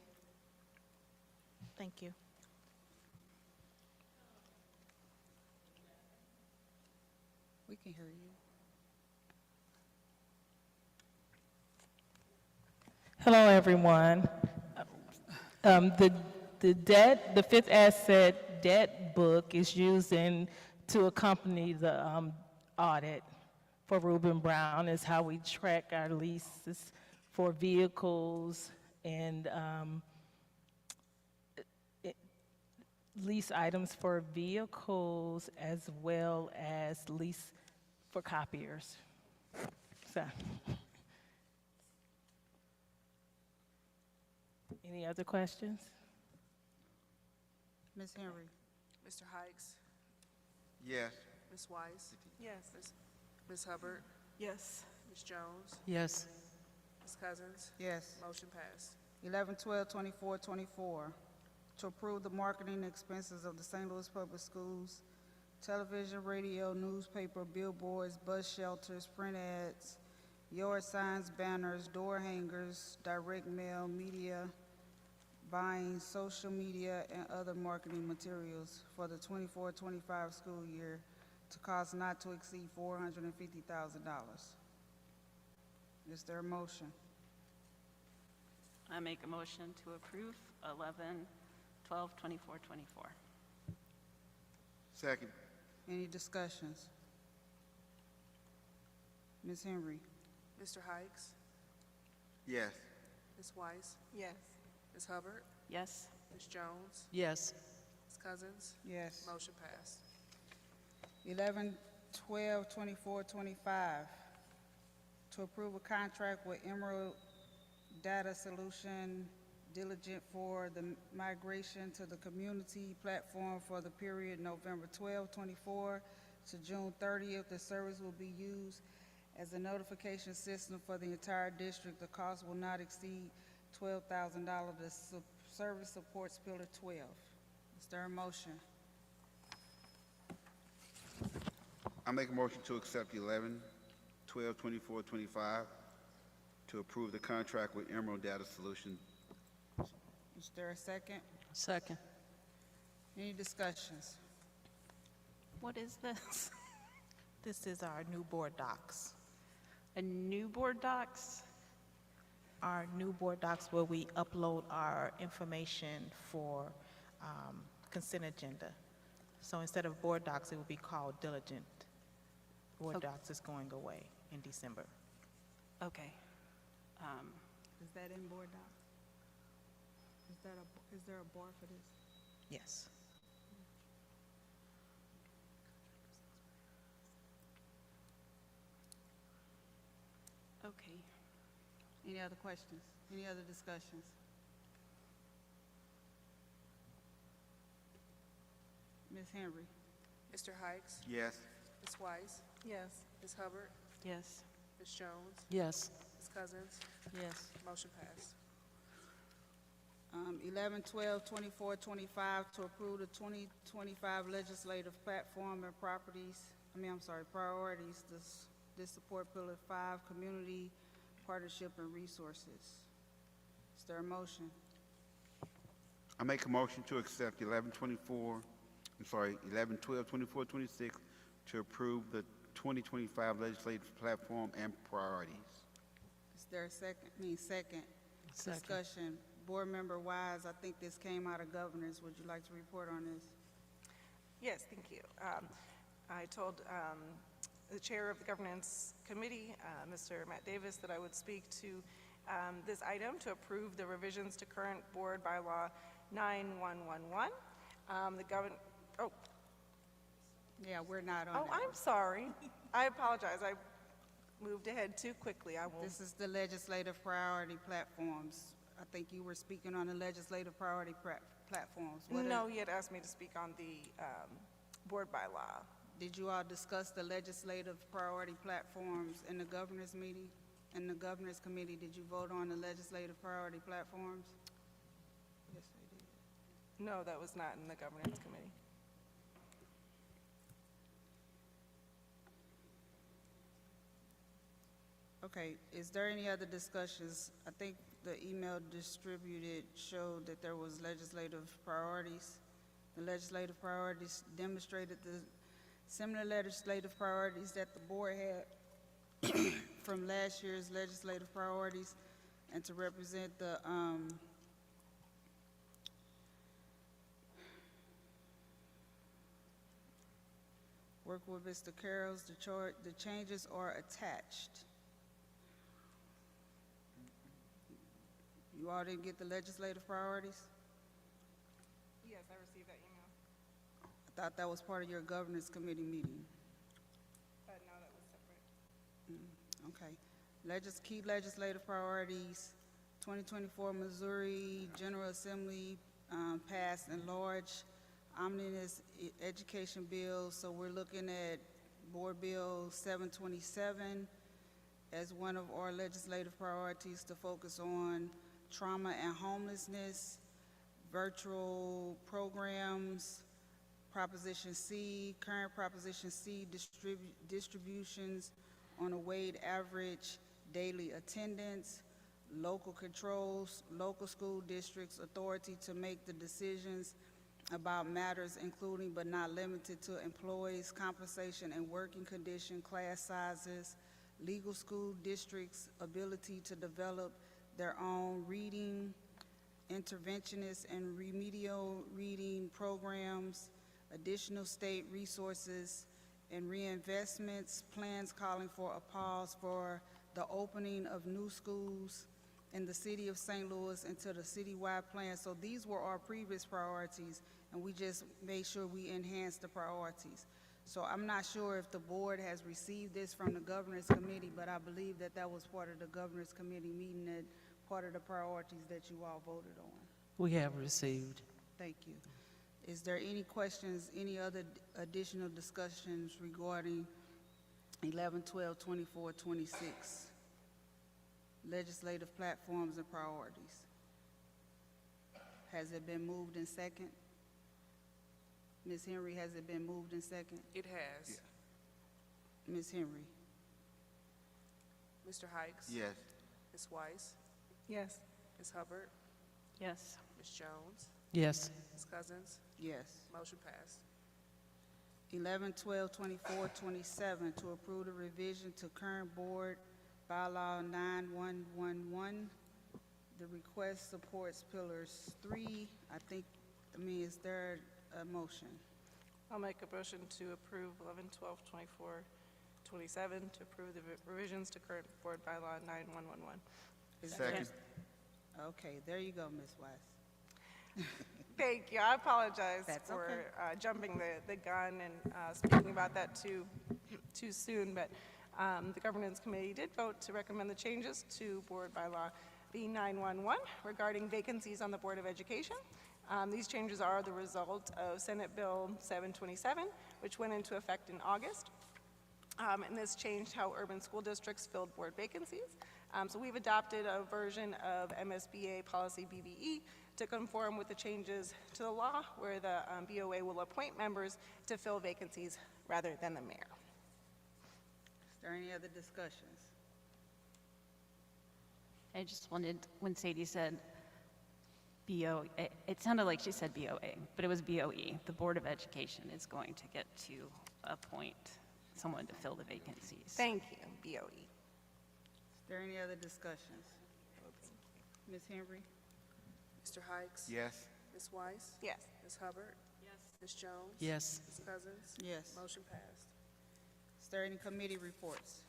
Thank you. We can hear you. Hello, everyone. The Fifth Asset debt book is used to accompany the audit for Reuben Brown. Is how we track our leases for vehicles and lease items for vehicles as well as lease for copiers. So. Any other questions? Ms. Henry? Mr. Hikes? Yes. Ms. Weiss? Yes. Ms. Hubbard? Yes. Ms. Jones? Yes. Ms. Cousins? Yes. Motion passed. 11, 12, 24, 24, to approve the marketing expenses of the St. Louis Public Schools, television, radio, newspaper, billboards, bus shelters, print ads, yard signs, banners, door hangers, direct mail, media, buying, social media, and other marketing materials for the 24-25 school year to cost not to exceed $450,000. Is there a motion? I make a motion to approve 11, 12, 24, 24. Second. Any discussions? Ms. Henry? Mr. Hikes? Yes. Ms. Weiss? Yes. Ms. Hubbard? Yes. Ms. Jones? Yes. Ms. Cousins? Yes. Motion passed. 11, 12, 24, 25, to approve a contract with Emerald Data Solution Diligent for the migration to the community platform for the period November 12, 24 to June 30th. The service will be used as a notification system for the entire district. The cost will not exceed $12,000. The service supports Pillar 12. Is there a motion? I make a motion to accept 11, 12, 24, 25, to approve the contract with Emerald Data Solution. Is there a second? Second. Any discussions? What is this? This is our new board docs. A new board docs? Our new board docs where we upload our information for consent agenda. So instead of board docs, it will be called diligent. Board docs is going away in December. Okay. Is that in board docs? Is there a bar for this? Yes. Okay. Any other questions? Any other discussions? Ms. Henry? Mr. Hikes? Yes. Ms. Weiss? Yes. Ms. Hubbard? Yes. Ms. Jones? Yes. Ms. Cousins? Yes. Motion passed. 11, 12, 24, 25, to approve the 2025 legislative platform and priorities. This support Pillar 5, community partnership and resources. Is there a motion? I make a motion to accept 11, 12, 24, 26, to approve the 2025 legislative platform and priorities. Is there a second? Second. Second. Discussion. Board Member Wise, I think this came out of governance. Would you like to report on this? Yes, thank you. I told the chair of the governance committee, Mr. Matt Davis, that I would speak to this item to approve the revisions to current board bylaw 9111. Yeah, we're not on Oh, that. I'm sorry. I apologize. I moved ahead too quickly. I will. This is the legislative priority platforms. I think you were speaking on the legislative priority platforms. No, he had asked me to speak on the board bylaw. Did you all discuss the legislative priority platforms in the governor's meeting? In the governor's committee, did you vote on the legislative priority platforms? Yes, they did. No, that was not in the governance committee. Okay, is there any other discussions? I think the email distributed showed that there was legislative priorities. The legislative priorities demonstrated the similar legislative priorities that the board had from last year's legislative priorities, and to represent the work with Mr. Carroll's, the changes are attached. You all didn't get the legislative priorities? Yes, I received that email. I thought that was part of your governance committee meeting. No, that was separate. Okay. Key legislative priorities, 2024 Missouri General Assembly passed and large omnibus education bills. So we're looking at Board Bill 727 as one of our legislative priorities to focus on trauma and homelessness, virtual programs, Proposition C, current Proposition C distributions on a weighted average daily attendance, local controls, local school districts' authority to make the decisions about matters including but not limited to employees' compensation and working condition, class sizes, legal school districts' ability to develop their own reading, interventionist and remedial reading programs, additional state resources and reinvestments, plans calling for a pause for the opening of new schools in the city of St. Louis into the citywide plan. So these were our previous priorities, and we just made sure we enhanced the priorities. So I'm not sure if the board has received this from the governance committee, but I believe that that was part of the governance committee meeting, that part of the priorities that you all voted on. We have received. Thank you. Is there any questions, any other additional discussions regarding 11, 12, 24, 26? Legislative platforms and priorities. Has it been moved in second? Ms. Henry, has it been moved in second? It has. Ms. Henry? Mr. Hikes? Yes. Ms. Weiss? Yes. Ms. Hubbard? Yes. Ms. Jones? Yes. Ms. Cousins? Yes. Motion passed. 11, 12, 24, 27, to approve the revision to current board bylaw 9111. The request supports pillars 3. Is there a motion? I'll make a motion to approve 11, 12, 24, 27, to approve the revisions to current board bylaw 9111. Second. Okay, there you go, Ms. Weiss. Thank you. I apologize That's for okay. jumping the gun and speaking about that too soon, but the governance committee did vote to recommend the changes to board bylaw B911 regarding vacancies on the Board of Education. These changes are the result of Senate Bill 727, which went into effect in August. And this changed how urban school districts filled board vacancies. So we've adopted a version of MSBA policy BBE to conform with the changes to the law, where the BOA will appoint members to fill vacancies rather than the mayor. Is there any other discussions? I just wanted, when Sadie said BO, it sounded like she said BOA, but it was BOE. The Board of Education is going to get to appoint someone to fill the vacancies. Thank you, BOE. Is there any other discussions? Ms. Henry? Mr. Hikes? Yes. Ms. Weiss? Yes. Ms. Hubbard? Yes. Ms. Jones? Yes. Ms. Cousins? Yes. Motion passed. Is there any committee reports?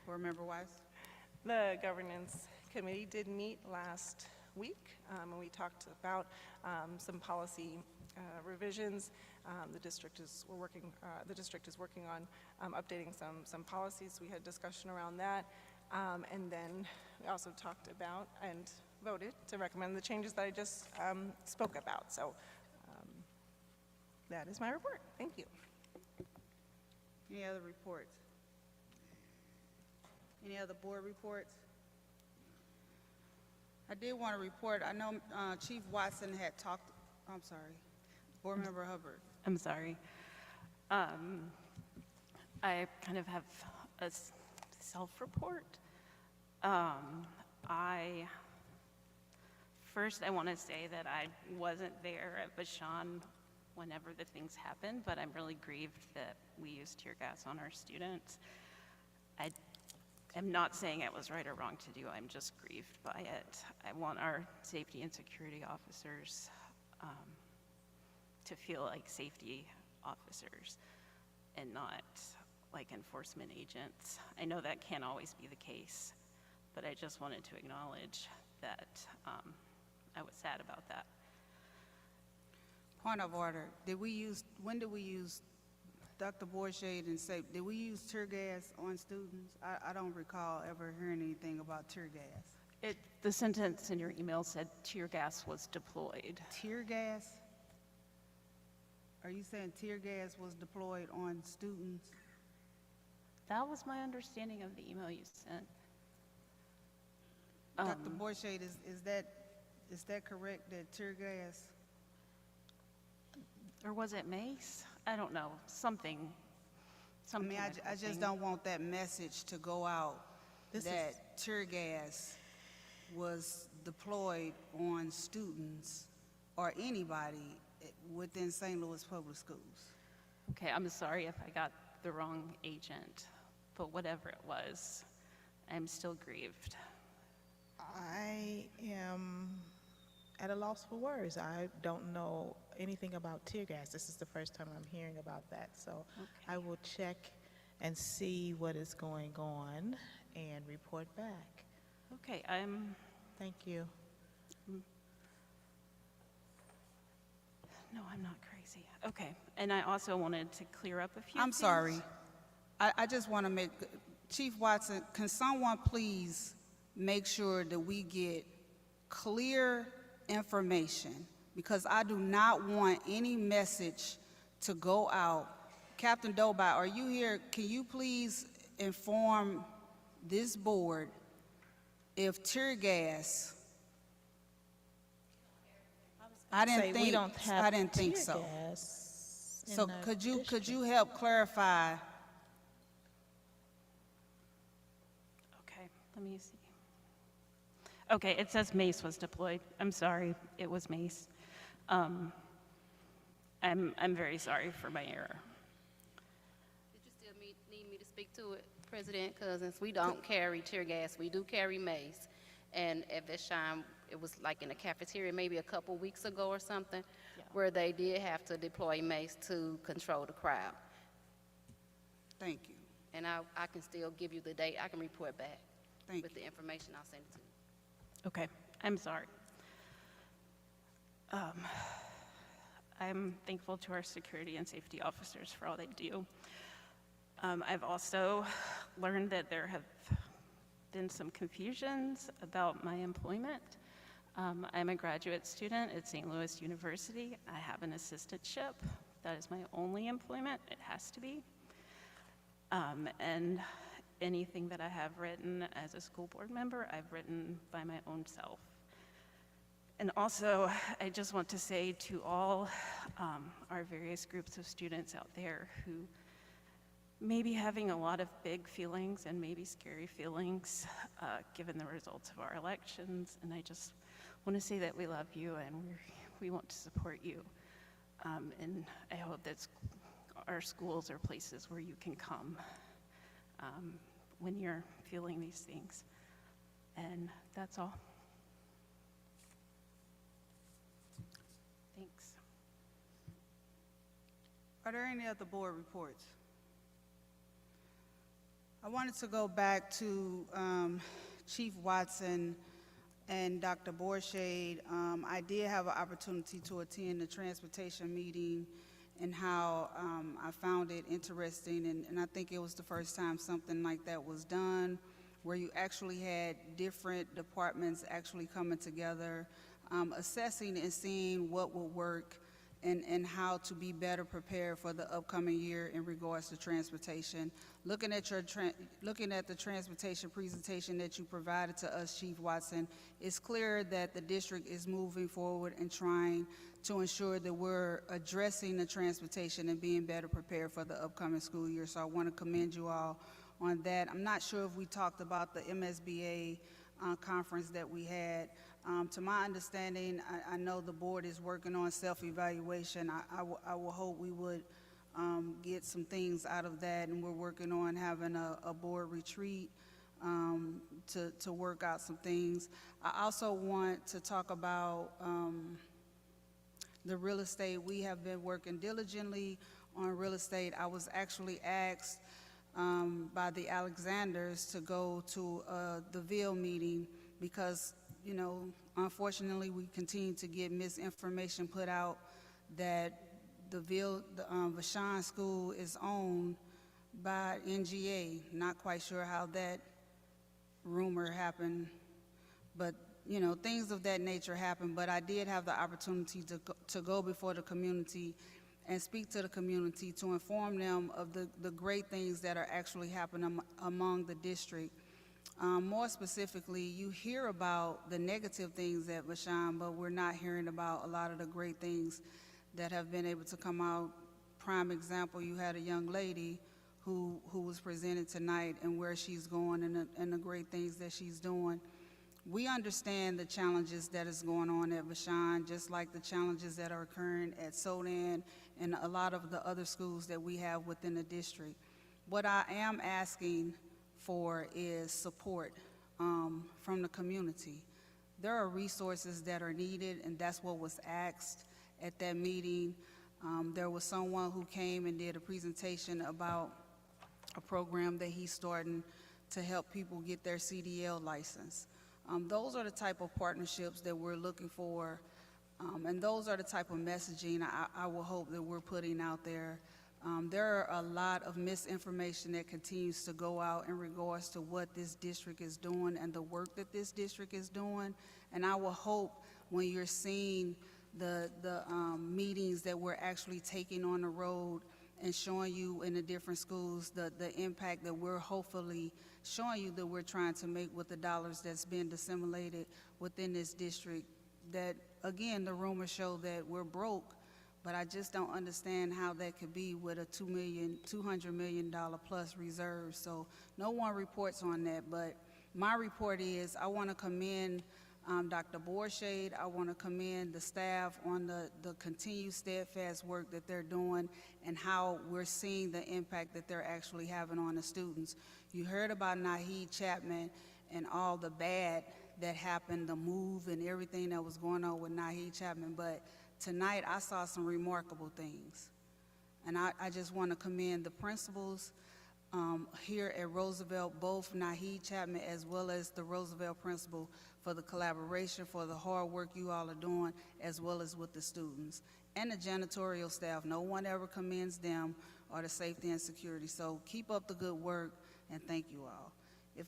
Board Member Wise? The governance committee did meet last week, and we talked about some policy revisions. The district is working on updating some policies. We had discussion around that, and then we also talked about and voted to recommend the changes that I just spoke about. So that is my report. Thank you. Any other reports? Any other board reports? I did want to report, I know Chief Watson had talked, I'm sorry, Board Member Hubbard. I'm sorry. I kind of have a self-report. First, I want to say that I wasn't there at Vashon whenever the things happened, but I'm really grieved that we used tear gas on our students. I'm not saying it was right or wrong to do, I'm just grieved by it. I want our safety and security officers to feel like safety officers and not like enforcement agents. I know that can't always be the case, but I just wanted to acknowledge that I was sad about that. Point of order, when did we use, Dr. Bourget and say, did we use tear gas on students? I don't recall ever hearing anything about tear gas. The sentence in your email said tear gas was deployed. Tear gas? Are you saying tear gas was deployed on students? That was my understanding of the email you sent. Dr. Bourget, is that correct, that tear gas? Or was it mace? I don't know, something. I mean, I just don't want that message to go out that tear gas was deployed on students or anybody within St. Louis Public Schools. Okay, I'm sorry if I got the wrong agent, but whatever it was, I'm still grieved. I am at a loss for words. I don't know anything about tear gas. This is the first time I'm hearing about that. So I will check and see what is going on and report back. Okay, Thank you. No, I'm not crazy. Okay, and I also wanted to clear up a few I'm things. sorry. I just want to make, Chief Watson, can someone please make sure that we get clear information? Because I do not want any message to go out. Captain Dobai, are you here? Can you please inform this board if tear gas, I didn't think so. So could you help clarify? Okay, let me see. Okay, it says mace was deployed. I'm sorry, it was mace. I'm very sorry for my error. Did you still need me to speak to it, President Cousins? We don't carry tear gas. We do carry mace. And at Vashon, it was like in the cafeteria maybe a couple weeks ago or something, where they did have to deploy mace to control the crowd. Thank you. And I can still give you the date. I can report back Thank with the information. I'll send it to you. Okay, I'm sorry. I'm thankful to our security and safety officers for all they do. I've also learned that there have been some confusions about my employment. I'm a graduate student at St. Louis University. I have an assistantship. That is my only employment. It has to be. And anything that I have written as a school board member, I've written by my own self. And also, I just want to say to all our various groups of students out there who may be having a lot of big feelings and maybe scary feelings given the results of our elections, and I just want to say that we love you and we want to support you. And I hope that our schools are places where you can come when you're feeling these things. And that's all. Are there any other board reports? I wanted to go back to Chief Watson and Dr. Borshade. I did have an opportunity to attend the transportation meeting, and how I found it interesting, and I think it was the first time something like that was done, where you actually had different departments actually coming together, assessing and seeing what would work and how to be better prepared for the upcoming year in regards to transportation. Looking at the transportation presentation that you provided to us, Chief Watson, it's clear that the district is moving forward and trying to ensure that we're addressing the transportation and being better prepared for the upcoming school year. So I want to commend you all on that. I'm not sure if we talked about the MSBA conference that we had. To my understanding, I know the board is working on self-evaluation. I will hope we would get some things out of that, and we're working on having a board retreat to work out some things. I also want to talk about the real estate. We have been working diligently on real estate. I was actually asked by the Alexanders to go to the Ville meeting because, you know, unfortunately we continue to get misinformation put out that the Vashon School is owned by NGA. Not quite sure how that rumor happened, but you know, things of that nature happen. But I did have the opportunity to go before the community and speak to the community to inform them of the great things that are actually happening among the district. More specifically, you hear about the negative things at Vashon, but we're not hearing about a lot of the great things that have been able to come out. Prime example, you had a young lady who was presented tonight and where she's going and the great things that she's doing. We understand the challenges that is going on at Vashon, just like the challenges that are occurring at Sodan and a lot of the other schools that we have within the district. What I am asking for is support from the community. There are resources that are needed, and that's what was asked at that meeting. There was someone who came and did a presentation about a program that he's starting to help people get their CDL license. Those are the type of partnerships that we're looking for, and those are the type of messaging I will hope that we're putting out there. There are a lot of misinformation that continues to go out in regards to what this district is doing and the work that this district is doing, and I will hope when you're seeing the meetings that we're actually taking on the road and showing you in the different schools the impact that we're hopefully showing you that we're trying to make with the dollars that's being disseminated within this district. That, again, the rumors show that we're broke, but I just don't understand how that could be with a $200 million plus reserve. So no one reports on that, but my report is I want to commend Dr. Borshade. I want to commend the staff on the continued steadfast work that they're doing and how we're seeing the impact that they're actually having on the students. You heard about Naheed Chapman and all the bad that happened, the move and everything that was going on with Naheed Chapman, but tonight I saw some remarkable things. And I just want to commend the principals here at Roosevelt, both Naheed Chapman as well as the Roosevelt principal, for the collaboration, for the hard work you all are doing, as well as with the students. And the janitorial staff, no one ever commends them or the safety and security. So keep up the good work, and thank you all. If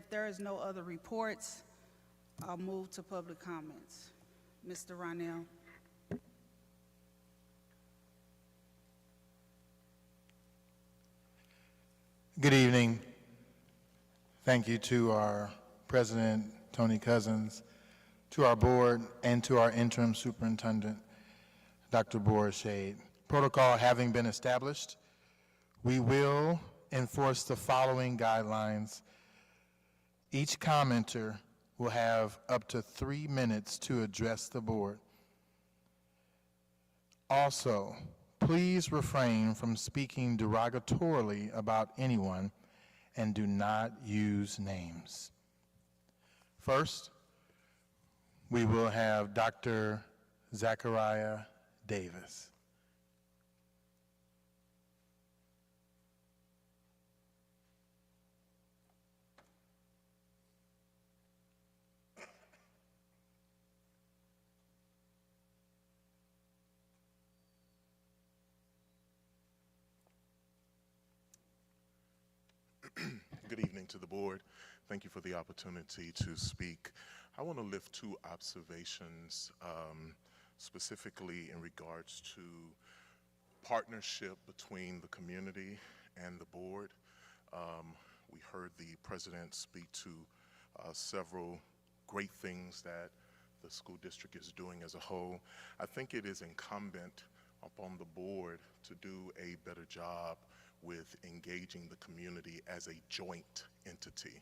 there is no other reports, I'll move to public comments. Mr. Ronell. Good evening. Thank you to our President, Tony Cousins, to our board, and to our interim superintendent, Dr. Borshade. Protocol having been established, we will enforce the following guidelines. Each commenter will have up to 3 minutes to address the board. Also, please refrain from speaking derogatorily about anyone and do not use names. First, we will have Dr. Zachariah Davis. to the board. Thank you for the opportunity to speak. I want to lift two observations, specifically in regards to partnership between the community and the board. We heard the president speak to several great things that the school district is doing as a whole. I think it is incumbent upon the board to do a better job with engaging the community as a joint entity.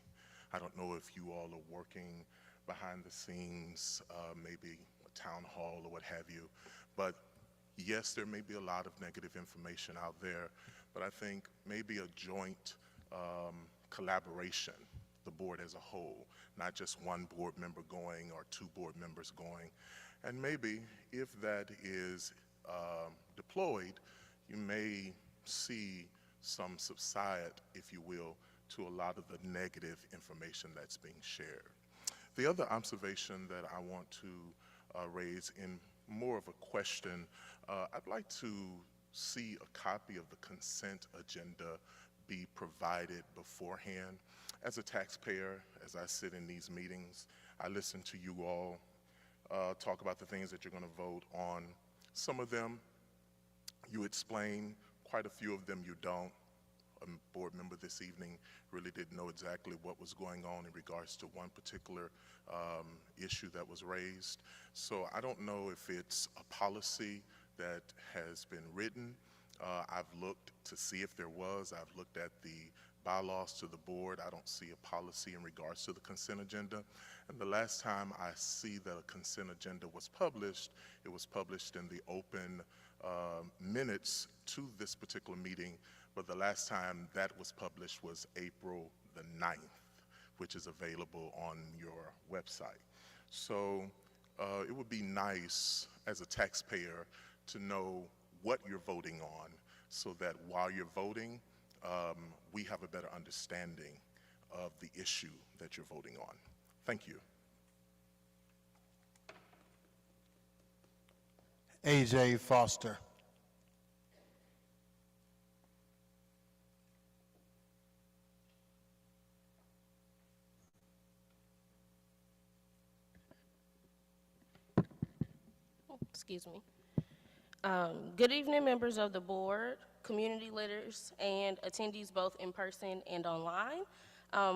I don't know if you all are working behind the scenes, maybe a town hall or what have you, but yes, there may be a lot of negative information out there, but I think maybe a joint collaboration, the board as a whole, not just one board member going or two board members going. And maybe if that is deployed, you may see some subside, if you will, to a lot of the negative information that's being shared. The other observation that I want to raise in more of a question, I'd like to see a copy of the consent agenda be provided beforehand. As a taxpayer, as I sit in these meetings, I listen to you all talk about the things that you're going to vote on. Some of them you explain, quite a few of them you don't. A board member this evening really didn't know exactly what was going on in regards to one particular issue that was raised. So I don't know if it's a policy that has been written. I've looked to see if there was. I've looked at the bylaws to the board. I don't see a policy in regards to the consent agenda. And the last time I see that a consent agenda was published, it was published in the open minutes to this particular meeting, but the last time that was published was April the 9th, which is available on your website. So it would be nice as a taxpayer to know what you're voting on so that while you're voting, we have a better understanding of the issue that you're voting on. Thank you. A.J. Foster. Excuse me. Good evening, members of the board, community leaders, and attendees both in person and online.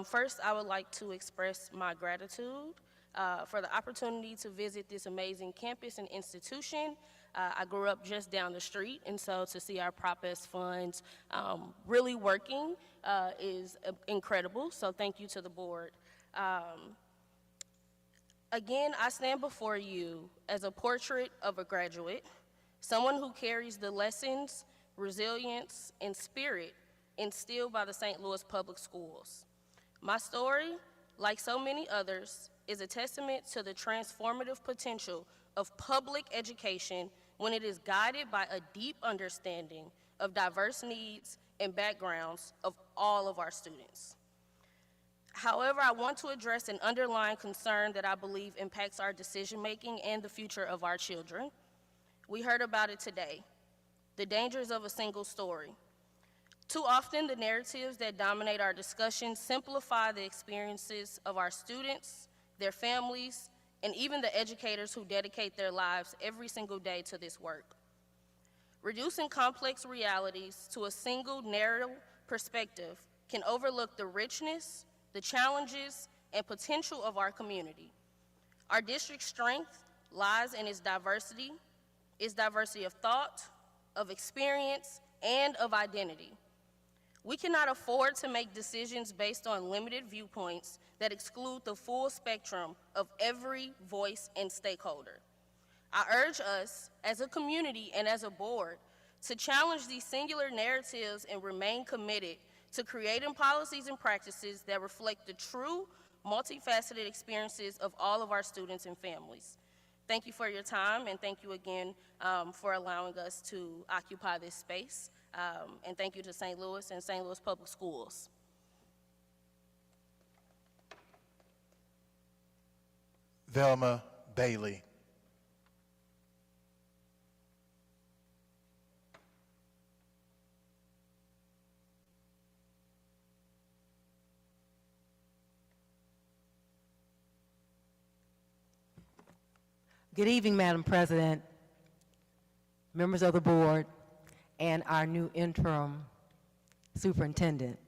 First, I would like to express my gratitude for the opportunity to visit this amazing campus and institution. I grew up just down the street, and so to see our Prop S funds really working is incredible, so thank you to the board. Again, I stand before you as a portrait of a graduate, someone who carries the lessons, resilience, and spirit instilled by the St. Louis Public Schools. My story, like so many others, is a testament to the transformative potential of public education when it is guided by a deep understanding of diverse needs and backgrounds of all of our students. However, I want to address an underlying concern that I believe impacts our decision-making and the future of our children. We heard about it today, the dangers of a single story. Too often, the narratives that dominate our discussion simplify the experiences of our students, their families, and even the educators who dedicate their lives every single day to this work. Reducing complex realities to a single narrow perspective can overlook the richness, the challenges, and potential of our community. Our district's strength lies in its diversity of thought, of experience, and of identity. We cannot afford to make decisions based on limited viewpoints that exclude the full spectrum of every voice and stakeholder. I urge us, as a community and as a board, to challenge these singular narratives and remain committed to creating policies and practices that reflect the true, multifaceted experiences of all of our students and families. Thank you for your time, and thank you again for allowing us to occupy this space. And thank you to St. Louis and St. Louis Public Schools. Velma Bailey. Good evening, Madam President, members of the board, and our new interim superintendent.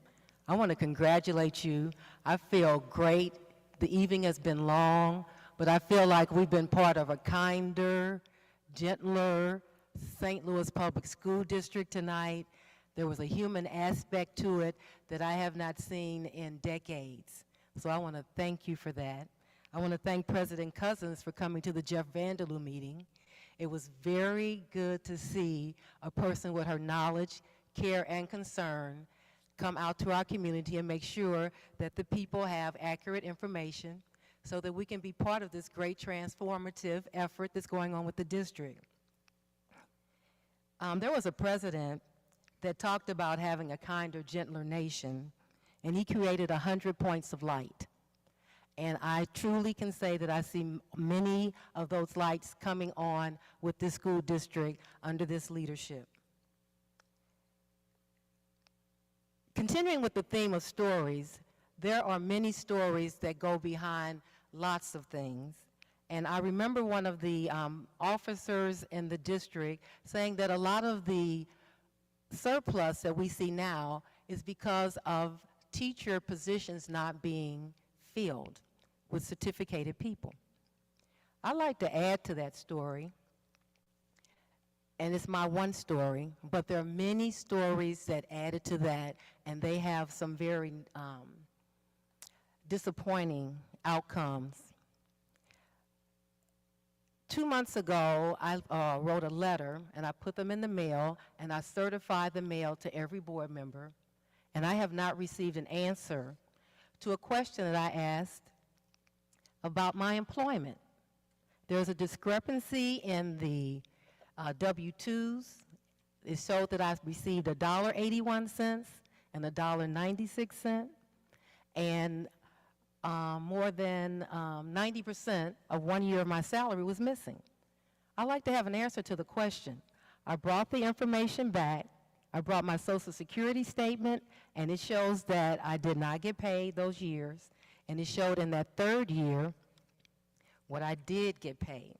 I want to congratulate you. I feel great. The evening has been long, but I feel like we've been part of a kinder, gentler St. Louis Public School District tonight. There was a human aspect to it that I have not seen in decades. So I want to thank you for that. I want to thank President Cousins for coming to the Jeff Vanderloo meeting. It was very good to see a person with her knowledge, care, and concern come out to our community and make sure that the people have accurate information so that we can be part of this great transformative effort that's going on with the district. There was a president that talked about having a kinder, gentler nation, and he created 100 points of light. And I truly can say that I see many of those lights coming on with this school district under this leadership. Continuing with the theme of stories, there are many stories that go behind lots of things. And I remember one of the officers in the district saying that a lot of the surplus that we see now is because of teacher positions not being filled with certificated people. I'd like to add to that story, and it's my one story, but there are many stories that added to that, and they have some very disappointing outcomes. 2 months ago, I wrote a letter, and I put them in the mail, and I certified the mail to every board member, and I have not received an answer to a question that I asked about my employment. There's a discrepancy in the W-2s. It showed that I received $1.81 and $1.96, and more than 90% of 1 year of my salary was missing. I'd like to have an answer to the question. I brought the information back. I brought my Social Security statement, and it shows that I did not get paid those years, and it showed in that third year what I did get paid.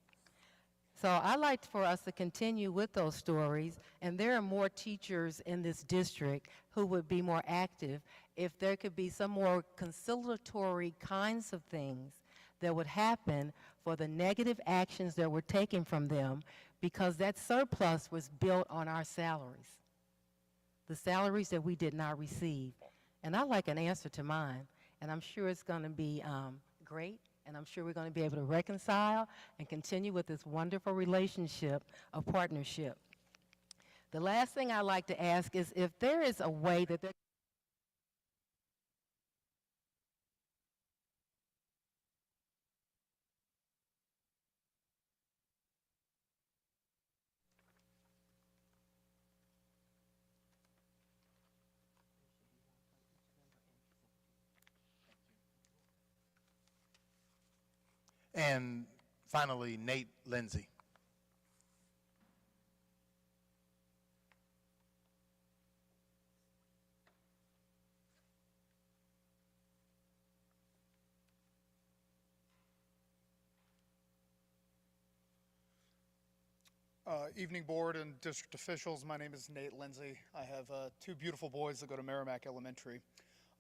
So I'd like for us to continue with those stories, and there are more teachers in this district who would be more active if there could be some more conciliatory kinds of things that would happen for the negative actions that were taken from them, because that surplus was built on our salaries, the salaries that we did not receive. And I'd like an answer to mine, and I'm sure it's going to be great, and I'm sure we're going to be able to reconcile and continue with this wonderful relationship of partnership. The last thing I'd like to ask is if there is a way that there And finally, Nate Lindsay. Evening board and district officials, my name is Nate Lindsay. I have two beautiful boys that go to Merrimack Elementary.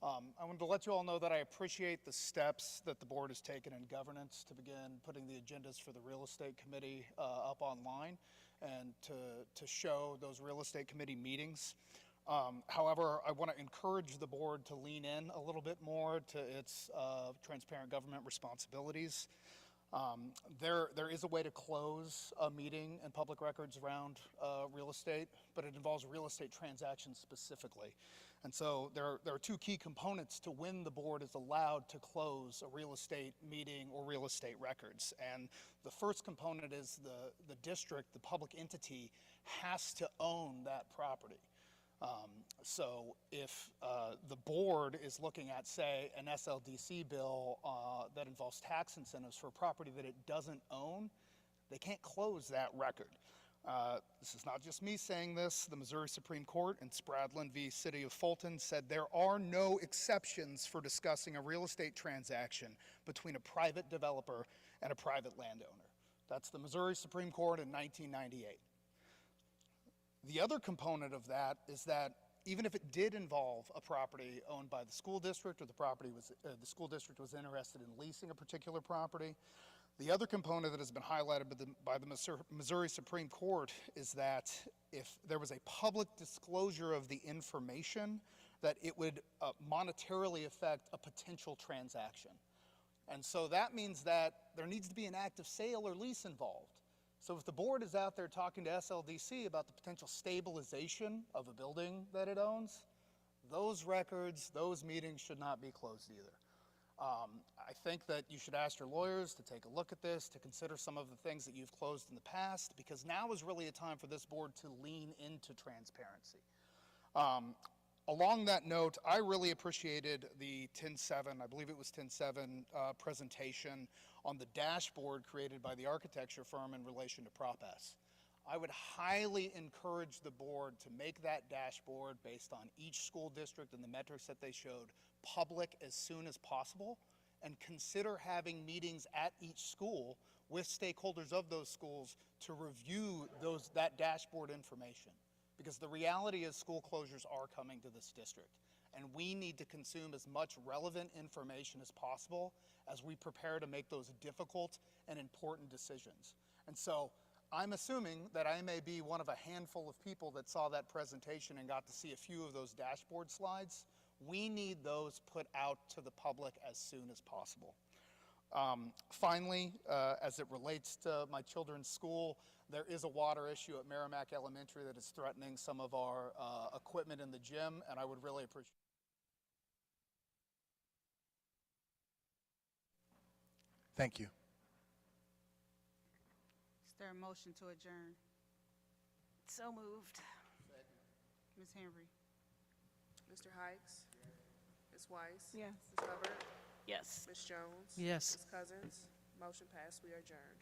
I wanted to let you all know that I appreciate the steps that the board has taken in governance to begin putting the agendas for the real estate committee up online and to show those real estate committee meetings. However, I want to encourage the board to lean in a little bit more to its transparent government responsibilities. There is a way to close a meeting and public records around real estate, but it involves real estate transactions specifically. And so there are two key components to when the board is allowed to close a real estate meeting or real estate records. And the first component is the district, the public entity, has to own that property. So if the board is looking at, say, an SLDC bill that involves tax incentives for a property that it doesn't own, they can't close that record. This is not just me saying this. The Missouri Supreme Court in Spradlin v. City of Fulton said there are no exceptions for discussing a real estate transaction between a private developer and a private landowner. That's the Missouri Supreme Court in 1998. The other component of that is that even if it did involve a property owned by the school district, or the school district was interested in leasing a particular property, the other component that has been highlighted by the Missouri Supreme Court is that if there was a public disclosure of the information, that it would monetarily affect a potential transaction. And so that means that there needs to be an active sale or lease involved. So if the board is out there talking to SLDC about the potential stabilization of a building that it owns, those records, those meetings should not be closed either. I think that you should ask your lawyers to take a look at this, to consider some of the things that you've closed in the past, because now is really a time for this board to lean into transparency. Along that note, I really appreciated the 10-7, I believe it was 10-7 presentation on the dashboard created by the architecture firm in relation to Prop S. I would highly encourage the board to make that dashboard based on each school district and the metrics that they showed public as soon as possible, and consider having meetings at each school with stakeholders of those schools to review that dashboard information. Because the reality is school closures are coming to this district, and we need to consume as much relevant information as possible as we prepare to make those difficult and important decisions. And so I'm assuming that I may be one of a handful of people that saw that presentation and got to see a few of those dashboard slides. We need those put out to the public as soon as possible. Finally, as it relates to my children's school, there is a water issue at Merrimack Elementary that is threatening some of our equipment in the gym, and I would really appreciate. Thank you. Is there a motion to adjourn? So moved. Ms. Henry? Mr. Hikes? Ms. Weiss? Yes. Ms. Hubbard? Yes. Ms. Jones? Yes. Ms. Cousins? Motion passed. We are adjourned.